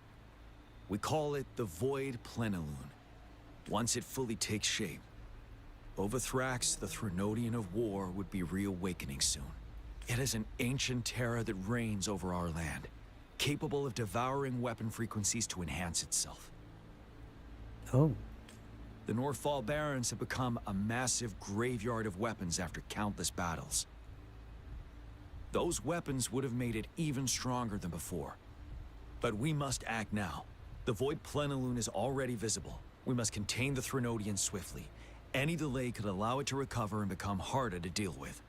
We call it the Void Plenilune. Once it fully takes shape, Overthrax, the Threnodian of War, would be reawakening soon. It is an ancient terror that reigns over our land, capable of devouring weapon frequencies to enhance itself. Oh. The Norfall Barrens have become a massive graveyard of weapons after countless battles. Those weapons would have made it even stronger than before. But we must act now. The Void Plenilune is already visible. We must contain the Threnodian swiftly. Any delay could allow it to recover and become harder to deal with.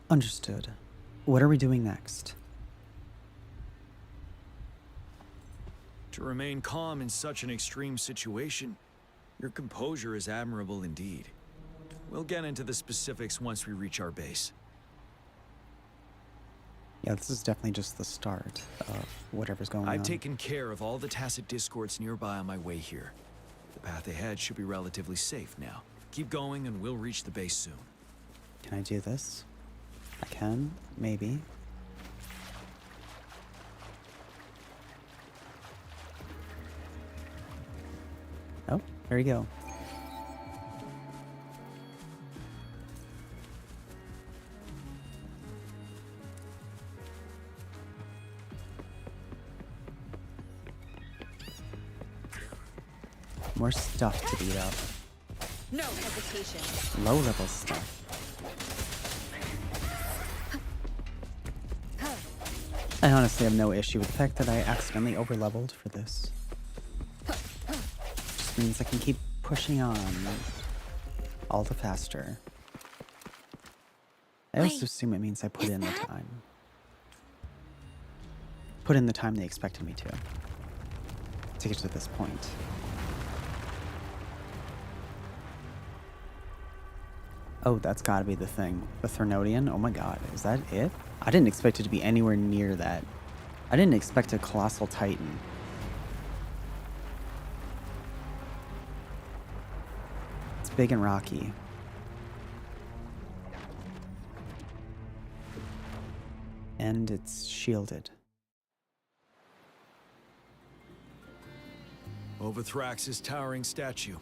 Understood. What are we doing next? To remain calm in such an extreme situation, your composure is admirable indeed. We'll get into the specifics once we reach our base. Yeah, this is definitely just the start of whatever's going on. I've taken care of all the tacit discords nearby on my way here. The path ahead should be relatively safe now. Keep going and we'll reach the base soon. Can I do this? I can, maybe. Oh, there you go. More stuff to beat up. No hesitation. Low level stuff. I honestly have no issue with the fact that I accidentally overleveled for this. Just means I can keep pushing on all the faster. I also assume it means I put in the time. Put in the time they expected me to get to this point. Oh, that's gotta be the thing. The Threnodian? Oh my god, is that it? I didn't expect it to be anywhere near that. I didn't expect a colossal titan. It's big and rocky. And it's shielded. Overthrax's towering statue,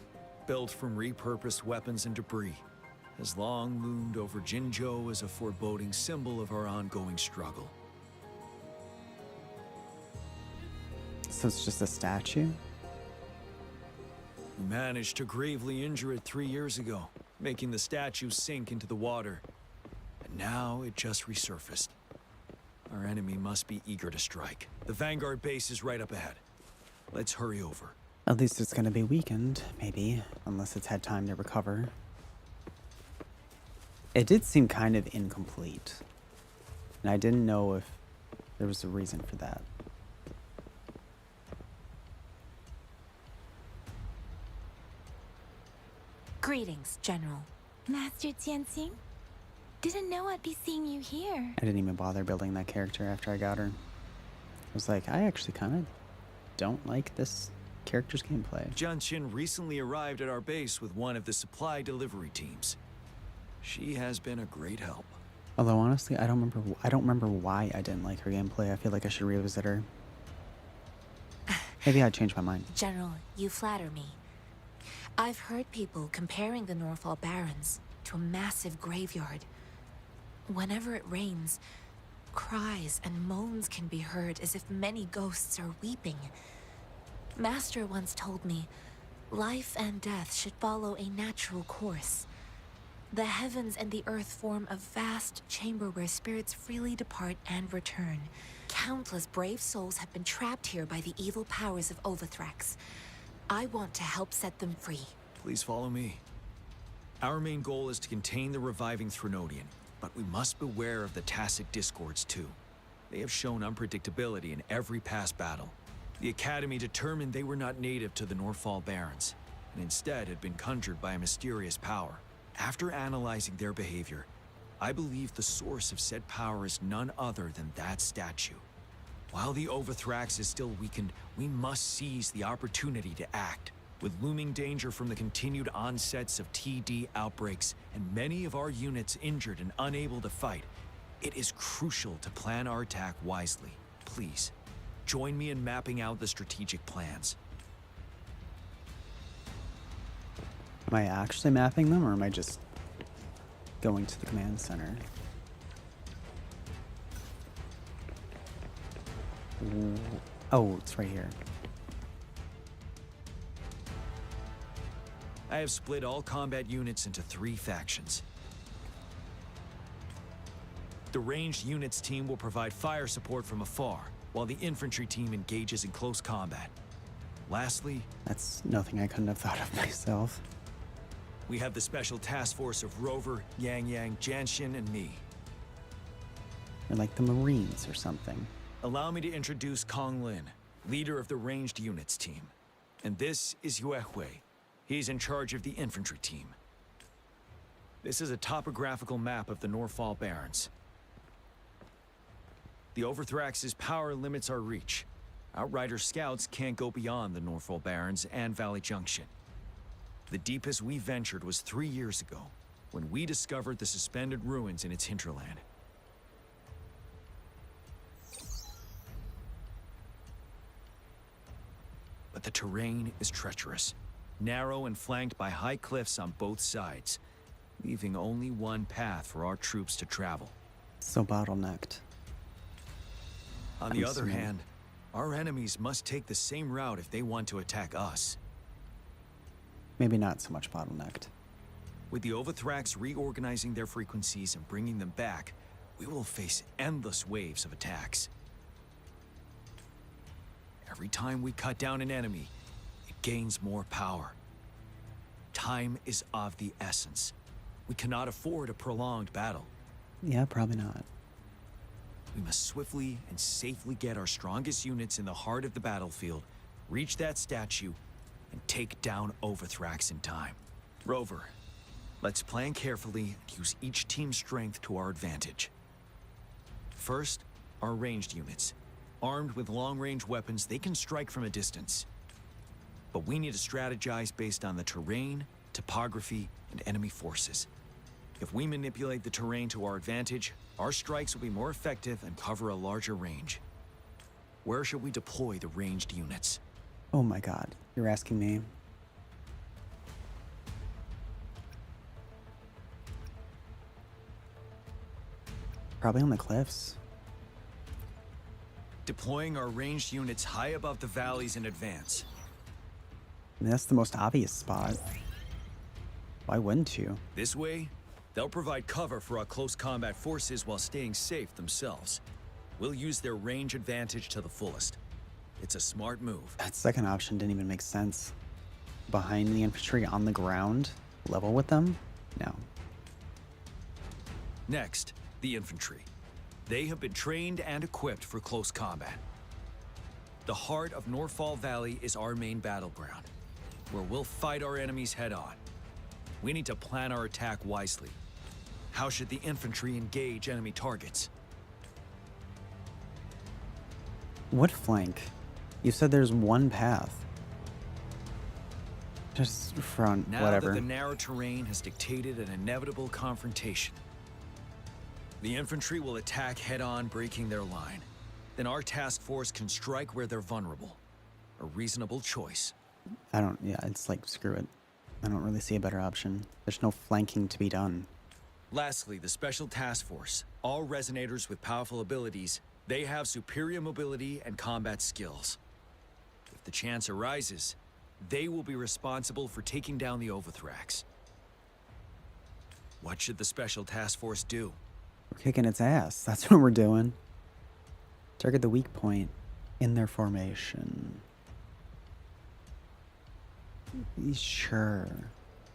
built from repurposed weapons and debris, has long loomed over Jinzhou as a foreboding symbol of our ongoing struggle. So it's just a statue? We managed to gravely injure it 3 years ago, making the statue sink into the water. And now it just resurfaced. Our enemy must be eager to strike. The Vanguard base is right up ahead. Let's hurry over. At least it's gonna be weakened, maybe, unless it's had time to recover. It did seem kind of incomplete, and I didn't know if there was a reason for that. Greetings, General. Master Tianxing? Didn't know I'd be seeing you here. I didn't even bother building that character after I got her. I was like, I actually kind of don't like this character's gameplay. Jianqin recently arrived at our base with one of the supply delivery teams. She has been a great help. Although honestly, I don't remember why I didn't like her gameplay. I feel like I should revisit her. Maybe I'd change my mind. General, you flatter me. I've heard people comparing the Norfall Barrens to a massive graveyard. Whenever it rains, cries and moans can be heard as if many ghosts are weeping. Master once told me, life and death should follow a natural course. The heavens and the earth form a vast chamber where spirits freely depart and return. Countless brave souls have been trapped here by the evil powers of Overthrax. I want to help set them free. Please follow me. Our main goal is to contain the reviving Threnodian, but we must beware of the Tacit Discords too. They have shown unpredictability in every past battle. The Academy determined they were not native to the Norfall Barrens, and instead had been conjured by a mysterious power. After analyzing their behavior, I believe the source of said power is none other than that statue. While the Overthrax is still weakened, we must seize the opportunity to act. With looming danger from the continued onsets of TD outbreaks and many of our units injured and unable to fight, it is crucial to plan our attack wisely. Please, join me in mapping out the strategic plans. Am I actually mapping them, or am I just going to the command center? Ooh. Oh, it's right here. I have split all combat units into 3 factions. The ranged units team will provide fire support from afar, while the infantry team engages in close combat. Lastly, that's nothing I couldn't have thought of myself. We have the special task force of Rover, Yang Yang, Jianxin, and me. They're like the Marines or something. Allow me to introduce Kong Lin, leader of the ranged units team. And this is Yue Hui. He's in charge of the infantry team. This is a topographical map of the Norfall Barrens. The Overthrax's power limits our reach. Outrider scouts can't go beyond the Norfall Barrens and Valley Junction. The deepest we ventured was 3 years ago, when we discovered the suspended ruins in its hinterland. But the terrain is treacherous, narrow and flanked by high cliffs on both sides, leaving only one path for our troops to travel. So bottlenecked. On the other hand, our enemies must take the same route if they want to attack us. Maybe not so much bottlenecked. With the Overthrax reorganizing their frequencies and bringing them back, we will face endless waves of attacks. Every time we cut down an enemy, it gains more power. Time is of the essence. We cannot afford a prolonged battle. Yeah, probably not. We must swiftly and safely get our strongest units in the heart of the battlefield, reach that statue, and take down Overthrax in time. Rover, let's plan carefully and use each team's strength to our advantage. First, our ranged units. Armed with long-range weapons, they can strike from a distance. But we need to strategize based on the terrain, topography, and enemy forces. If we manipulate the terrain to our advantage, our strikes will be more effective and cover a larger range. Where should we deploy the ranged units? Oh my god, you're asking me? Probably on the cliffs. Deploying our ranged units high above the valleys in advance. I mean, that's the most obvious spot. Why wouldn't you? This way, they'll provide cover for our close combat forces while staying safe themselves. We'll use their range advantage to the fullest. It's a smart move. That second option didn't even make sense. Behind the infantry on the ground, level with them? No. Next, the infantry. They have been trained and equipped for close combat. The heart of Northfall Valley is our main battleground, where we'll fight our enemies head-on. We need to plan our attack wisely. How should the infantry engage enemy targets? What flank? You said there's one path. Just front, Now whatever. that the narrow terrain has dictated an inevitable confrontation, the infantry will attack head-on, breaking their line. Then our task force can strike where they're vulnerable. A reasonable choice. It's like, screw it. I don't really see a better option. There's no flanking to be done. Lastly, the Special Task Force. All resonators with powerful abilities, they have superior mobility and combat skills. If the chance arises, they will be responsible for taking down the Overthrax. What should the Special Task Force do? We're kicking its ass. That's what we're doing. Target the weak point in their formation. Sure.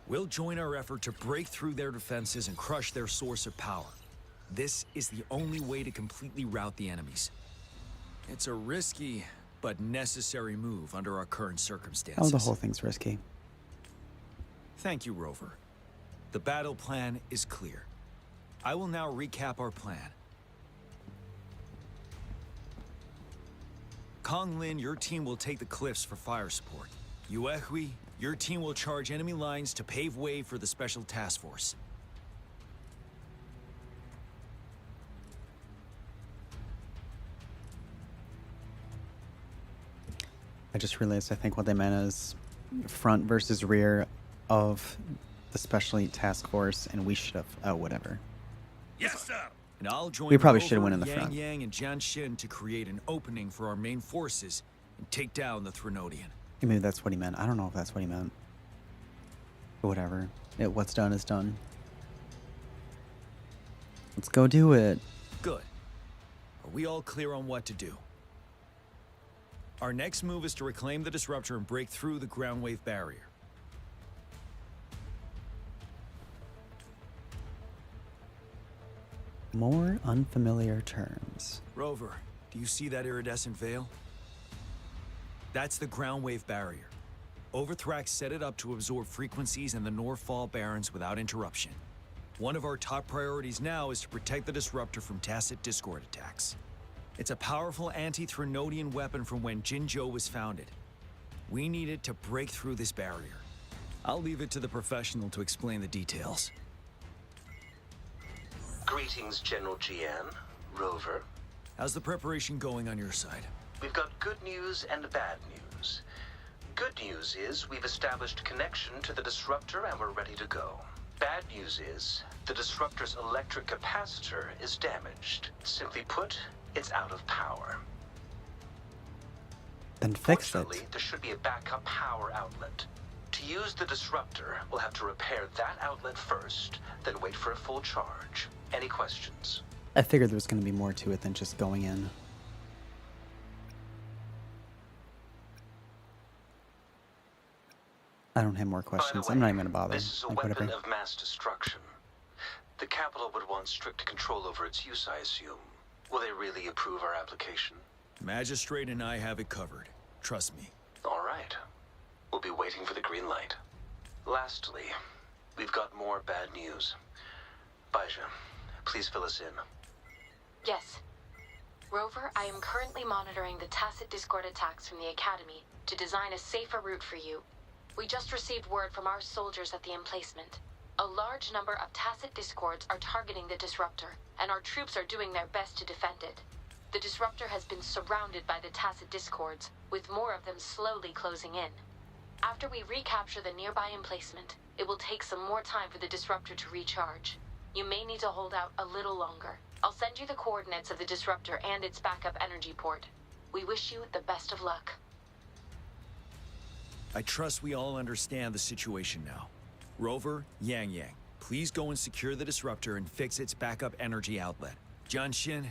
We'll join our effort to break through their defenses and crush their source of power. This is the only way to completely rout the enemies. It's a risky but necessary move under our current circumstances. Oh, the whole thing's risky. Thank you, Rover. The battle plan is clear. I will now recap our plan. Kong Lin, your team will take the cliffs for fire support. Yuehui, your team will charge enemy lines to pave way for the Special Task Force. I just realized I think what they meant is front versus rear of the Special Task Force, and we should have... Oh, whatever. Yes, sir. And I'll join We probably Rover, should have went in the Yang front. Yang and Jian Xin to create an opening for our main forces and take down the Threnodian. Maybe that's what he meant. I don't know if that's what he meant. But whatever. What's done is done. Let's go do it. Good. Are we all clear on what to do? Our next move is to reclaim the Disruptor and break through the ground wave barrier. More unfamiliar terms. Rover, do you see that iridescent veil? That's the ground wave barrier. Overthrax set it up to absorb frequencies in the Northfall Barrens without interruption. One of our top priorities now is to protect the Disruptor from tacit Discord attacks. It's a powerful anti-Threnodian weapon from when Jinzhou was founded. We need it to break through this barrier. I'll leave it to the professional to explain the details. Greetings, General GN, Rover. How's the preparation going on your side? We've got good news and bad news. Good news is we've established connection to the disruptor and we're ready to go. Bad news is the disruptor's electric capacitor is damaged. Simply put, it's out of power. Then fix it. Fortunately, there should be a backup power outlet. To use the disruptor, we'll have to repair that outlet first, then wait for a full charge. Any questions? I figured there was going to be more to it than just going in. I don't have more questions. I'm not even going to bother. This is a Like, weapon whatever. of mass destruction. The capital would want strict control over its use, I assume. Will they really approve our application? Magistrate and I have it covered. Trust me. All right. We'll be waiting for the green light. Lastly, we've got more bad news. Baija, please fill us in. Yes. Rover, I am currently monitoring the tacit discord attacks from the Academy to design a safer route for you. We just received word from our soldiers at the emplacement. A large number of tacit discords are targeting the disruptor, and our troops are doing their best to defend it. The disruptor has been surrounded by the tacit discords, with more of them slowly closing in. After we recapture the nearby emplacement, it will take some more time for the disruptor to recharge. You may need to hold out a little longer. I'll send you the coordinates of the disruptor and its backup energy port. We wish you the best of luck. I trust we all understand the situation now. Rover, Yang, please go and secure the disruptor and fix its backup energy outlet. Jianxin,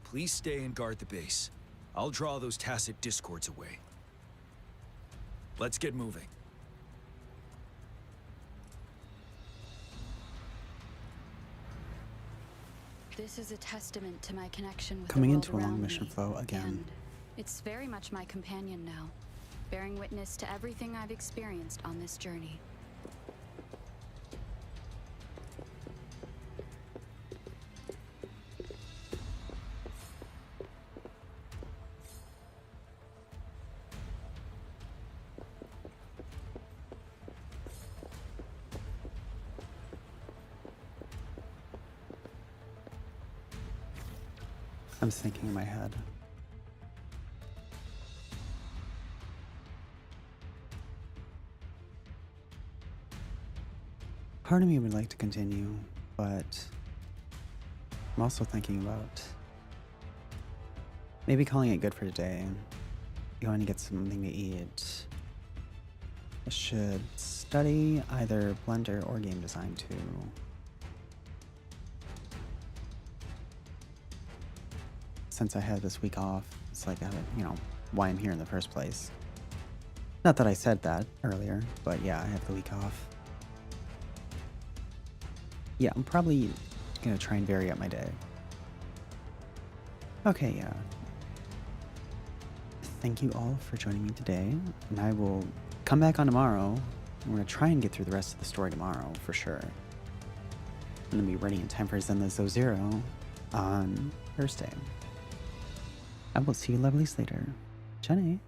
please stay and guard the base. I'll draw those tacit discords away. Let's get moving. This is a testament to my connection with Coming the world into a long around mission me, flow again. and it's very much my companion now, bearing witness to everything I've experienced on this journey. I'm thinking in my head. Part of me would like to continue, but I'm also thinking about maybe calling it good for today. Going to get something to eat. I should study either Blender or game design too. Since I had this week off, it's like, you know, why I'm here in the first place. Not that I said that earlier, but yeah, I have the week off. Yeah, I'm probably gonna try and vary up my day. Okay, yeah. Thank you all for joining me today, and I will come back on tomorrow. I'm gonna try and get through the rest of the story tomorrow, for sure. I'm gonna be ready in time for Zen the Zo-Zero on Thursday. I will see you lovelies later. Jenny.